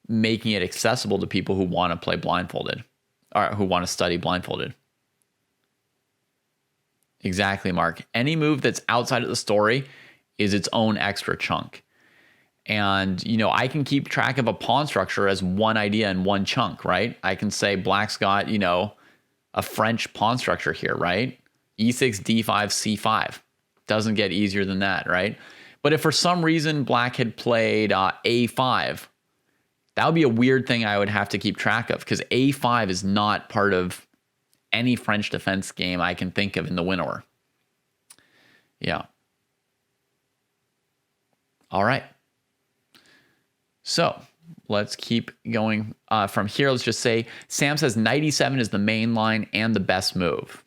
making it accessible to people who want to play blindfolded or who want to study blindfolded. Exactly, Mark. Any move that's outside of the story is its own extra chunk. And, I can keep track of a pawn structure as one idea in one chunk, right? I can say black's got, a French pawn structure here, right? E6, D5, C5. Doesn't get easier than that, right? But if for some reason black had played A5, that would be a weird thing I would have to keep track of, because A5 is not part of any French defense game I can think of in the winnower. Yeah. All right. So let's keep going from here. Let's just say Sam says knight e7 is the main line and the best move,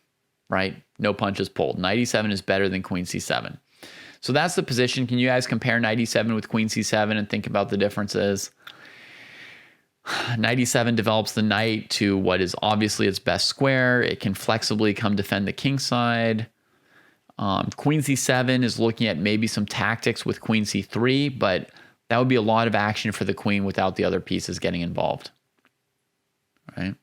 right? No punches pulled. Knight e7 is better than queen c7. So that's the position. Can you guys compare knight e7 with queen c7 and think about the differences? Knight e7 develops the knight to what is obviously its best square. It can flexibly come defend the king side. Queen c7 is looking at maybe some tactics with queen c3, but that would be a lot of action for the queen without the other pieces getting involved. Right?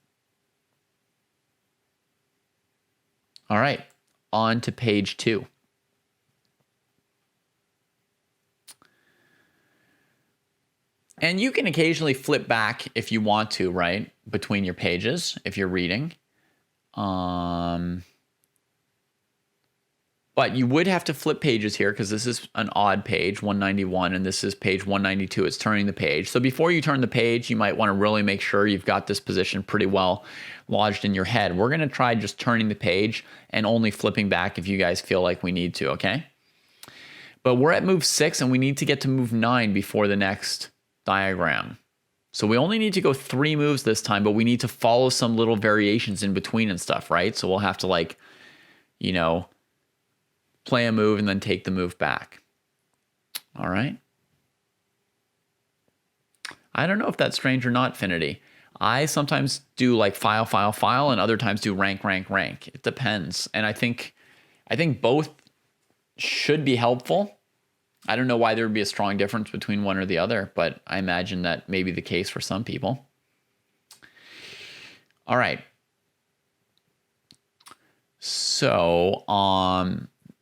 All right, on to page 2. And you can occasionally flip back if you want to, right? Between your pages, if you're reading. But you would have to flip pages here because this is an odd page, 191, and this is page 192. It's turning the page. So before you turn the page, you might want to really make sure you've got this position pretty well lodged in your head. We're going to try just turning the page and only flipping back if you guys feel like we need to, okay? But we're at move 6, and we need to get to move 9 before the next diagram. So we only need to go 3 moves this time, but we need to follow some little variations in between and stuff, right? So we'll have to, like, you know, play a move and then take the move back. All right. I don't know if that's strange or not, Finity. I sometimes do like file, file, file, and other times do rank, rank, rank. It depends. And I think both should be helpful. I don't know why there would be a strong difference between one or the other, but I imagine that may be the case for some people. All right. So,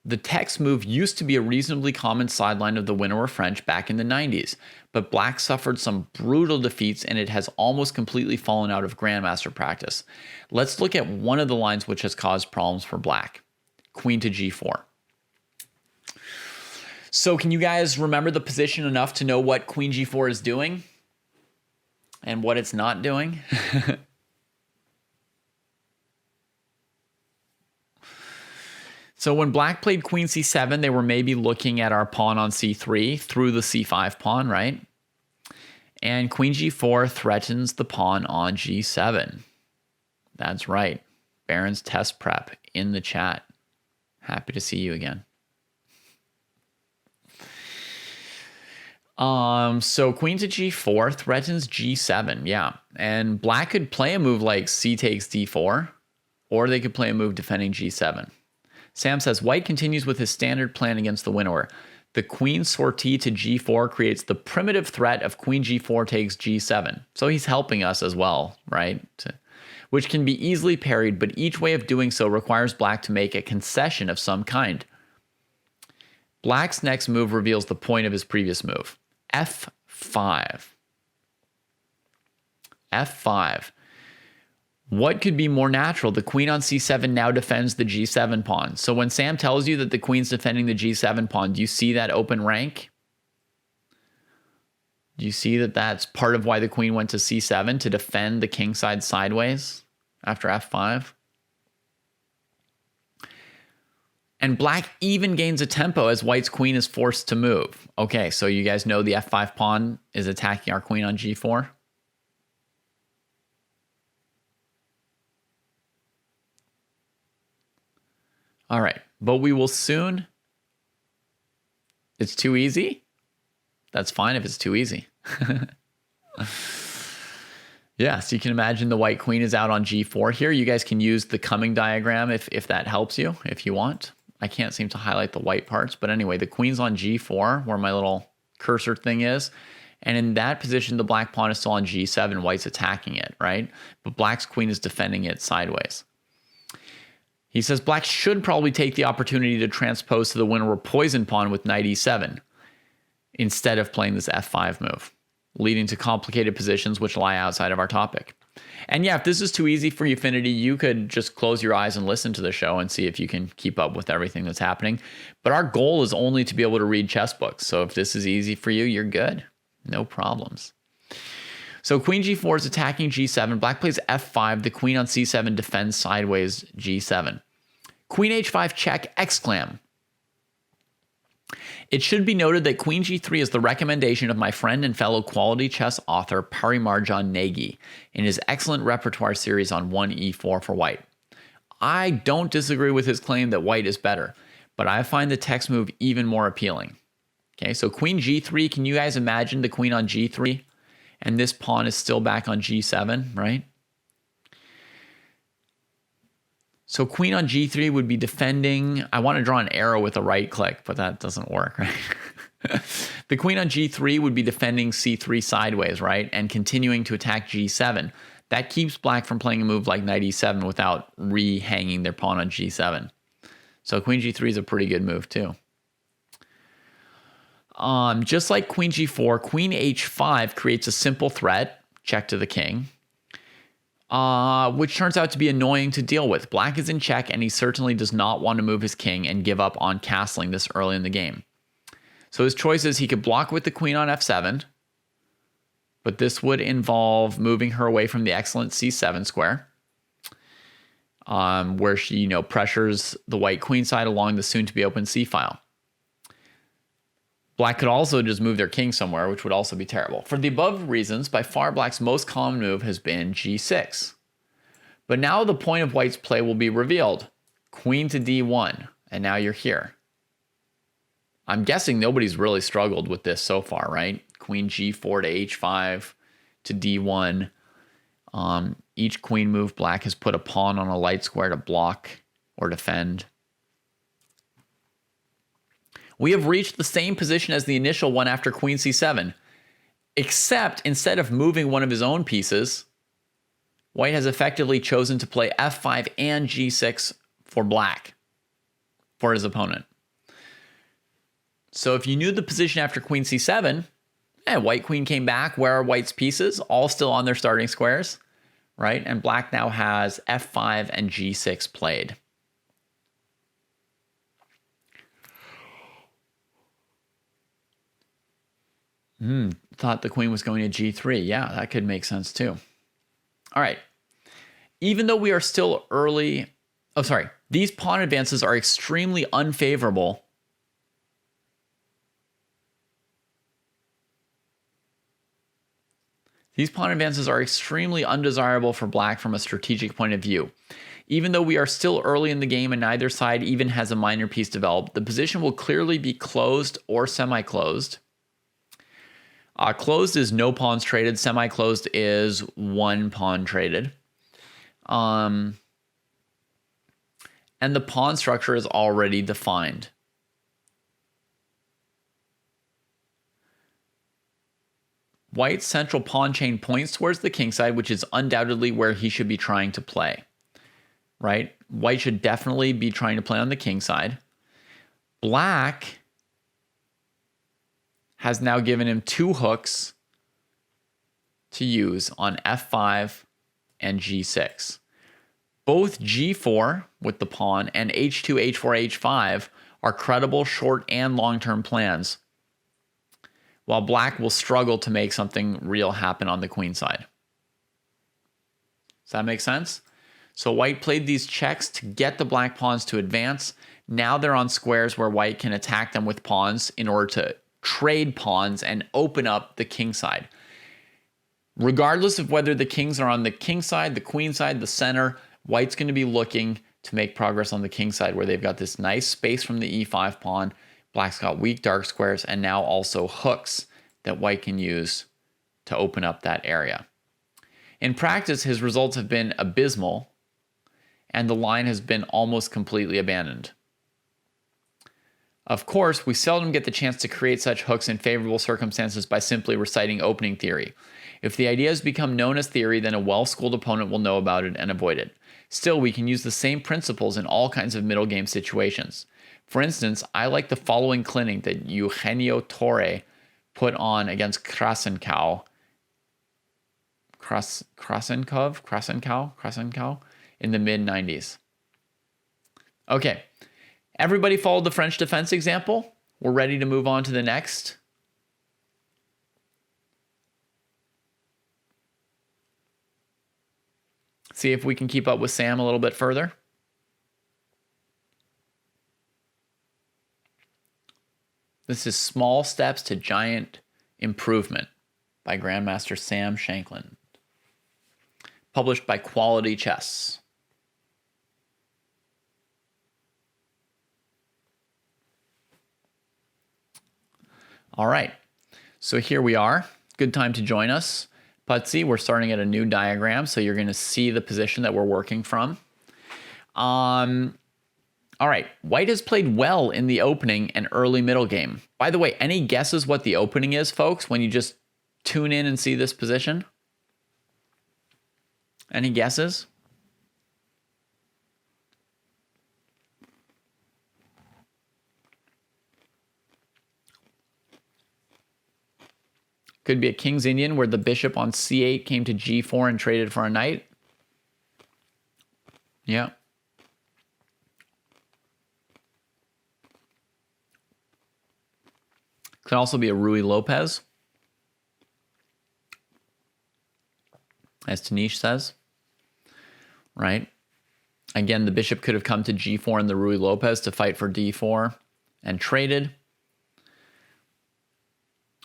the text move used to be a reasonably common sideline of the winner or French back in the 90s, but Black suffered some brutal defeats and it has almost completely fallen out of Grandmaster practice. Let's look at one of the lines which has caused problems for Black. Queen to G4. So can you guys remember the position enough to know what Queen G4 is doing and what it's not doing? So when Black played Queen C7, they were maybe looking at our pawn on C3 through the C5 pawn, right? And Queen G4 threatens the pawn on G7. That's right. Baron's test prep in the chat. Happy to see you again. So Queen to G4 threatens G7, yeah. And Black could play a move like C takes D4, or they could play a move defending G7. Sam says, White continues with his standard plan against the winnower. The queen sortie to G4 creates the primitive threat of Queen G4 takes G7. So he's helping us as well, right? Which can be easily parried, but each way of doing so requires Black to make a concession of some kind. Black's next move reveals the point of his previous move. F5. F5. What could be more natural? The queen on C7 now defends the G7 pawn. So when Sam tells you that the queen's defending the G7 pawn, do you see that open rank? Do you see that that's part of why the queen went to C7 to defend the king side sideways after F5? And Black even gains a tempo as White's queen is forced to move. Okay, so you guys know the F5 pawn is attacking our queen on G4. All right, but we will soon. It's too easy? That's fine if it's too easy. Yeah, so you can imagine the white queen is out on G4 here. You guys can use the coming diagram if that helps you, if you want. I can't seem to highlight the white parts, but anyway, the queen's on G4, where my little cursor thing is. And in that position, the black pawn is still on G7, White's attacking it, right? But Black's queen is defending it sideways. He says Black should probably take the opportunity to transpose to the winner or poison pawn with knight E7 instead of playing this F5 move, leading to complicated positions which lie outside of our topic. And yeah, if this is too easy for you, Finity, you could just close your eyes and listen to the show and see if you can keep up with everything that's happening. But our goal is only to be able to read chess books. So if this is easy for you, you're good. No problems. So Queen G4 is attacking G7. Black plays F5. The queen on C7 defends sideways G7. Queen H5 check, exclam. It should be noted that Queen G3 is the recommendation of my friend and fellow quality chess author Parimarjan Negi in his excellent repertoire series on 1E4 for White. I don't disagree with his claim that White is better, but I find the text move even more appealing. Okay, so Queen G3, can you guys imagine the queen on G3? And this pawn is still back on G7, right? So queen on G3 would be defending. I want to draw an arrow with a right click, but that doesn't work, right? The queen on G3 would be defending C3 sideways, right? And continuing to attack G7. That keeps Black from playing a move like knight E7 without re-hanging their pawn on G7. So queen G3 is a pretty good move too. Just like queen g4, queen h5 creates a simple threat, check to the king, which turns out to be annoying to deal with. Black is in check, and he certainly does not want to move his king and give up on castling this early in the game. So his choice is he could block with the queen on f7, but this would involve moving her away from the excellent c7 square, where she, pressures the white queen side along the soon-to-be open c file. Black could also just move their king somewhere, which would also be terrible. For the above reasons, by far Black's most common move has been g6. But now the point of White's play will be revealed. Queen to d1, and now you're here. I'm guessing nobody's really struggled with this so far, right? Queen g4 to h5 to d1. Each queen move, Black has put a pawn on a light square to block or defend. We have reached the same position as the initial one after queen c7, except instead of moving one of his own pieces, White has effectively chosen to play f5 and g6 for Black, for his opponent. So if you knew the position after queen c7, White queen came back. Where are White's pieces? All still on their starting squares, right? And Black now has f5 and g6 played. Thought the queen was going to g3. Yeah, that could make sense too. All right. Even though we are still early... Oh, sorry. These pawn advances are extremely unfavorable. These pawn advances are extremely undesirable for Black from a strategic point of view. Even though we are still early in the game and neither side even has a minor piece developed, the position will clearly be closed or semi-closed. Closed is no pawns traded. Semi-closed is one pawn traded. And the pawn structure is already defined. White's central pawn chain points towards the king side, which is undoubtedly where he should be trying to play. Right? White should definitely be trying to play on the king side. Black has now given him two hooks to use on f5 and g6. Both g4 with the pawn and h2, h4, h5 are credible short and long-term plans, while Black will struggle to make something real happen on the queen side. Does that make sense? So White played these checks to get the Black pawns to advance. Now they're on squares where White can attack them with pawns in order to trade pawns and open up the king side. Regardless of whether the kings are on the king side, the queen side, the center, White's going to be looking to make progress on the king side where they've got this nice space from the e5 pawn. Black's got weak dark squares and now also hooks that White can use to open up that area. In practice, his results have been abysmal and the line has been almost completely abandoned. Of course, we seldom get the chance to create such hooks in favorable circumstances by simply reciting opening theory. If the idea has become known as theory, then a well-schooled opponent will know about it and avoid it. Still, we can use the same principles in all kinds of middle game situations. For instance, I like the following clinic that Eugenio Torre put on against Krasenkov in the mid-90s. Okay. Everybody followed the French defense example? We're ready to move on to the next. See if we can keep up with Sam a little bit further. This is Small Steps to Giant Improvement by Grandmaster Sam Shankland. Published by Quality Chess. All right, so here we are. Good time to join us. Putsy, we're starting at a new diagram, so you're going to see the position that we're working from. All right, White has played well in the opening and early middle game. By the way, any guesses what the opening is, folks, when you just tune in and see this position? Any guesses? Could be a King's Indian where the bishop on c8 came to g4 and traded for a knight. Yeah. Could also be a Ruy Lopez, as Tanish says, right? Again, the bishop could have come to g4 in the Ruy Lopez to fight for d4 and traded.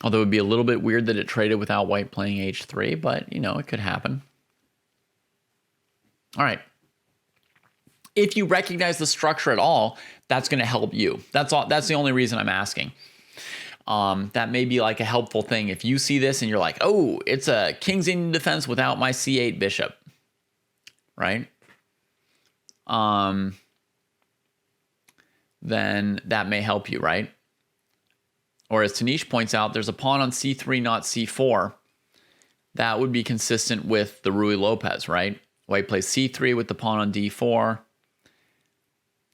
Although it would be a little bit weird that it traded without white playing h3, but, you know, it could happen. All right. If you recognize the structure at all, that's going to help you. That's all. That's the only reason I'm asking. That may be like a helpful thing. If you see this and you're like, oh, it's a King's Indian defense without my c8 bishop, right? Then that may help you, right? Or as Tanish points out, there's a pawn on c3, not c4. That would be consistent with the Ruy Lopez, right? White plays c3 with the pawn on d4,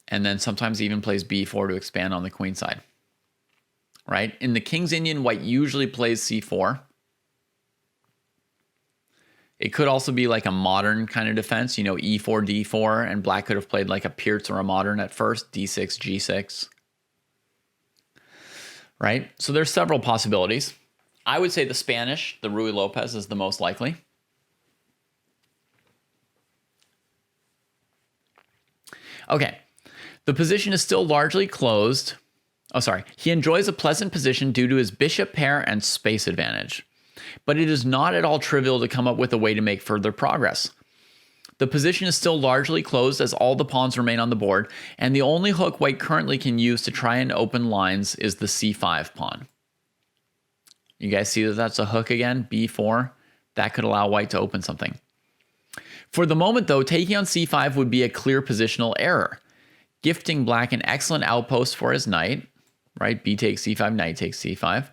and then sometimes even plays b4 to expand on the queen side, right? In the King's Indian, white usually plays c4. It could also be like a modern kind of defense, you know, e4, d4, and black could have played like a Peartz or a modern at first, d6, g6. Right? So there's several possibilities. I would say the Spanish, the Ruy Lopez, is the most likely. Okay. The position is still largely closed. Oh, sorry. He enjoys a pleasant position due to his bishop pair and space advantage. But it is not at all trivial to come up with a way to make further progress. The position is still largely closed as all the pawns remain on the board, and the only hook white currently can use to try and open lines is the c5 pawn. You guys see that that's a hook again, b4? That could allow white to open something. For the moment, though, taking on c5 would be a clear positional error, gifting black an excellent outpost for his knight, right? B takes c5, knight takes c5,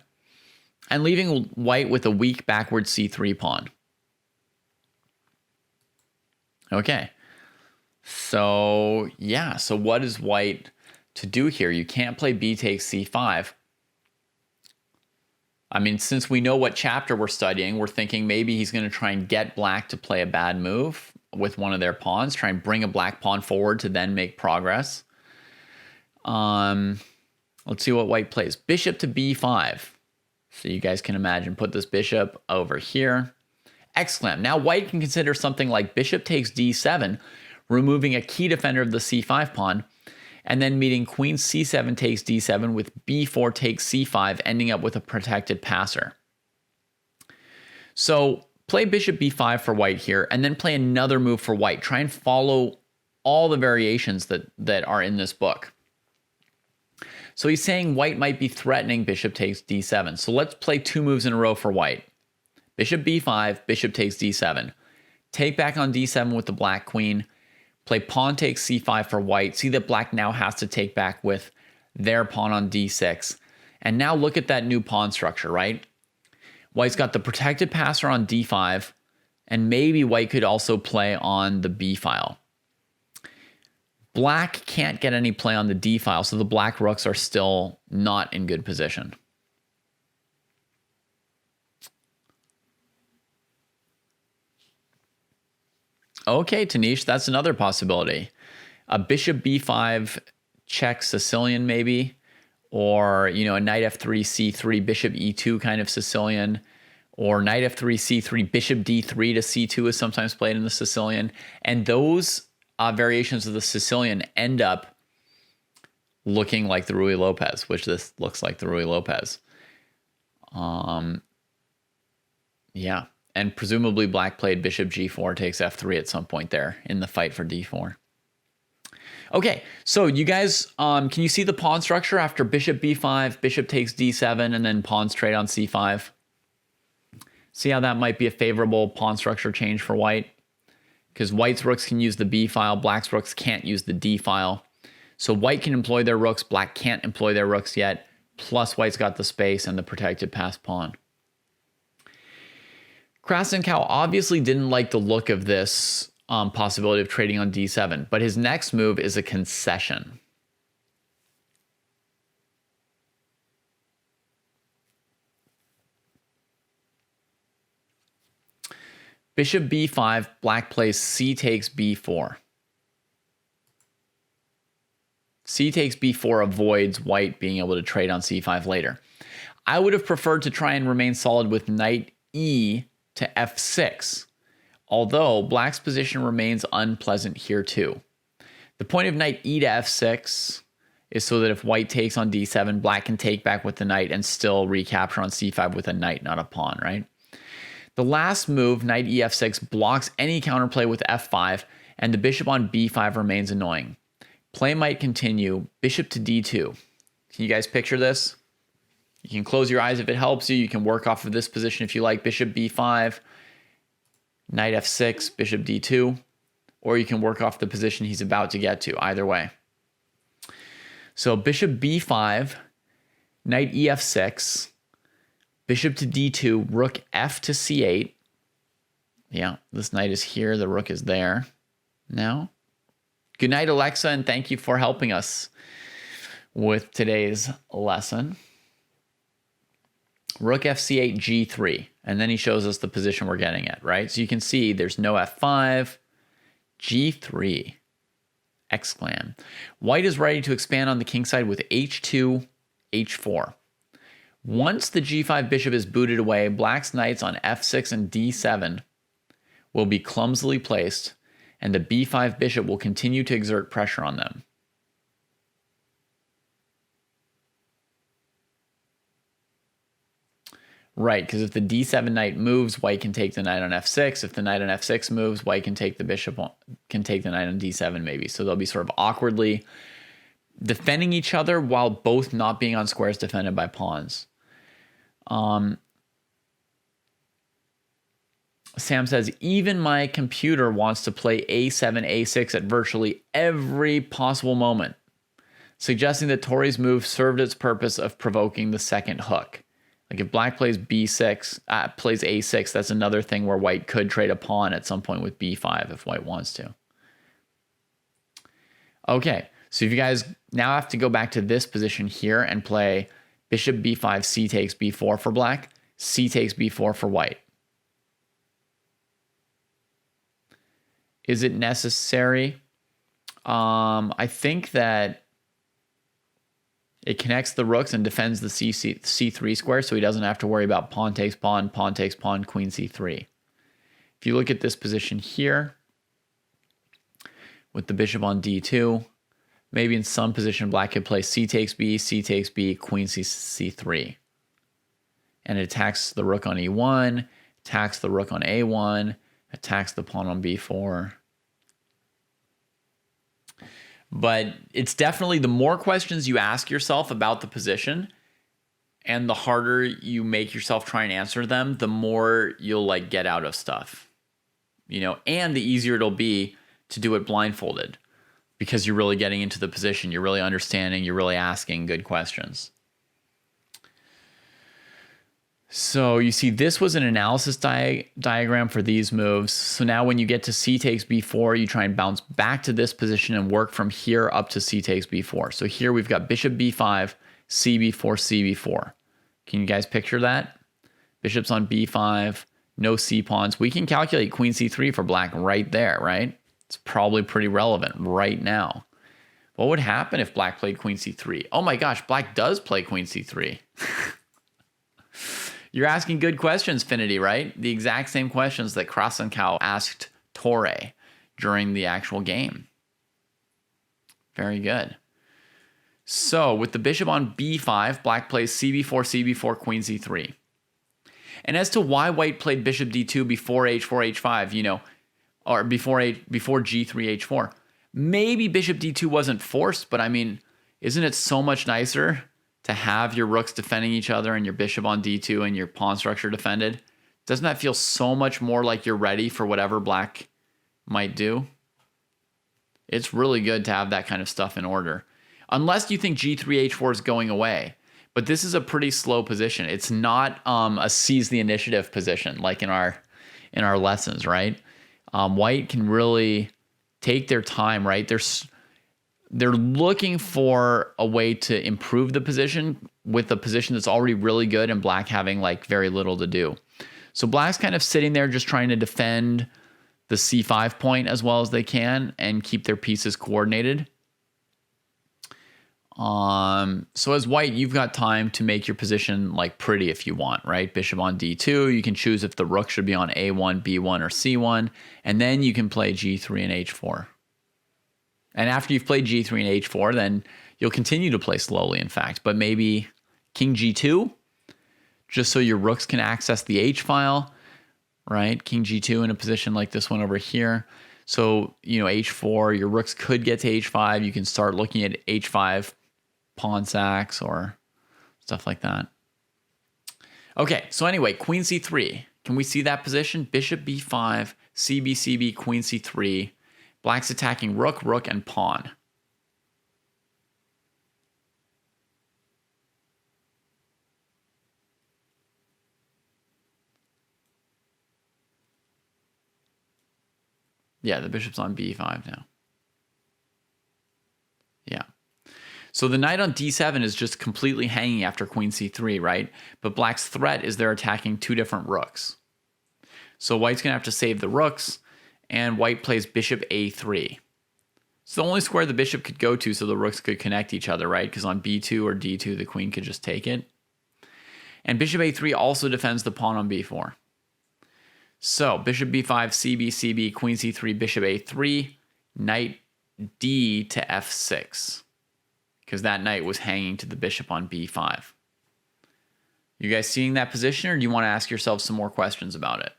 and leaving white with a weak backward c3 pawn. Okay, so yeah, so what is white to do here? You can't play b takes c5. I mean, since we know what chapter we're studying, we're thinking maybe he's going to try and get black to play a bad move with one of their pawns, try and bring a black pawn forward to then make progress. Let's see what white plays. Bishop to b5. So you guys can imagine, put this bishop over here. Exclamation. Now white can consider something like bishop takes d7, removing a key defender of the c5 pawn, and then meeting queen c7 takes d7 with b4 takes c5, ending up with a protected passer. So play bishop b5 for white here, and then play another move for white. Try and follow all the variations that are in this book. So he's saying white might be threatening bishop takes d7. So let's play two moves in a row for white. Bishop b5, bishop takes d7. Take back on d7 with the black queen. Play pawn takes c5 for white. See that black now has to take back with their pawn on d6. And now look at that new pawn structure, right? White's got the protected passer on d5, and maybe white could also play on the b file. Black can't get any play on the d file, so the black rooks are still not in good position. Okay, Tanish, that's another possibility. A bishop b5 check Sicilian maybe, or, you know, a knight f3, c3, bishop e2 kind of Sicilian, or knight f3, c3, bishop d3 to c2 is sometimes played in the Sicilian. And those variations of the Sicilian end up looking like the Ruy Lopez, which this looks like the Ruy Lopez. Yeah. And presumably black played bishop g4 takes f3 at some point there in the fight for d4. Okay, so you guys, can you see the pawn structure after bishop b5, bishop takes d7, and then pawns trade on c5? See how that might be a favorable pawn structure change for white? Because white's rooks can use the b file, black's rooks can't use the d file. So white can employ their rooks, black can't employ their rooks yet, plus white's got the space and the protected pass pawn. Krasenkow obviously didn't like the look of this possibility of trading on d7, but his next move is a concession. Bishop b5, black plays c takes b4. C takes b4 avoids white being able to trade on c5 later. I would have preferred to try and remain solid with knight e to f6, although black's position remains unpleasant here too. The point of knight e to f6 is so that if white takes on d7, black can take back with the knight and still recapture on c5 with a knight, not a pawn, right? The last move, knight e f6, blocks any counterplay with f5, and the bishop on b5 remains annoying. Play might continue, bishop to d2. Can you guys picture this? You can close your eyes if it helps you. You can work off of this position if you like. Bishop b5, knight f6, bishop d2. Or you can work off the position he's about to get to, either way. So bishop b5, knight e f6, bishop to d2, rook f to c8. Yeah, this knight is here, the rook is there now. Good night, Alexa, and thank you for helping us with today's lesson. Rook f c8, g3, and then he shows us the position we're getting at, right? So you can see there's no f5, g3, exclam. White is ready to expand on the king side with h2, h4. Once the g5 bishop is booted away, black's knights on f6 and d7 will be clumsily placed, and the b5 bishop will continue to exert pressure on them. Right, because if the d7 knight moves, white can take the knight on f6. If the knight on f6 moves, white can take the bishop on, can take the knight on d7 maybe. So they'll be sort of awkwardly defending each other while both not being on squares defended by pawns. Sam says, even my computer wants to play a7, a6 at virtually every possible moment, suggesting that Tori's move served its purpose of provoking the second hook. Like if black plays b6, plays a6, that's another thing where white could trade a pawn at some point with b5 if white wants to. Okay, so if you guys now have to go back to this position here and play bishop b5, c takes b4 for black, c takes b4 for white. Is it necessary? I think that it connects the rooks and defends the c3 square, so he doesn't have to worry about pawn takes pawn, queen c3. If you look at this position here, with the bishop on d2, maybe in some position black could play c takes b, queen c3. And it attacks the rook on e1, attacks the rook on a1, attacks the pawn on b4. But it's definitely the more questions you ask yourself about the position and the harder you make yourself try and answer them, the more you'll like get out of stuff, you know, and the easier it'll be to do it blindfolded because you're really getting into the position. You're really understanding. You're really asking good questions. So you see, this was an analysis diagram for these moves. So now when you get to c takes b4, you try and bounce back to this position and work from here up to c takes b4. So here we've got bishop b5, c b4, c b4. Can you guys picture that? Bishop's on b5, no c pawns. We can calculate queen c3 for black right there, right? It's probably pretty relevant right now. What would happen if black played queen c3? Oh my gosh, black does play queen c3. You're asking good questions, Finity, right? The exact same questions that Krasenkow asked Torre during the actual game. Very good. So with the bishop on b5, black plays c4, queen c3. And as to why white played bishop d2 before h4, h5, you know, or before g3, h4, maybe bishop d2 wasn't forced, but I mean, isn't it so much nicer to have your rooks defending each other and your bishop on d2 and your pawn structure defended? Doesn't that feel so much more like you're ready for whatever black might do? It's really good to have that kind of stuff in order. Unless you think g3, h4 is going away. But this is a pretty slow position. It's not a seize the initiative position like in our lessons, right? White can really take their time, right? They're looking for a way to improve the position with a position that's already really good and black having like very little to do. So black's kind of sitting there just trying to defend the c5 point as well as they can and keep their pieces coordinated. So as white, you've got time to make your position like pretty if you want, right? Bishop on d2. You can choose if the rook should be on a1, b1, or c1, and then you can play g3 and h4. And after you've played g3 and h4, then you'll continue to play slowly, in fact, but maybe king g2, just so your rooks can access the h file, right? King g2 in a position like this one over here. So, you know, h4, your rooks could get to h5. You can start looking at h5 pawn sacks or stuff like that. Okay, so anyway, queen c3. Can we see that position? Bishop b5, cb, cb, queen c3. Black's attacking rook, rook, and pawn. Yeah, the bishop's on b5 now. Yeah. So the knight on d7 is just completely hanging after queen c3, right? But black's threat is they're attacking two different rooks. So white's going to have to save the rooks, and white plays bishop a3. It's the only square the bishop could go to so the rooks could connect each other, right? Because on b2 or d2, the queen could just take it. And bishop a3 also defends the pawn on b4. So bishop b5, cb, cb, queen c3, bishop a3, knight d to f6. Because that knight was hanging to the bishop on b5. You guys seeing that position, or do you want to ask yourself some more questions about it?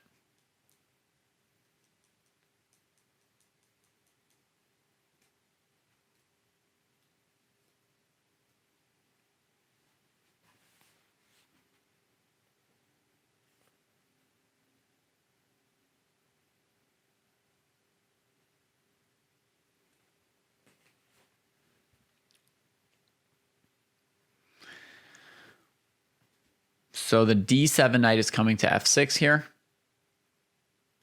So the d7 knight is coming to f6 here.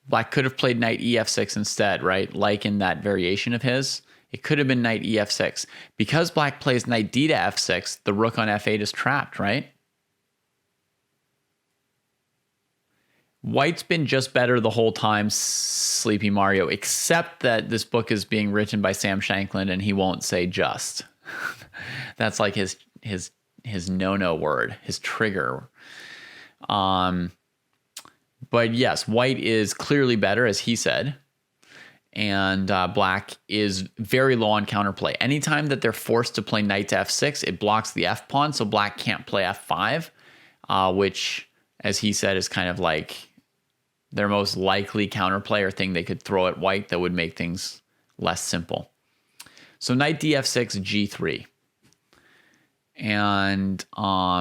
Black could have played knight ef6 instead, right? Like in that variation of his. It could have been knight ef6. Because black plays knight d to f6, the rook on f8 is trapped, right? White's been just better the whole time, Sleepy Mario, except that this book is being written by Sam Shankland and he won't say just. That's like his no-no word, his trigger. But yes, white is clearly better, as he said. And black is very low on counterplay. Anytime that they're forced to play knight to f6, it blocks the f pawn, so black can't play f5, which, as he said, is kind of like their most likely counterplay or thing they could throw at white that would make things less simple. So knight df6, g3. And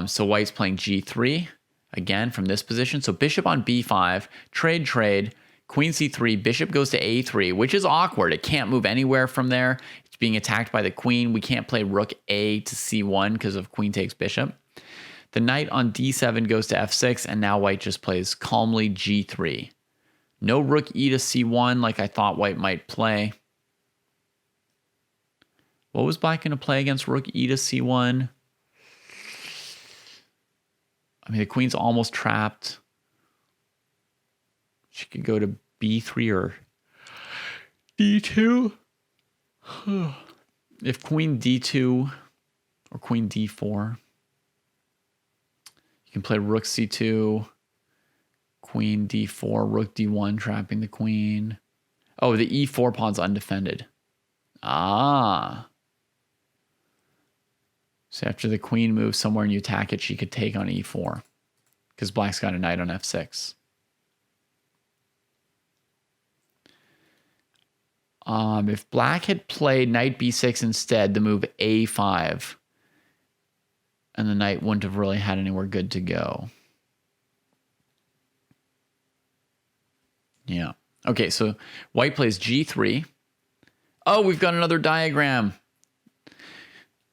so white's playing g3 again from this position. So bishop on b5, trade, queen c3, bishop goes to a3, which is awkward. It can't move anywhere from there. It's being attacked by the queen. We can't play rook a to c1 because of queen takes bishop. The knight on d7 goes to f6, and now white just plays calmly g3. No rook e to c1 like I thought white might play. What was black going to play against rook e to c1? I mean, the queen's almost trapped. She could go to b3 or d2. If queen d2 or queen d4, you can play rook c2, queen d4, rook d1, trapping the queen. Oh, the e4 pawn's undefended. Ah. So after the queen moves somewhere and you attack it, she could take on e4 because black's got a knight on f6. If black had played knight b6 instead, the move a5, and the knight wouldn't have really had anywhere good to go. Yeah. Okay, so white plays g3. Oh, we've got another diagram.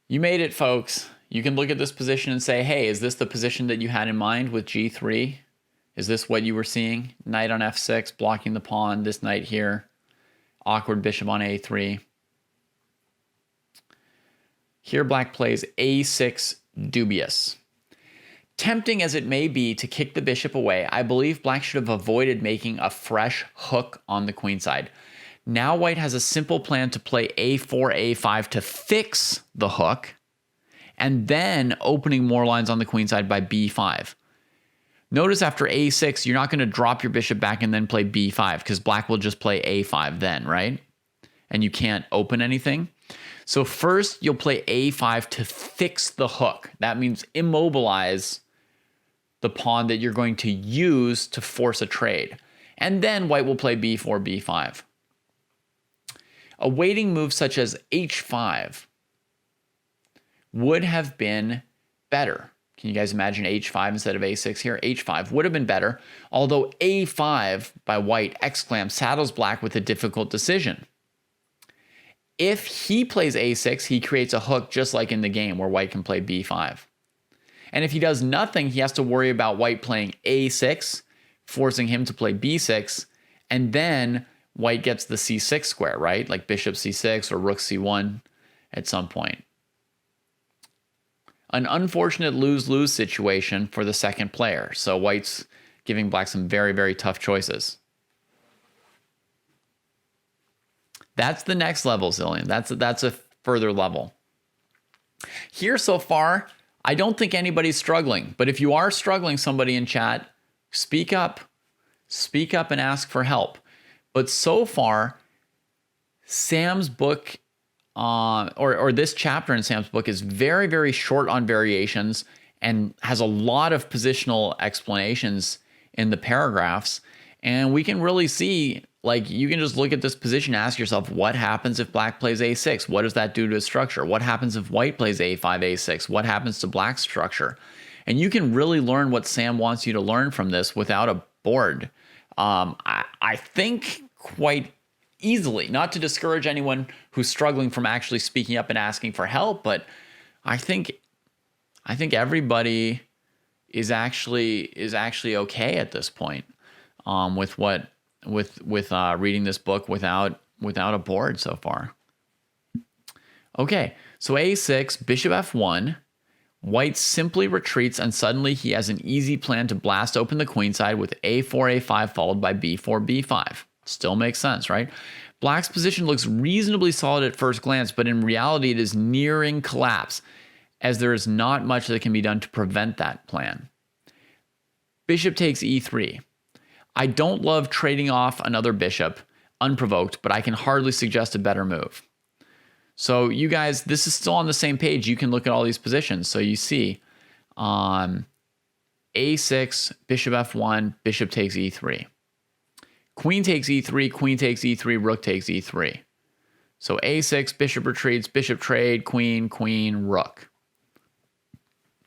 You made it, folks. You can look at this position and say, hey, is this the position that you had in mind with g3? Is this what you were seeing? Knight on f6, blocking the pawn, this knight here. Awkward bishop on a3. Here black plays a6 dubious. Tempting as it may be to kick the bishop away, I believe black should have avoided making a fresh hook on the queen side. Now white has a simple plan to play a4, a5 to fix the hook, and then opening more lines on the queen side by b5. Notice after a6, you're not going to drop your bishop back and then play b5, because black will just play a5 then, right? And you can't open anything. So first, you'll play a5 to fix the hook. That means immobilize the pawn that you're going to use to force a trade. And then white will play b4, b5. A waiting move such as h5 would have been better. Can you guys imagine h5 instead of a6 here? h5 would have been better, although a5 by white saddles black with a difficult decision. If he plays a6, he creates a hook just like in the game where white can play b5. And if he does nothing, he has to worry about white playing a6, forcing him to play b6, and then white gets the c6 square, right? Like bishop c6 or rook c1 at some point. An unfortunate lose-lose situation for the second player. So white's giving black some very, very tough choices. That's the next level, Zillion. That's a further level. Here so far, I don't think anybody's struggling. But if you are struggling, somebody in chat, speak up. Speak up and ask for help. But so far, Sam's book, or this chapter in Sam's book is very, very short on variations and has a lot of positional explanations in the paragraphs. And we can really see, like, you can just look at this position, ask yourself, what happens if black plays a6? What does that do to his structure? What happens if white plays a5, a6? What happens to black's structure? And you can really learn what Sam wants you to learn from this without a board. I think quite easily, not to discourage anyone who's struggling from actually speaking up and asking for help, but I think everybody is actually okay at this point with reading this book without a board so far. Okay, so a6, bishop f1. White simply retreats, and suddenly he has an easy plan to blast open the queen side with a4, a5 followed by b4, b5. Still makes sense, right? Black's position looks reasonably solid at first glance, but in reality it is nearing collapse, as there is not much that can be done to prevent that plan. Bishop takes e3. I don't love trading off another bishop unprovoked, but I can hardly suggest a better move. So you guys, this is still on the same page. You can look at all these positions. So you see a6, bishop f1, bishop takes e3. Queen takes e3, queen takes e3, rook takes e3. So a6, bishop retreats, bishop trade, queen, queen, rook.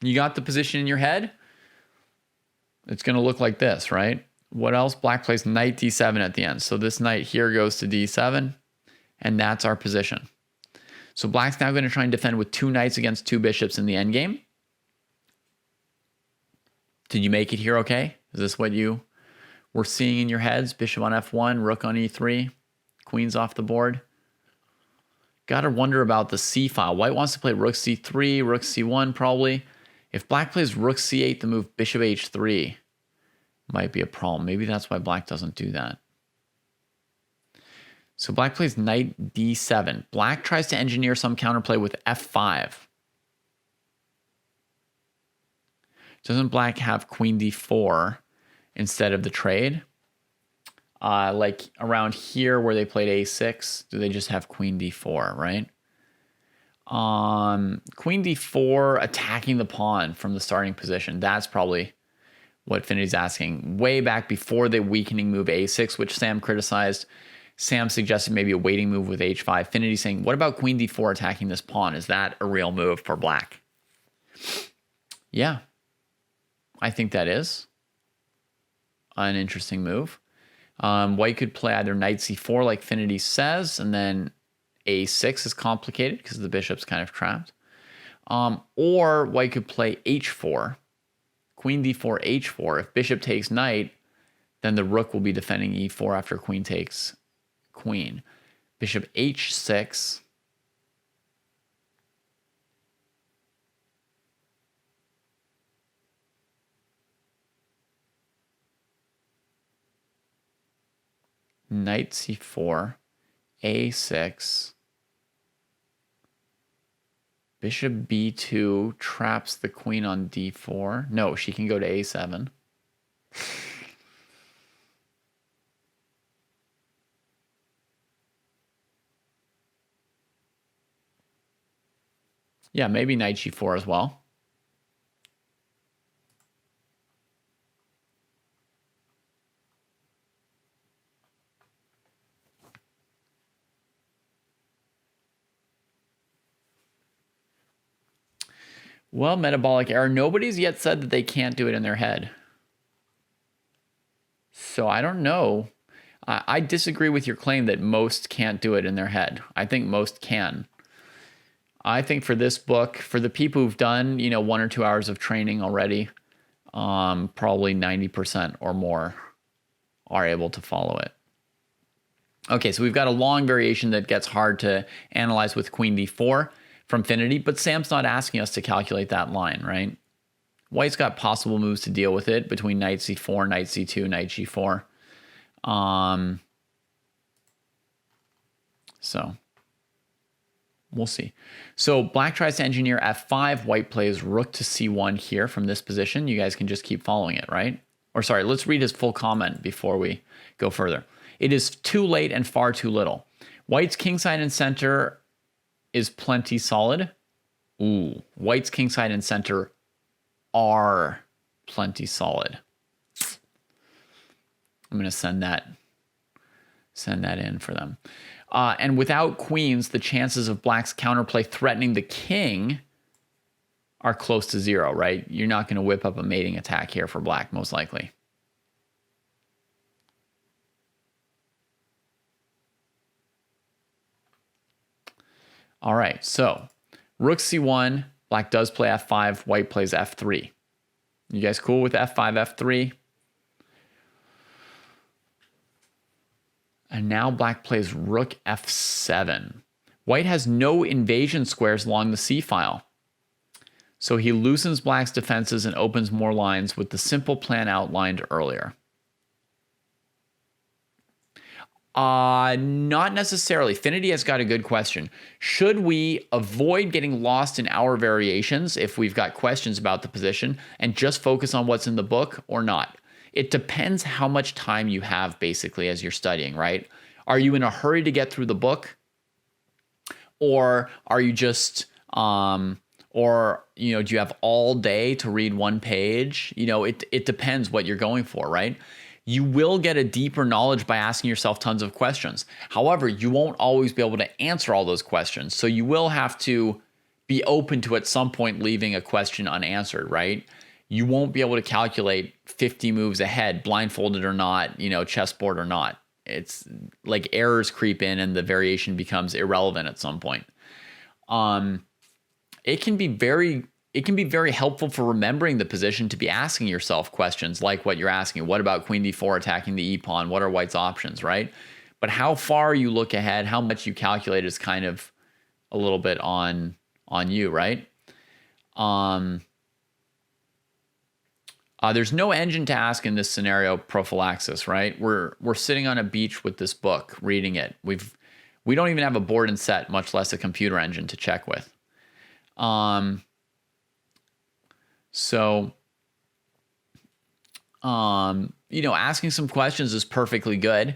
You got the position in your head? It's going to look like this, right? What else? Black plays knight d7 at the end. So this knight here goes to d7, and that's our position. So black's now going to try and defend with two knights against two bishops in the endgame. Did you make it here okay? Is this what you were seeing in your heads? Bishop on f1, rook on e3, queen's off the board. Got to wonder about the c file. White wants to play rook c3, rook c1 probably. If black plays rook c8, the move bishop h3 might be a problem. Maybe that's why black doesn't do that. So black plays knight d7. Black tries to engineer some counterplay with f5. Doesn't black have queen d4 instead of the trade? Like around here where they played a6, do they just have queen d4, right? Queen d4 attacking the pawn from the starting position. That's probably what Finity's asking. Way back before the weakening move a6, which Sam criticized, Sam suggested maybe a waiting move with h5. Finity saying, what about queen d4 attacking this pawn? Is that a real move for black? Yeah, I think that is an interesting move. White could play either knight c4 like Finity says, and then a6 is complicated because the bishop's kind of trapped. Or white could play h4, queen d4, h4. If bishop takes knight, then the rook will be defending e4 after queen takes queen. Bishop h6. knight c4, a6, bishop b2 traps the queen on d4. No, she can go to a7. Yeah, maybe knight g4 as well. Well, metabolic error. Nobody's yet said that they can't do it in their head. So I don't know. I disagree with your claim that most can't do it in their head. I think most can. I think for this book, for the people who've done, 1 or 2 hours of training already, probably 90% or more are able to follow it. Okay, so we've got a long variation that gets hard to analyze with queen d4 from Finity, but Sam's not asking us to calculate that line, right? White's got possible moves to deal with it between knight c4, knight c2, knight g4. So we'll see. So black tries to engineer f5. White plays rook to c1 here from this position. You guys can just keep following it, right? Or sorry, let's read his full comment before we go further. It is too late and far too little. White's kingside and center is plenty solid. Ooh, White's kingside and center are plenty solid. I'm going to send that in for them. And without queens, the chances of black's counterplay threatening the king are close to 0, right? You're not going to whip up a mating attack here for black, most likely. All right, so rook c1, black does play f5, white plays f3. You guys cool with f5, f3? And now black plays rook f7. White has no invasion squares along the c-file. So he loosens black's defenses and opens more lines with the simple plan outlined earlier. Not necessarily. Finity has got a good question. Should we avoid getting lost in our variations if we've got questions about the position and just focus on what's in the book or not? It depends how much time you have basically as you're studying, right? Are you in a hurry to get through the book? Or are you just, do you have all day to read one page? It depends what you're going for, right? You will get a deeper knowledge by asking yourself tons of questions. However, you won't always be able to answer all those questions. So you will have to be open to at some point leaving a question unanswered, right? You won't be able to calculate 50 moves ahead, blindfolded or not, chessboard or not. It's like errors creep in and the variation becomes irrelevant at some point. It can be very helpful for remembering the position to be asking yourself questions like what you're asking. What about queen d4 attacking the e-pawn? What are white's options, right? But how far you look ahead, how much you calculate is kind of a little bit on you, right? There's no engine to ask in this scenario prophylaxis, right? We're sitting on a beach with this book, reading it. We don't even have a board and set, much less a computer engine to check with. Asking some questions is perfectly good.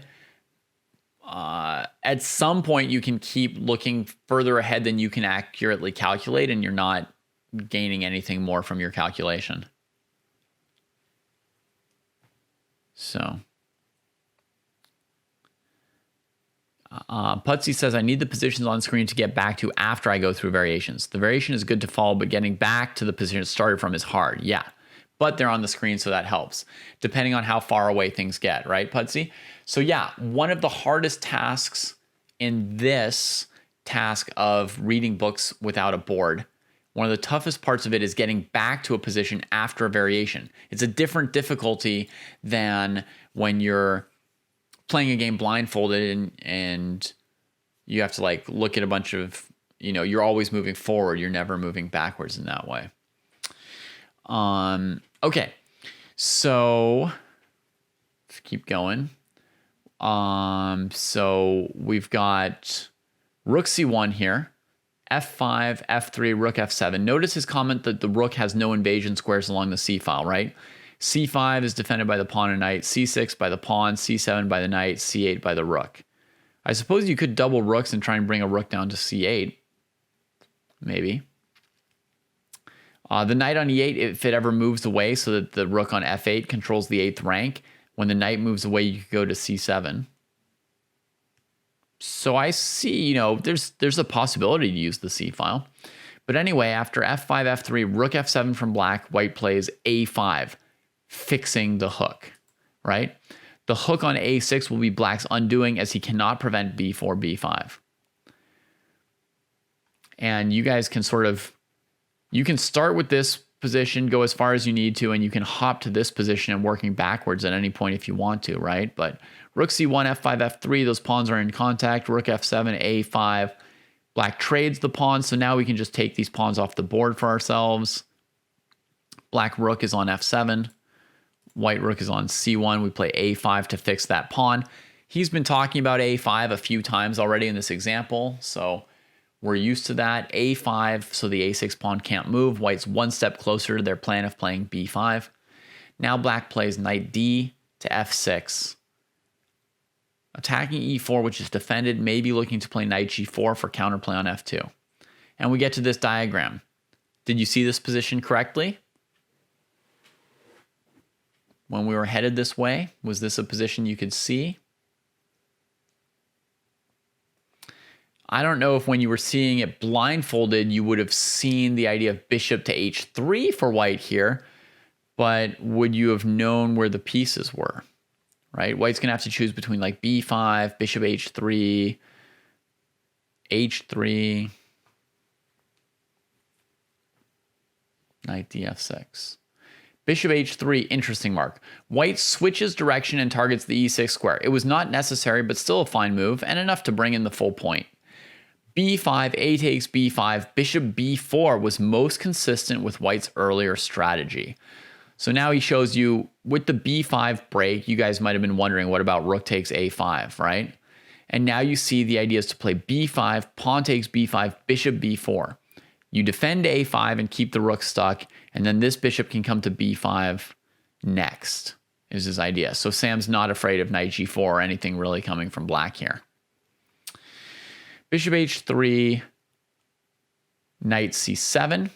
At some point, you can keep looking further ahead than you can accurately calculate, and you're not gaining anything more from your calculation. So, Putsy says, I need the positions on screen to get back to after I go through variations. The variation is good to follow, but getting back to the position it started from is hard. Yeah, but they're on the screen, so that helps, depending on how far away things get, right, Putsy? So yeah, one of the hardest tasks in this task of reading books without a board, one of the toughest parts of it is getting back to a position after a variation. It's a different difficulty than when you're playing a game blindfolded and you have to look at a bunch of, you're always moving forward. You're never moving backwards in that way. Okay, so let's keep going. So we've got rook c1 here, f5, f3, rook f7. Notice his comment that the rook has no invasion squares along the c-file, right? c5 is defended by the pawn and knight, c6 by the pawn, c7 by the knight, c8 by the rook. I suppose you could double rooks and try and bring a rook down to c8. Maybe. The knight on e8, if it ever moves away so that the rook on f8 controls the 8th rank, when the knight moves away, you could go to c7. So I see, you know, there's a possibility to use the c-file. But anyway, after f5, f3, rook f7 from black, white plays a5, fixing the hook, right? The hook on a6 will be black's undoing as he cannot prevent b4, b5. And you guys can you can start with this position, go as far as you need to, and you can hop to this position and working backwards at any point if you want to, right? But rook c1, f5, f3, those pawns are in contact. Rook f7, a5. Black trades the pawns, so now we can just take these pawns off the board for ourselves. Black rook is on f7. White rook is on c1. We play a5 to fix that pawn. He's been talking about a5 a few times already in this example, so we're used to that. a5, so the a6 pawn can't move. White's one step closer to their plan of playing b5. Now black plays knight d to f6. Attacking e4, which is defended, maybe looking to play knight g4 for counterplay on f2. And we get to this diagram. Did you see this position correctly? When we were headed this way, was this a position you could see? I don't know if when you were seeing it blindfolded, you would have seen the idea of bishop to h3 for white here, but would you have known where the pieces were, right? White's going to have to choose between like b5, bishop h3, h3, knight df6. Bishop h3, interesting mark. White switches direction and targets the e6 square. It was not necessary, but still a fine move and enough to bring in the full point. b5, a takes b5, bishop b4 was most consistent with White's earlier strategy. So now he shows you with the b5 break, you guys might have been wondering, what about rook takes a5, right? And now you see the idea is to play b5, pawn takes b5, bishop b4. You defend a5 and keep the rook stuck, and then this bishop can come to b5 next, is his idea. So Sam's not afraid of knight g4 or anything really coming from black here. Bishop h3, knight c7.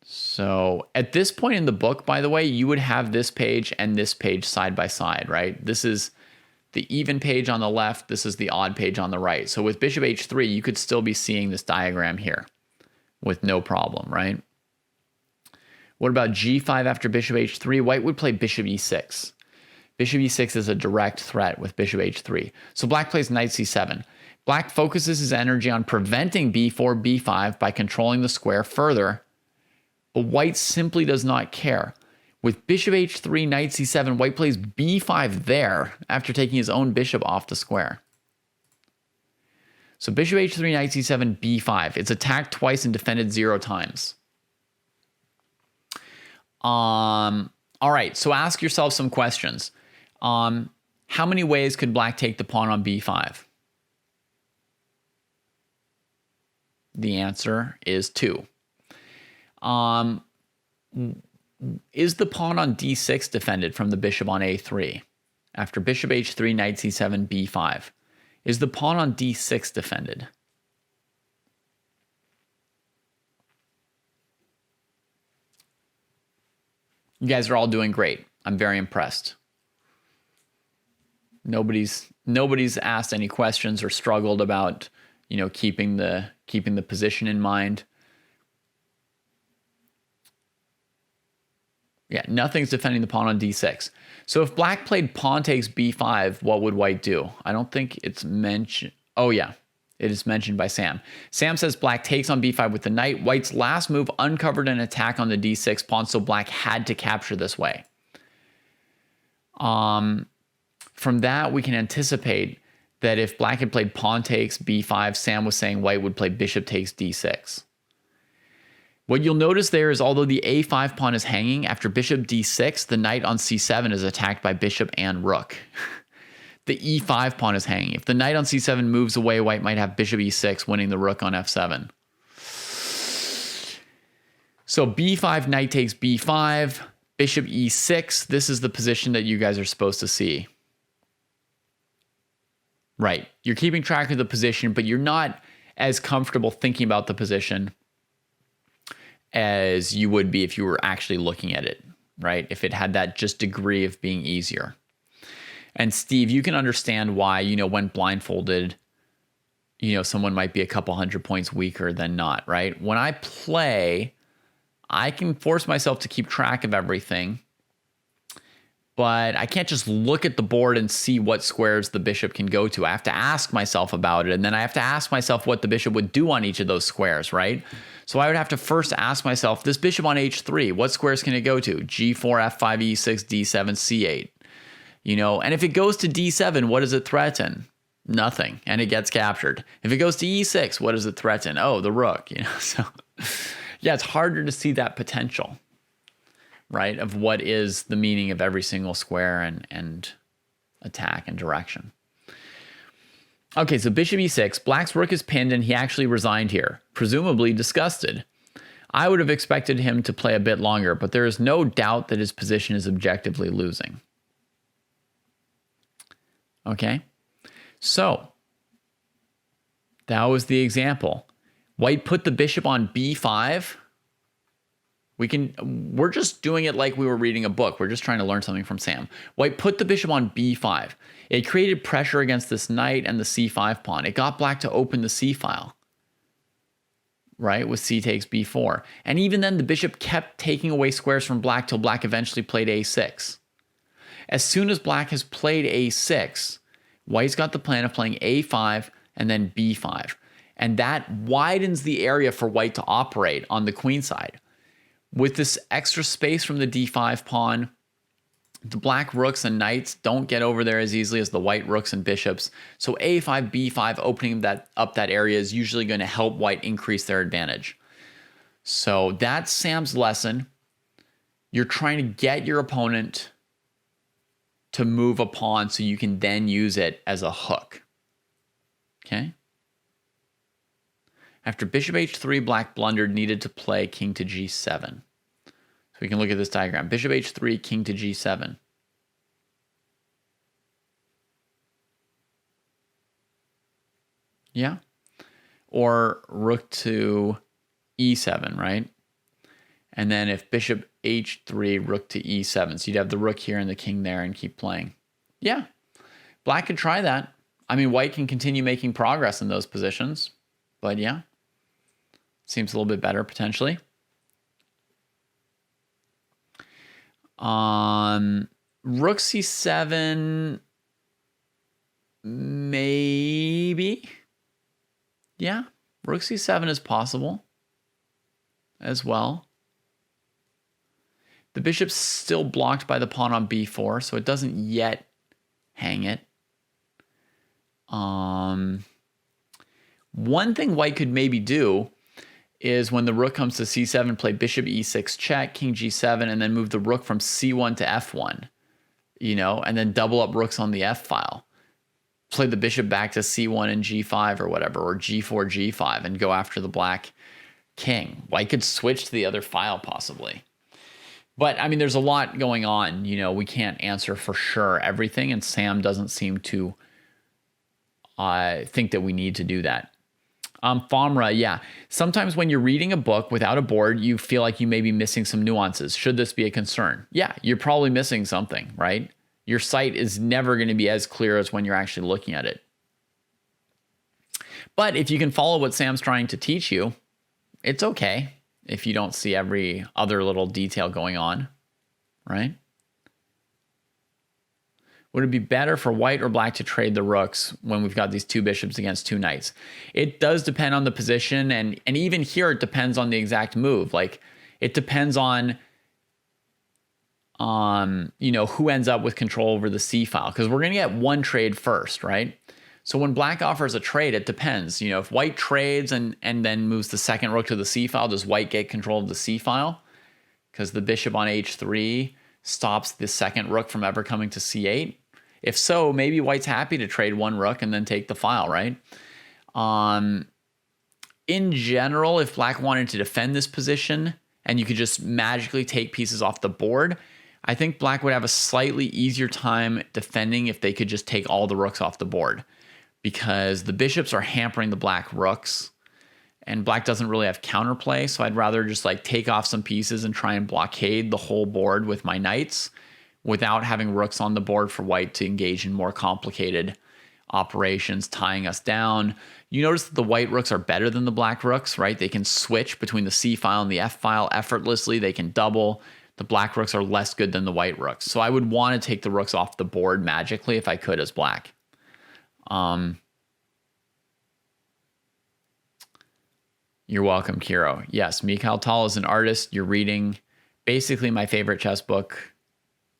So at this point in the book, by the way, you would have this page and this page side by side, right? This is the even page on the left. This is the odd page on the right. So with bishop h3, you could still be seeing this diagram here with no problem, right? What about g5 after bishop h3? White would play bishop e6. Bishop e6 is a direct threat with bishop h3. So black plays knight c7. Black focuses his energy on preventing b4, b5 by controlling the square further, but white simply does not care. With bishop h3, knight c7, white plays b5 there after taking his own bishop off the square. So bishop h3, knight c7, b5. It's attacked twice and defended 0 times. All right, so ask yourself some questions. How many ways could black take the pawn on b5? The answer is 2. Is the pawn on d6 defended from the bishop on a3? After bishop h3, knight c7, b5. Is the pawn on d6 defended? You guys are all doing great. I'm very impressed. Nobody's asked any questions or struggled about, you know, keeping the position in mind. Yeah, nothing's defending the pawn on d6. So if black played pawn takes b5, what would white do? I don't think it's mentioned. Oh yeah, it is mentioned by Sam. Sam says black takes on b5 with the knight. White's last move uncovered an attack on the d6 pawn, so black had to capture this way. From that, we can anticipate that if black had played pawn takes b5, Sam was saying white would play bishop takes d6. What you'll notice there is although the a5 pawn is hanging, after bishop d6, the knight on c7 is attacked by bishop and rook. the e5 pawn is hanging. If the knight on c7 moves away, white might have bishop e6, winning the rook on f7. So b5, knight takes b5, bishop e6. This is the position that you guys are supposed to see. Right. You're keeping track of the position, but you're not as comfortable thinking about the position as you would be if you were actually looking at it, right? If it had that just degree of being easier. And Steve, you can understand why, when blindfolded, someone might be a couple 100 points weaker than not, right? When I play, I can force myself to keep track of everything, but I can't just look at the board and see what squares the bishop can go to. I have to ask myself about it, and then I have to ask myself what the bishop would do on each of those squares, right? So I would have to first ask myself, this bishop on h3, what squares can it go to? g4, f5, e6, d7, c8. And if it goes to d7, what does it threaten? Nothing, and it gets captured. If it goes to e6, what does it threaten? Oh, the rook, So, yeah, it's harder to see that potential, right, of what is the meaning of every single square and attack and direction. Okay, so bishop e6, black's rook is pinned, and he actually resigned here, presumably disgusted. I would have expected him to play a bit longer, but there is no doubt that his position is objectively losing. Okay, so that was the example. White put the bishop on b5. We're just doing it like we were reading a book. We're just trying to learn something from Sam. White put the bishop on b5. It created pressure against this knight and the c5 pawn. It got black to open the c file, right, with c takes b4. And even then, the bishop kept taking away squares from black till black eventually played a6. As soon as black has played a6, white's got the plan of playing a5 and then b5. And that widens the area for white to operate on the queen side. With this extra space from the d5 pawn, the black rooks and knights don't get over there as easily as the white rooks and bishops. So a5, b5, opening up that area is usually going to help white increase their advantage. So that's Sam's lesson. You're trying to get your opponent to move a pawn so you can then use it as a hook. Okay? After bishop h3, black blundered, needed to play king to g7. So we can look at this diagram. Bishop h3, king to g7. Yeah? Or rook to e7, right? And then if bishop h3, rook to e7. So you'd have the rook here and the king there and keep playing. Yeah, black could try that. I mean, white can continue making progress in those positions. But yeah, seems a little bit better potentially. Rook c7, maybe. Yeah, rook c7 is possible as well. The bishop's still blocked by the pawn on b4, so it doesn't yet hang it. One thing white could maybe do is when the rook comes to c7, play bishop e6 check, king g7, and then move the rook from c1 to f1, and then double up rooks on the f file. Play the bishop back to c1 and g5 or whatever, or g4, g5, and go after the black king. White could switch to the other file possibly. But, I mean, there's a lot going on. We can't answer for sure everything, and Sam doesn't seem to think that we need to do that. Famra, yeah. Sometimes when you're reading a book without a board, you feel like you may be missing some nuances. Should this be a concern? Yeah, you're probably missing something, right? Your sight is never going to be as clear as when you're actually looking at it. But if you can follow what Sam's trying to teach you, it's okay if you don't see every other little detail going on, right? Would it be better for white or black to trade the rooks when we've got these two bishops against two knights? It does depend on the position, and even here it depends on the exact move. Like, it depends on who ends up with control over the c file, because we're going to get one trade first, right? So when black offers a trade, it depends. If white trades and then moves the second rook to the c file, does white get control of the c file? Because the bishop on h3 stops the second rook from ever coming to c8. If so, maybe white's happy to trade one rook and then take the file, right? In general, if black wanted to defend this position and you could just magically take pieces off the board, I think black would have a slightly easier time defending if they could just take all the rooks off the board, because the bishops are hampering the black rooks and black doesn't really have counterplay. So I'd rather just like take off some pieces and try and blockade the whole board with my knights without having rooks on the board for white to engage in more complicated operations, tying us down. You notice that the white rooks are better than the black rooks, right? They can switch between the C file and the F file effortlessly. They can double. The black rooks are less good than the white rooks. So I would want to take the rooks off the board magically if I could as black. You're welcome, Kiro. Yes, Mikhail Tal is an artist. You're reading basically my favorite chess book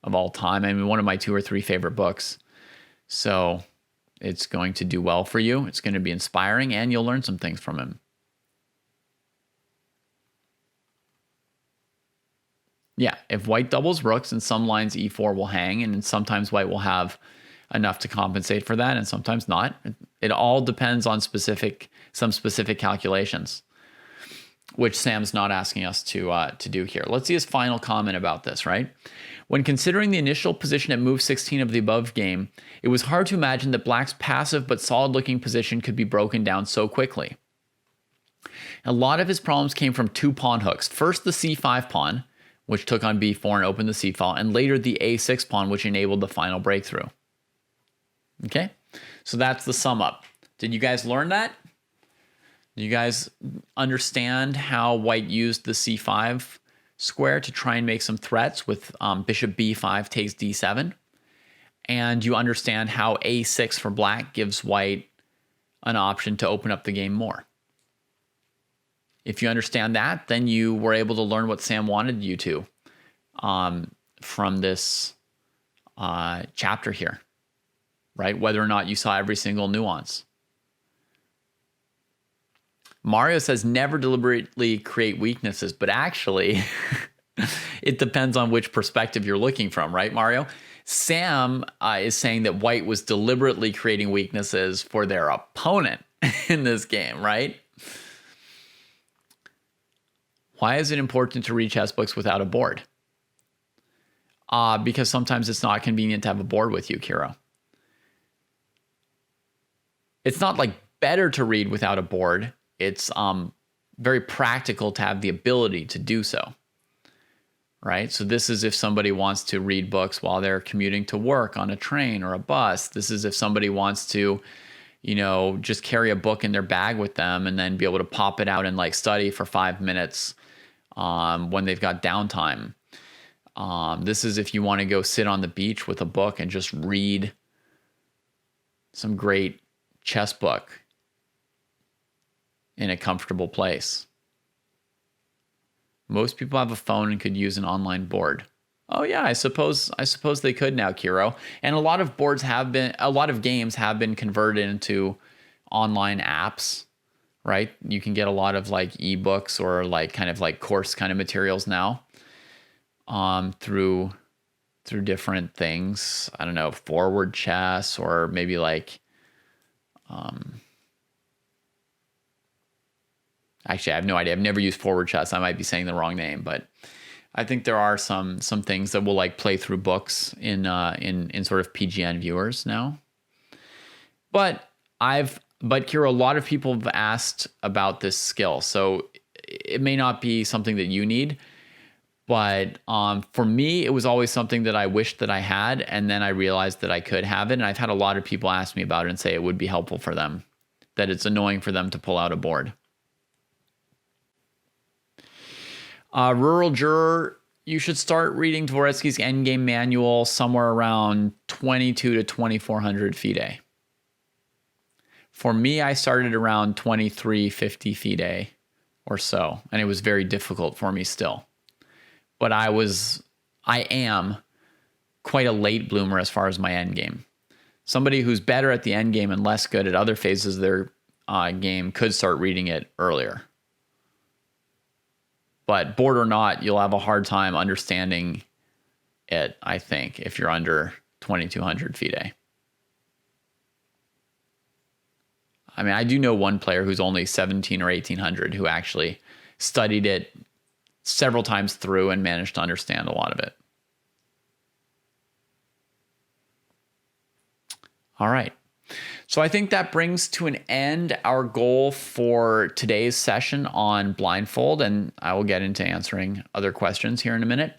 of all time. I mean, one of my 2 or 3 favorite books. So it's going to do well for you. It's going to be inspiring, and you'll learn some things from him. Yeah, if white doubles rooks, in some lines e4 will hang, and sometimes white will have enough to compensate for that, and sometimes not. It all depends on some specific calculations, which Sam's not asking us to do here. Let's see his final comment about this, right? When considering the initial position at move 16 of the above game, it was hard to imagine that black's passive but solid-looking position could be broken down so quickly. A lot of his problems came from 2 pawn hooks. First, the c5 pawn, which took on b4 and opened the c file, and later the a6 pawn, which enabled the final breakthrough. Okay, so that's the sum up. Did you guys learn that? Do you guys understand how white used the c5 square to try and make some threats with bishop b5 takes d7? And you understand how a6 for black gives white an option to open up the game more. If you understand that, then you were able to learn what Sam wanted you to from this chapter here, right? Whether or not you saw every single nuance. Mario says never deliberately create weaknesses, but actually it depends on which perspective you're looking from, right, Mario? Sam is saying that white was deliberately creating weaknesses for their opponent in this game, right? Why is it important to read chess books without a board? Because sometimes it's not convenient to have a board with you, Kiro. It's not like better to read without a board. It's very practical to have the ability to do so, right? So this is if somebody wants to read books while they're commuting to work on a train or a bus. This is if somebody wants to, just carry a book in their bag with them and then be able to pop it out and like study for 5 minutes when they've got downtime. This is if you want to go sit on the beach with a book and just read some great chess book in a comfortable place. Most people have a phone and could use an online board. Oh yeah, I suppose they could now, Kiro. And a lot of games have been converted into online apps, right? You can get a lot of like ebooks or like kind of like course kind of materials now through different things. I don't know, Forward Chess, or maybe like actually, I have no idea. I've never used Forward Chess. I might be saying the wrong name, but I think there are some things that will like play through books in sort of PGN viewers now. But Kira, a lot of people have asked about this skill, so it may not be something that you need. But for me, it was always something that I wished that I had, and then I realized that I could have it. And I've had a lot of people ask me about it and say it would be helpful for them, that it's annoying for them to pull out a board. Rural Juror, you should start reading Dvoretsky's Endgame Manual somewhere around 22 to 2400 FIDE. For me, I started around 2350 FIDE or so, and it was very difficult for me still. But I am quite a late bloomer as far as my endgame. Somebody who's better at the endgame and less good at other phases of their game could start reading it earlier. But bored or not, you'll have a hard time understanding it, I think, if you're under 2200 FIDE. I mean, I do know one player who's only 17 or 1800 who actually studied it several times through and managed to understand a lot of it. All right. So I think that brings to an end our goal for today's session on Blindfold, and I will get into answering other questions here in a minute.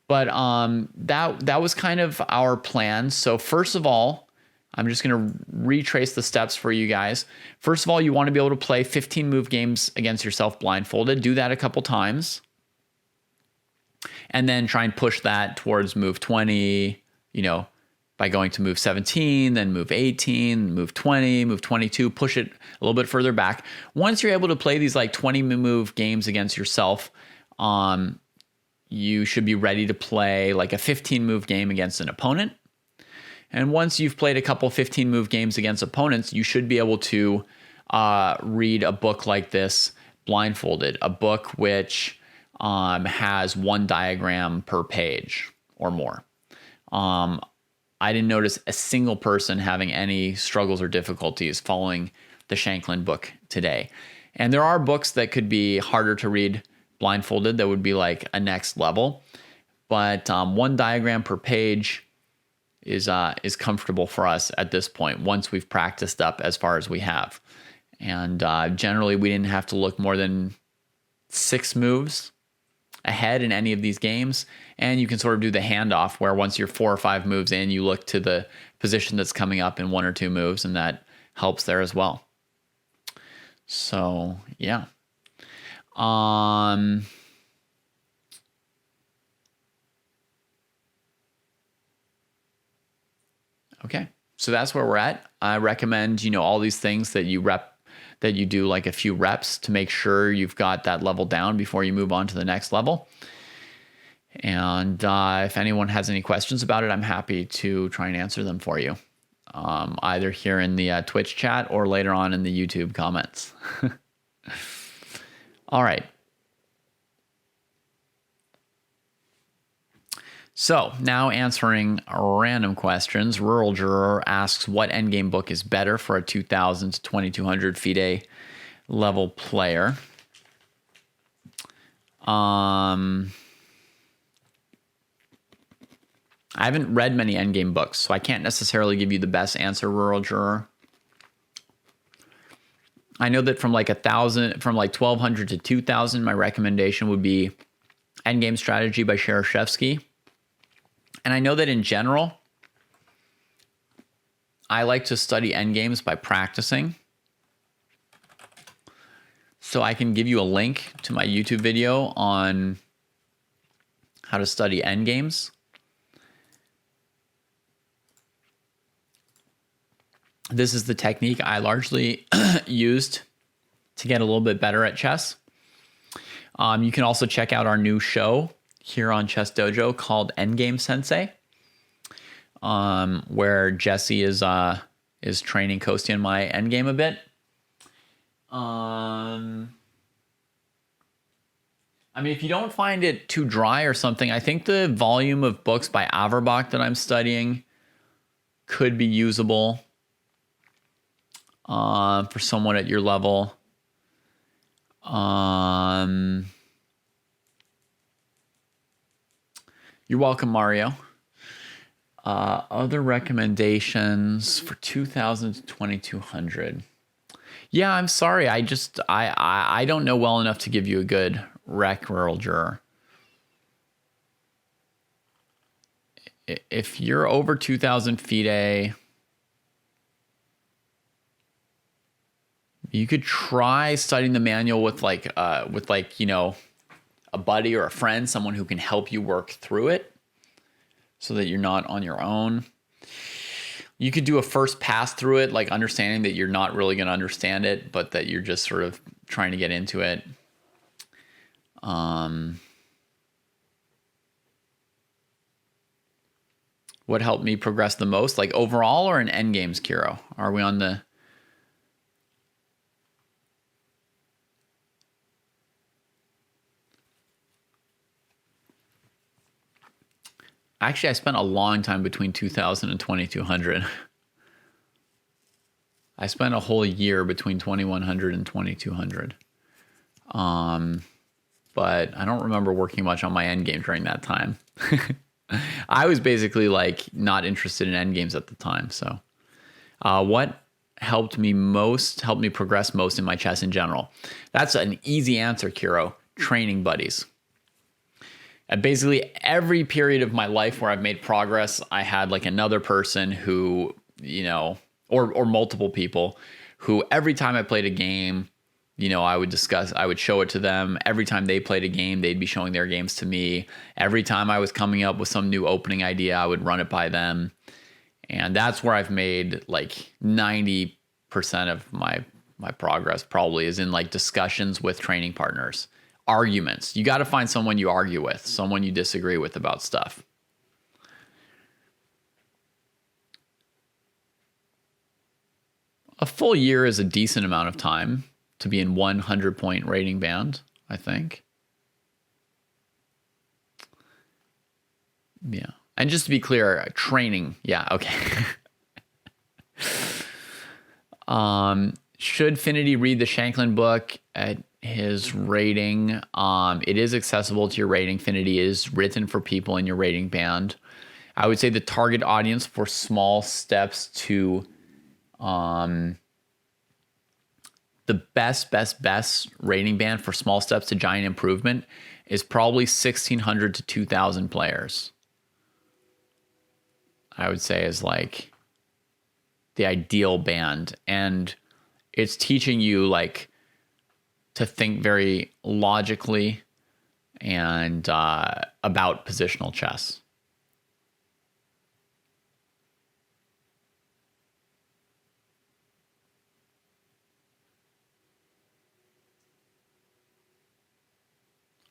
But that was kind of our plan. So first of all, I'm just going to retrace the steps for you guys. First of all, you want to be able to play 15 move games against yourself blindfolded. Do that a couple times. And then try and push that towards move 20, by going to move 17, then move 18, move 20, move 22, push it a little bit further back. Once you're able to play these like 20 move games against yourself, you should be ready to play like a 15 move game against an opponent. And once you've played a couple 15 move games against opponents, you should be able to read a book like this blindfolded, a book which has one diagram per page or more. I didn't notice a single person having any struggles or difficulties following the Shanklin book today. And there are books that could be harder to read blindfolded that would be like a next level. But one diagram per page is comfortable for us at this point once we've practiced up as far as we have. And generally, we didn't have to look more than 6 moves ahead in any of these games. And you can sort of do the handoff where once you're 4 or 5 moves in, you look to the position that's coming up in 1 or 2 moves, and that helps there as well. So, yeah. Okay, so that's where we're at. I recommend, all these things that you do like a few reps to make sure you've got that level down before you move on to the next level. And if anyone has any questions about it, I'm happy to try and answer them for you, either here in the Twitch chat or later on in the YouTube comments. All right. So now answering random questions. Rural Juror asks, what endgame book is better for a 2000 to 2200 FIDE level player? I haven't read many endgame books, so I can't necessarily give you the best answer, Rural Juror. I know that from like 1200 to 2000, my recommendation would be Endgame Strategy by Shereshevsky. And I know that in general, I like to study endgames by practicing. So I can give you a link to my YouTube video on how to study endgames. This is the technique I largely used to get a little bit better at chess. You can also check out our new show here on ChessDojo called Endgame Sensei, where Jesse is training Kosti and my endgame a bit. I mean, if you don't find it too dry or something, I think the volume of books by Averbach that I'm studying could be usable for someone at your level. You're welcome, Mario. Other recommendations for 2000 to 2200. Yeah, I'm sorry. I don't know well enough to give you a good rec, Rural Juror. If you're over 2000 FIDE, you could try studying the manual with a buddy or a friend, someone who can help you work through it so that you're not on your own. You could do a first pass through it, like understanding that you're not really going to understand it, but that you're just sort of trying to get into it. What helped me progress the most, like overall or in endgames, Kiro? Are we on the... Actually, I spent a long time between 2000 and 2200. I spent a whole year between 2100 and 2200. But I don't remember working much on my endgame during that time. I was basically like not interested in endgames at the time. So what helped me progress most in my chess in general? That's an easy answer, Kiro. Training buddies. At basically every period of my life where I've made progress, I had like another person who, or multiple people who every time I played a game, I would show it to them. Every time they played a game, they'd be showing their games to me. Every time I was coming up with some new opening idea, I would run it by them. And that's where I've made like 90% of my progress probably is in like discussions with training partners. Arguments. You got to find someone you argue with, someone you disagree with about stuff. A full year is a decent amount of time to be in 100-point rating band, I think. Yeah. And just to be clear, training. Yeah, okay. Should Finity read the Shanklin book at his rating? It is accessible to your rating. Finity is written for people in your rating band. I would say the target audience for small steps to the best rating band for small steps to giant improvement is probably 1,600 to 2,000 players. I would say is like the ideal band. And it's teaching you like to think very logically and about positional chess.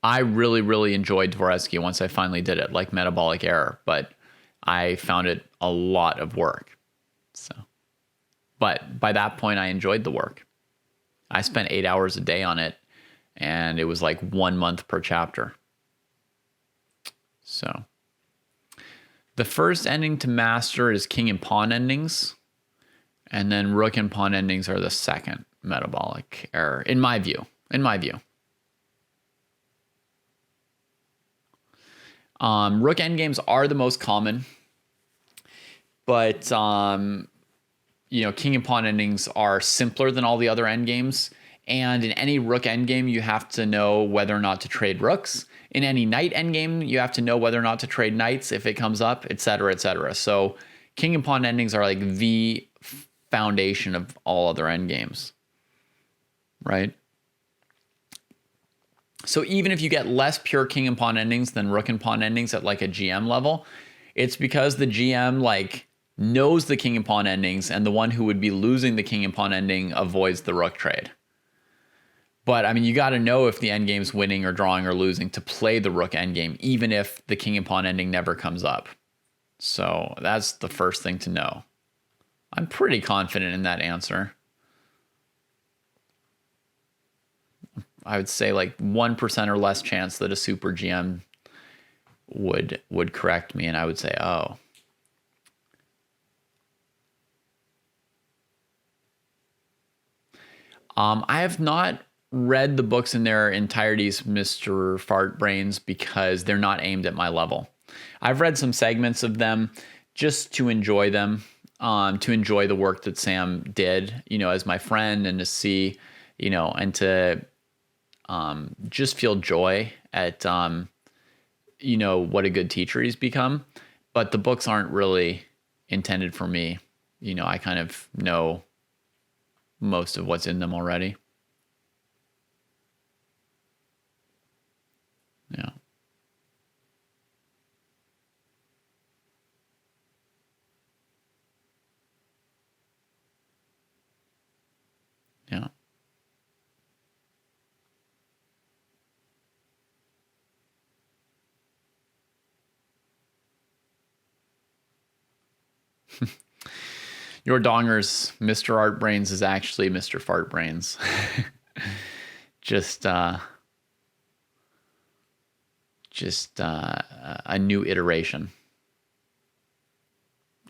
I really, really enjoyed Dvoretzky once I finally did it, like Metabolic Error, but I found it a lot of work. So, but by that point, I enjoyed the work. I spent 8 hours a day on it, and it was like 1 month per chapter. So, the first ending to master is king and pawn endings, and then rook and pawn endings are the second Metabolic Error, in my view. Rook endgames are the most common, but king and pawn endings are simpler than all the other endgames. And in any rook endgame, you have to know whether or not to trade rooks. In any knight endgame, you have to know whether or not to trade knights if it comes up, etc., etc. So king and pawn endings are like the foundation of all other endgames, right? So even if you get less pure king and pawn endings than rook and pawn endings at like a GM level, it's because the GM like knows the king and pawn endings, and the one who would be losing the king and pawn ending avoids the rook trade. But I mean, you got to know if the endgame's winning or drawing or losing to play the rook endgame, even if the king and pawn ending never comes up. So that's the first thing to know. I'm pretty confident in that answer. I would say like 1% or less chance that a super GM would correct me, and I would say, oh. I have not read the books in their entireties, Mr. Fartbrains, because they're not aimed at my level. I've read some segments of them just to enjoy them, to enjoy the work that Sam did, as my friend, and to see, and to just feel joy at, what a good teacher he's become. But the books aren't really intended for me. I kind of know most of what's in them already. Yeah. Yeah. Your donger's Mr. Artbrains is actually Mr. Fartbrains. just a new iteration.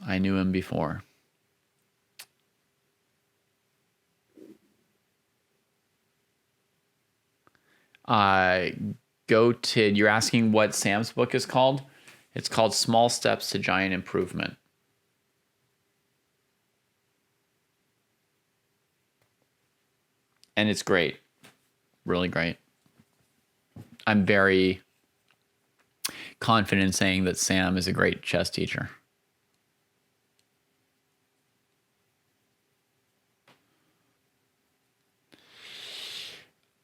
I knew him before. Goated, you're asking what Sam's book is called? It's called Small Steps to Giant Improvement. And it's great. Really great. I'm very confident in saying that Sam is a great chess teacher.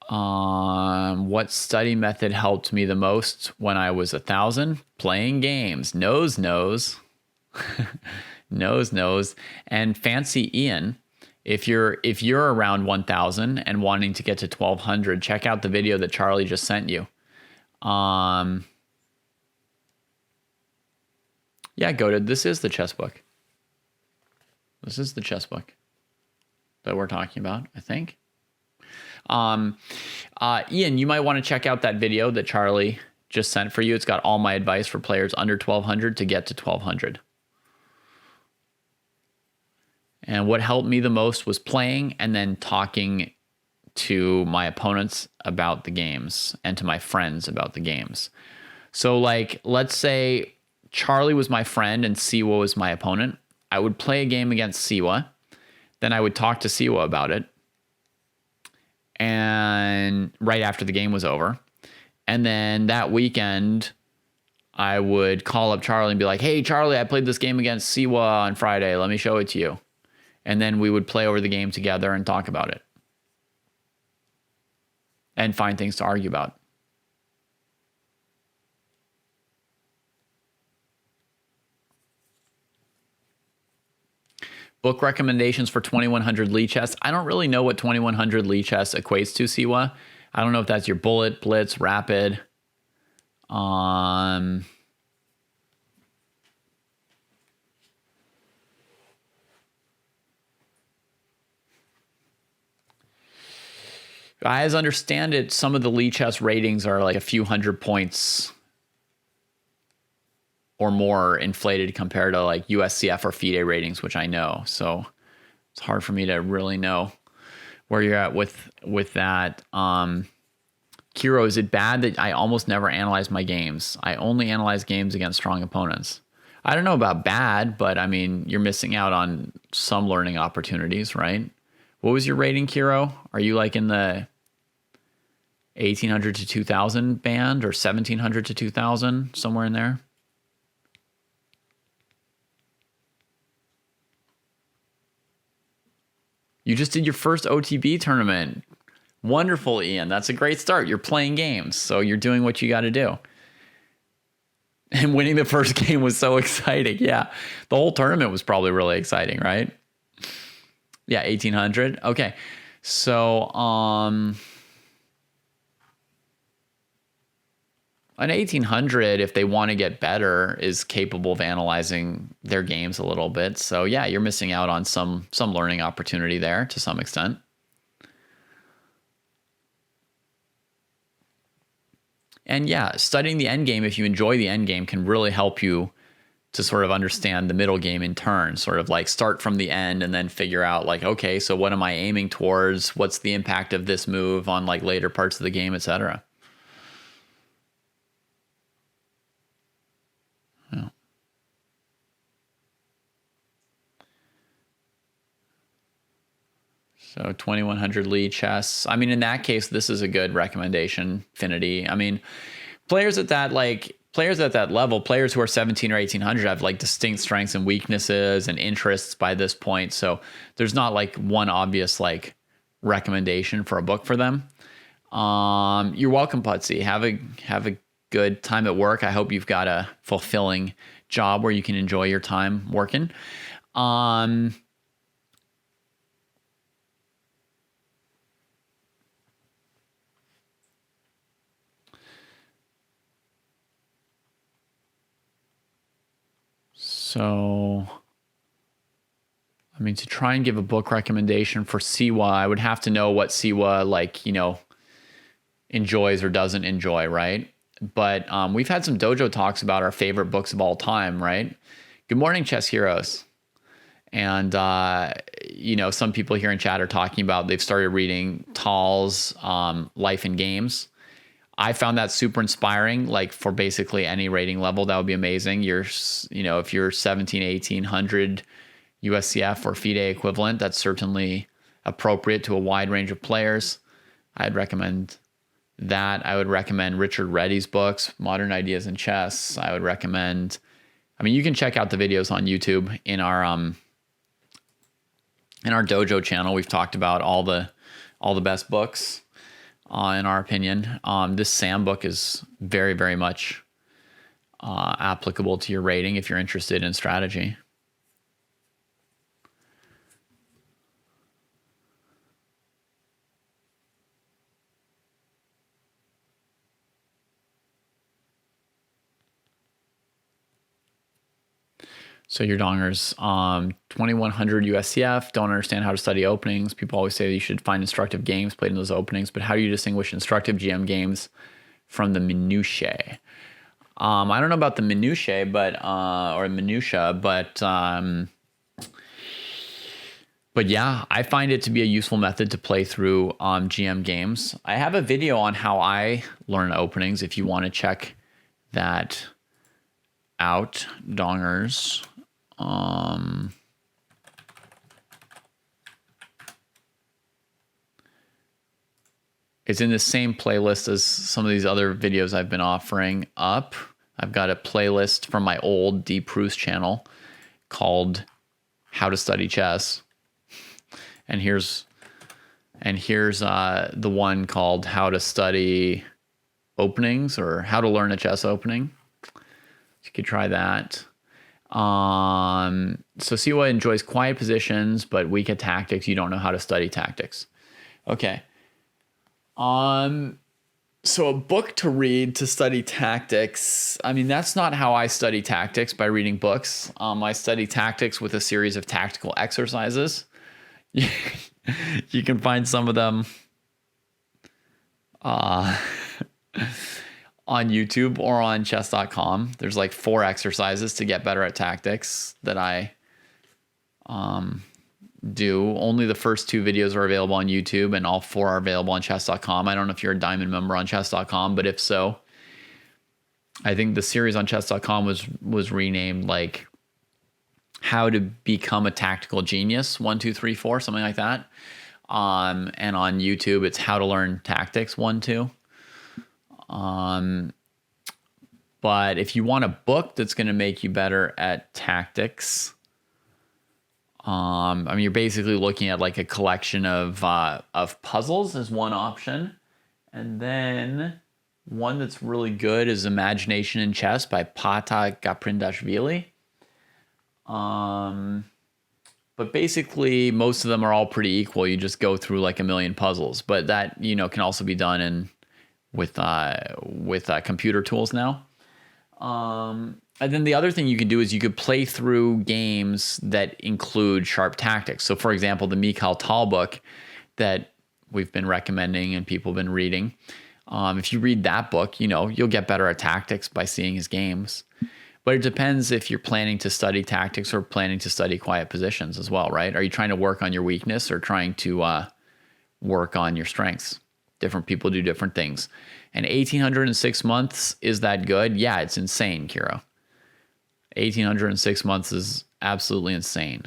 What study method helped me the most when I was 1,000? Playing games. Nose. Nose. And Fancy Ian, if you're around 1,000 and wanting to get to 1,200, check out the video that Charlie just sent you. Yeah, Goated, this is the chess book. This is the chess book that we're talking about, I think. Ian, you might want to check out that video that Charlie just sent for you. It's got all my advice for players under 1,200 to get to 1,200. And what helped me the most was playing and then talking to my opponents about the games and to my friends about the games. So like, let's say Charlie was my friend and Siwa was my opponent. I would play a game against Siwa. Then I would talk to Siwa about it. And right after the game was over. And then that weekend, I would call up Charlie and be like, hey, Charlie, I played this game against Siwa on Friday. Let me show it to you. And then we would play over the game together and talk about it. And find things to argue about. Book recommendations for 2100 Lee chess. I don't really know what 2100 Lee chess equates to, Siwa. I don't know if that's your bullet, blitz, rapid. As I understand it, some of the Lee chess ratings are like a few hundred points or more inflated compared to like USCF or FIDE ratings, which I know. So it's hard for me to really know where you're at with that. Kiro, is it bad that I almost never analyze my games? I only analyze games against strong opponents. I don't know about bad, but I mean, you're missing out on some learning opportunities, right? What was your rating, Kiro? Are you like in the 1,800 to 2,000 band or 1,700 to 2,000, somewhere in there? You just did your first OTB tournament. Wonderful, Ian. That's a great start. You're playing games, so you're doing what you got to do. And winning the first game was so exciting. Yeah, the whole tournament was probably really exciting, right? Yeah, 1,800. Okay, so an 1,800, if they want to get better, is capable of analyzing their games a little bit. So yeah, you're missing out on some learning opportunity there to some extent. And yeah, studying the end game, if you enjoy the end game, can really help you to sort of understand the middle game in turn, sort of like start from the end and then figure out like, okay, so what am I aiming towards? What's the impact of this move on like later parts of the game, etc. Yeah. So 2,100 Lee chess. I mean, in that case, this is a good recommendation, Finity. I mean, players at that level, players who are 17 or 1,800 have like distinct strengths and weaknesses and interests by this point. So there's not like one obvious like recommendation for a book for them. You're welcome, Putsy. Have a good time at work. I hope you've got a fulfilling job where you can enjoy your time working. So, I mean, to try and give a book recommendation for Siwa, I would have to know what Siwa, like, you know, enjoys or doesn't enjoy, right? But we've had some dojo talks about our favorite books of all time, right? Good morning, chess heroes. And, some people here in chat are talking about they've started reading Tal's Life in Games. I found that super inspiring, like for basically any rating level. That would be amazing. If you're 17, 1800 USCF or FIDE equivalent, that's certainly appropriate to a wide range of players. I'd recommend that. I would recommend Richard Reddy's books, Modern Ideas in Chess. I would recommend, you can check out the videos on YouTube in our dojo channel. We've talked about all the best books, in our opinion. This Sam book is very, very much applicable to your rating if you're interested in strategy. So your dongers, 2100 USCF, don't understand how to study openings. People always say that you should find instructive games played in those openings, but how do you distinguish instructive GM games from the minutiae? I don't know about the minutiae, but yeah, I find it to be a useful method to play through GM games. I have a video on how I learn openings if you want to check that out, dongers. It's in the same playlist as some of these other videos I've been offering up. I've got a playlist from my old David Pruess channel called How to Study Chess. And here's the one called How to Study Openings, or How to Learn a Chess Opening. You could try that. So Siwa enjoys quiet positions, but weak at tactics. You don't know how to study tactics. Okay. So a book to read to study tactics. That's not how I study tactics, by reading books. I study tactics with a series of tactical exercises. You can find some of them on YouTube or on chess.com. There's like 4 exercises to get better at tactics that I do. Only the first 2 videos are available on YouTube, and all 4 are available on chess.com. I don't know if you're a diamond member on chess.com, but if so, I think the series on chess.com was renamed like How to Become a Tactical Genius 1, 2, 3, 4, something like that. And on YouTube, it's How to Learn Tactics 1, 2. But if you want a book that's going to make you better at tactics, you're basically looking at like a collection of puzzles as one option. And then one that's really good is Imagination in Chess by Pata Gaprindashvili. But basically most of them are all pretty equal. You just go through like a million puzzles, but that, can also be done with computer tools now. And then the other thing you could do is you could play through games that include sharp tactics. So for example, the Mikhail Tal book that we've been recommending and people have been reading. If you read that book, you'll get better at tactics by seeing his games. But it depends if you're planning to study tactics or planning to study quiet positions as well, right? Are you trying to work on your weakness or trying to work on your strengths? Different people do different things. And 1,806 months, is that good? Yeah, it's insane, Kiro. 1,806 months is absolutely insane.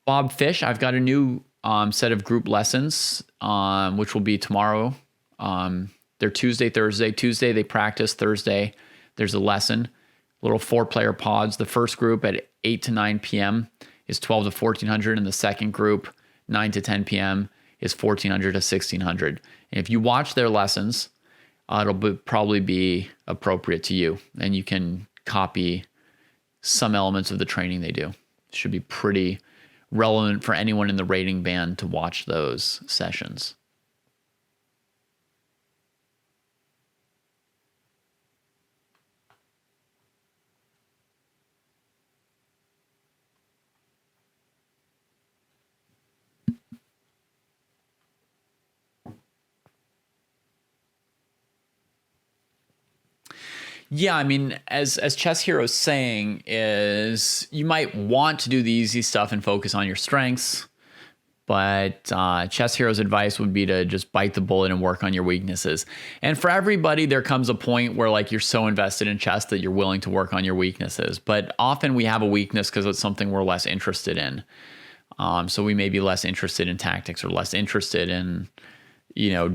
Bob Fish, I've got a new set of group lessons, which will be tomorrow. They're Tuesday, Thursday. Tuesday, they practice. Thursday, there's a lesson. Little 4-player pods. The first group at 8 to 9 p.m. is 12 to 1,400, and the second group, 9 to 10 p.m., is 1,400 to 1,600. And if you watch their lessons, probably be appropriate to you, and you can copy some elements of the training they do. It should be pretty relevant for anyone in the rating band to watch those sessions. Yeah, I mean, as Chess Hero's saying, is you might want to do the easy stuff and focus on your strengths, but Chess Hero's advice would be to just bite the bullet and work on your weaknesses. And for everybody, there comes a point where like you're so invested in chess that you're willing to work on your weaknesses. But often we have a weakness because it's something we're less interested in. So we may be less interested in tactics or less interested in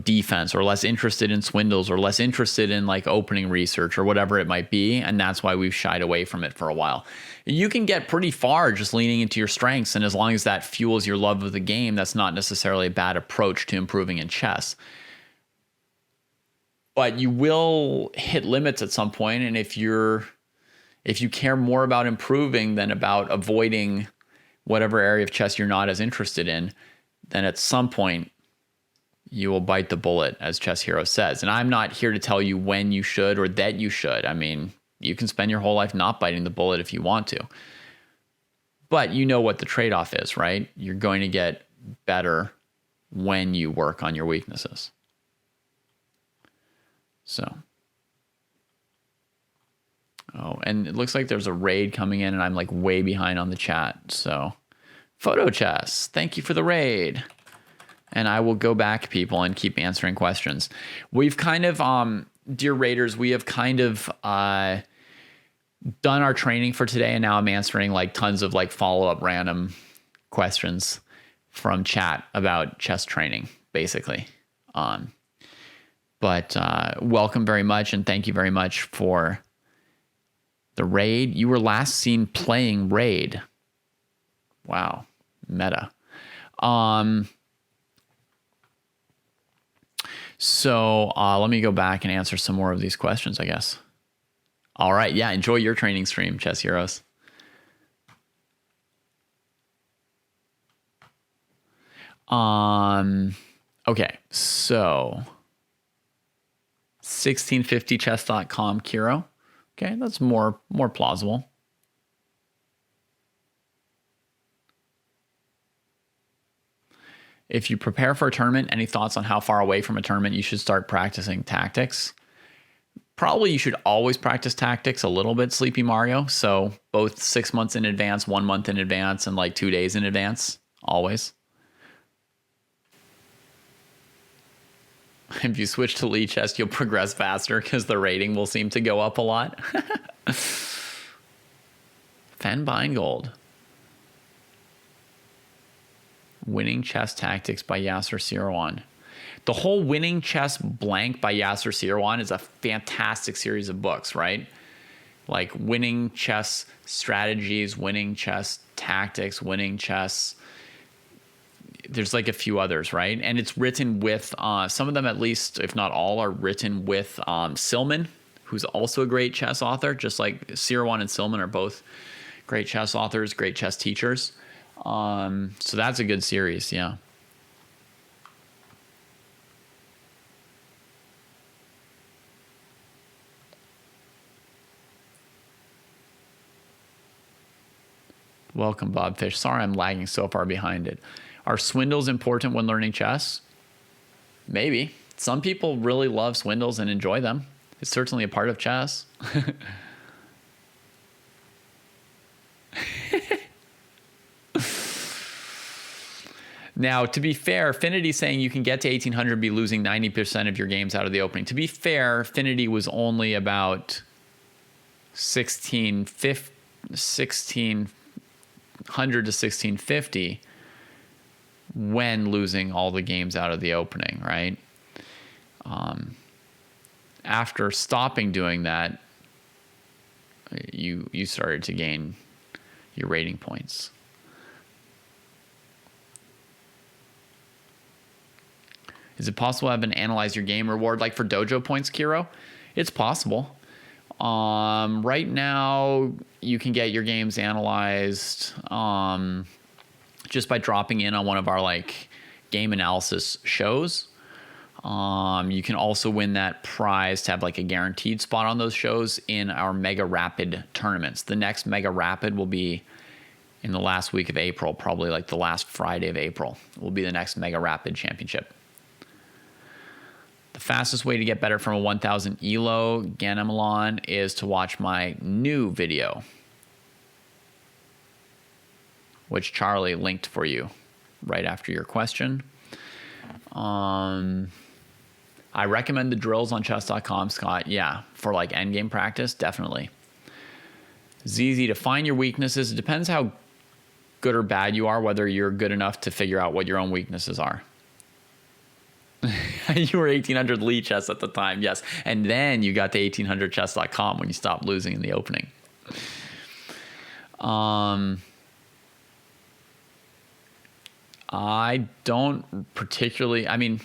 defense, or less interested in swindles, or less interested in like opening research or whatever it might be. And that's why we've shied away from it for a while. You can get pretty far just leaning into your strengths. And as long as that fuels your love of the game, that's not necessarily a bad approach to improving in chess. But you will hit limits at some point. And if you care more about improving than about avoiding whatever area of chess you're not as interested in, then at some point you will bite the bullet, as Chess Hero says. And I'm not here to tell you when you should or that you should. I mean, you can spend your whole life not biting the bullet if you want to. But you know what the trade-off is, right? You're going to get better when you work on your weaknesses. So. Oh, and it looks like there's a raid coming in, and I'm like way behind on the chat. So, Photo Chess, thank you for the raid. And I will go back, people, and keep answering questions. We've kind of, dear raiders, we have kind of done our training for today, and now I'm answering like tons of like follow-up random questions from chat about chess training, basically. But welcome very much, and thank you very much for the raid. You were last seen playing raid. Wow, meta. So let me go back and answer some more of these questions, I guess. All right. Yeah. Enjoy your training stream, Chess Heroes. Okay. So 1650chess.com, Kiro. Okay. That's more plausible. If you prepare for a tournament, any thoughts on how far away from a tournament you should start practicing tactics? Probably you should always practice tactics a little bit, Sleepy Mario. So both 6 months in advance, 1 month in advance, and like 2 days in advance, always. If you switch to Lee Chess, you'll progress faster because the rating will seem to go up a lot. Fen Beingold. Winning Chess Tactics by Yasser Seirawan. The whole Winning Chess Blank by Yasser Seirawan is a fantastic series of books, right? Like Winning Chess Strategies, Winning Chess Tactics, Winning Chess. There's like a few others, right? And it's written with, some of them at least, if not all, are written with Silman, who's also a great chess author, just like Seirawan and Silman are both great chess authors, great chess teachers. So that's a good series, yeah. Welcome, Bob Fish. Sorry I'm lagging so far behind it. Are swindles important when learning chess? Maybe. Some people really love swindles and enjoy them. It's certainly a part of chess. Now, to be fair, Finity saying you can get to 1800 and be losing 90% of your games out of the opening. To be fair, Finity was only about 1600 to 1650 when losing all the games out of the opening, right? After stopping doing that, you started to gain your rating points. Is it possible to have an analyze your game reward like for dojo points, Kiro? It's possible. Right now, you can get your games analyzed just by dropping in on one of our like game analysis shows. You can also win that prize to have like a guaranteed spot on those shows in our Mega Rapid tournaments. The next Mega Rapid will be in the last week of April, probably like the last Friday of April will be the next Mega Rapid Championship. The The fastest way to get better from a 1000 ELO Ganemelon is to watch my new video, which Charlie linked for you right after your question. I recommend the drills on chess.com, Scott. Yeah, for like endgame practice, definitely. It's easy to find your weaknesses. It depends how good or bad you are, whether you're good enough to figure out what your own weaknesses are. You were 1800 lead chess at the time, yes. And then you got to 1800chess.com when you stopped losing in the opening. I don't particularly, I mean,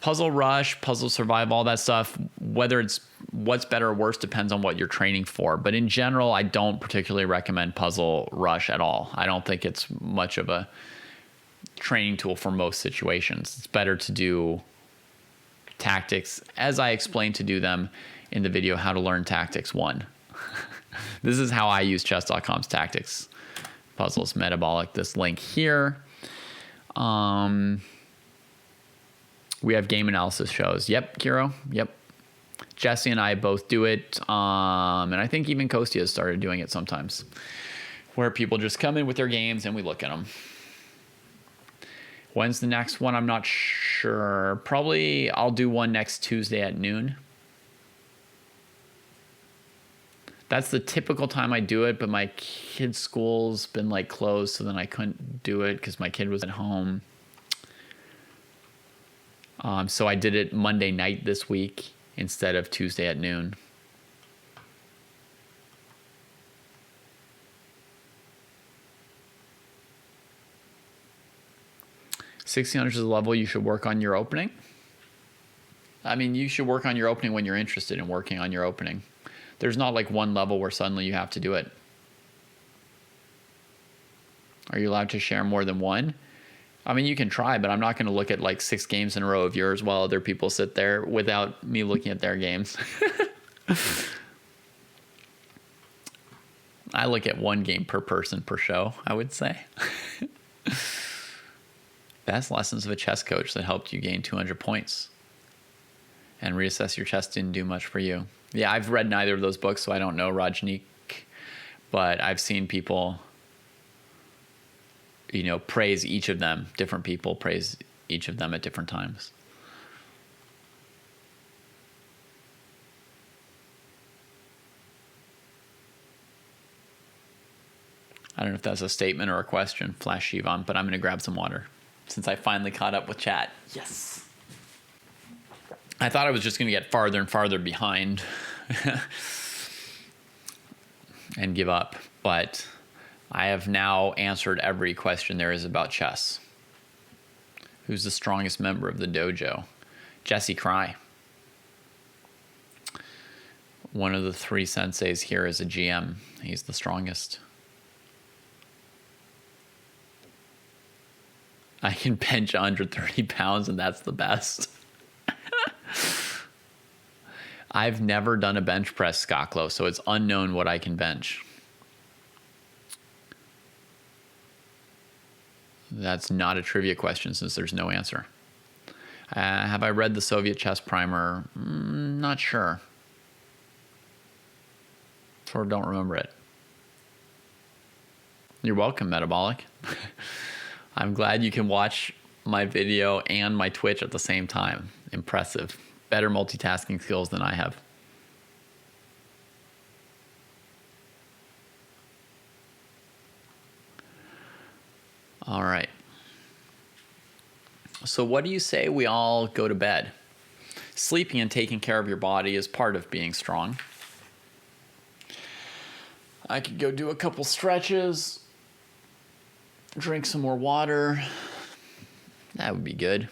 Puzzle Rush, Puzzle Survive, all that stuff, whether it's what's better or worse depends on what you're training for. But in general, I don't particularly recommend Puzzle Rush at all. I don't think it's much of a training tool for most situations. It's better to do tactics, as I explained to do them in the video, How to Learn Tactics 1. This is how I use chess.com's tactics. Puzzles, metabolic, this link here. We have game analysis shows. Yep, Kiro. Yep. Jesse and I both do it. And I think even Kostya has started doing it sometimes, where people just come in with their games and we look at them. When's the next one? I'm not sure. Probably I'll do one next Tuesday at noon. That's the typical time I do it, but my kid's school's been like closed, so then I couldn't do it because my kid was at home. So I did it Monday night this week instead of Tuesday at noon. $1,600 is the level you should work on your opening. I mean, you should work on your opening when you're interested in working on your opening. There's not like one level where suddenly you have to do it. Are you allowed to share more than one? I mean, you can try, but I'm not going to look at like 6 games in a row of yours while other people sit there without me looking at their games. I look at 1 game per person per show, I would say. Best lessons of a chess coach that helped you gain 200 points and reassess your chess didn't do much for you. Yeah, I've read neither of those books, so I don't know, Rajnik, but I've seen people, praise each of them. Different people praise each of them at different times. I don't know if that's a statement or a question, Flash Shivan, but I'm going to grab some water since I finally caught up with chat. Yes. I thought I was just going to get farther and farther behind and give up, but I have now answered every question there is about chess. Who's the strongest member of the dojo? Jesse Cry. One of the 3 senseis here is a GM. He's the strongest. I can bench 130 pounds and that's the best. I've never done a bench press, Skaklo, so it's unknown what I can bench. That's not a trivia question since there's no answer. Have I read the Soviet Chess Primer? Not sure. Sort of don't remember it. You're welcome, Metabolic. I'm glad you can watch my video and my Twitch at the same time. Impressive. Better multitasking skills than I have. All right. So what do you say we all go to bed? Sleeping and taking care of your body is part of being strong. I could go do a couple stretches, drink some more water. That would be good.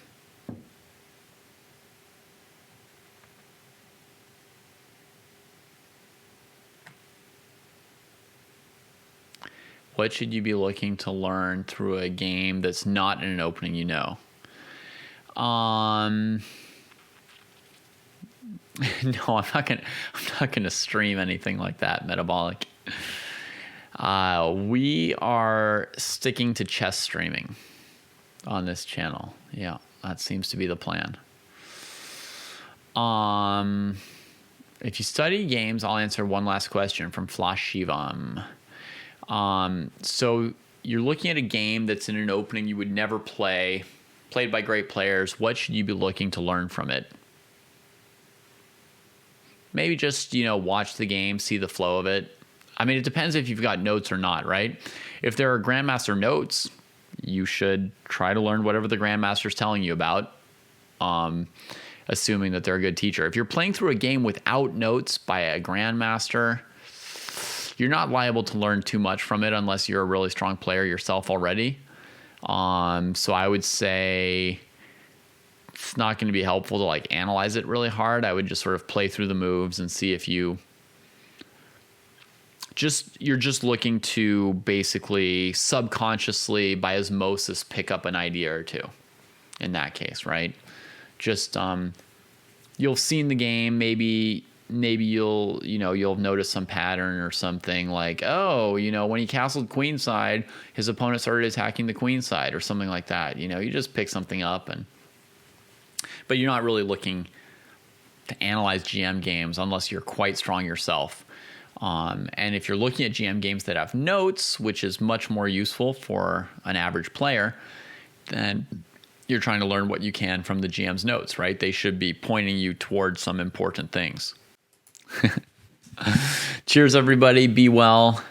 What should you be looking to learn through a game that's not in an opening you know? No, I'm not gonna stream anything like that, Metabolic. We are sticking to chess streaming on this channel. Yeah, that seems to be the plan. If you study games, I'll answer one last question from Flash Shivam. So you're looking at a game that's in an opening you would never play, played by great players. What should you be looking to learn from it? Maybe just, watch the game, see the flow of it. I mean, it depends if you've got notes or not, right? If there are Grandmaster notes, you should try to learn whatever the Grandmaster's telling you about, assuming that they're a good teacher. If you're playing through a game without notes by a Grandmaster, you're not liable to learn too much from it unless you're a really strong player yourself already. So I would say it's not going to be helpful to analyze it really hard. I would just sort of play through the moves and see if you're just looking to basically subconsciously by osmosis pick up an idea or two in that case, right? Just you'll have seen the game, maybe you'll notice some pattern or something like, when he castled queenside, his opponent started attacking the queenside or something like that. You just pick something up, but you're not really looking to analyze GM games unless you're quite strong yourself. And if you're looking at GM games that have notes, which is much more useful for an average player, then you're trying to learn what you can from the GM's notes, right? They should be pointing you towards some important things. Cheers, everybody. Be well.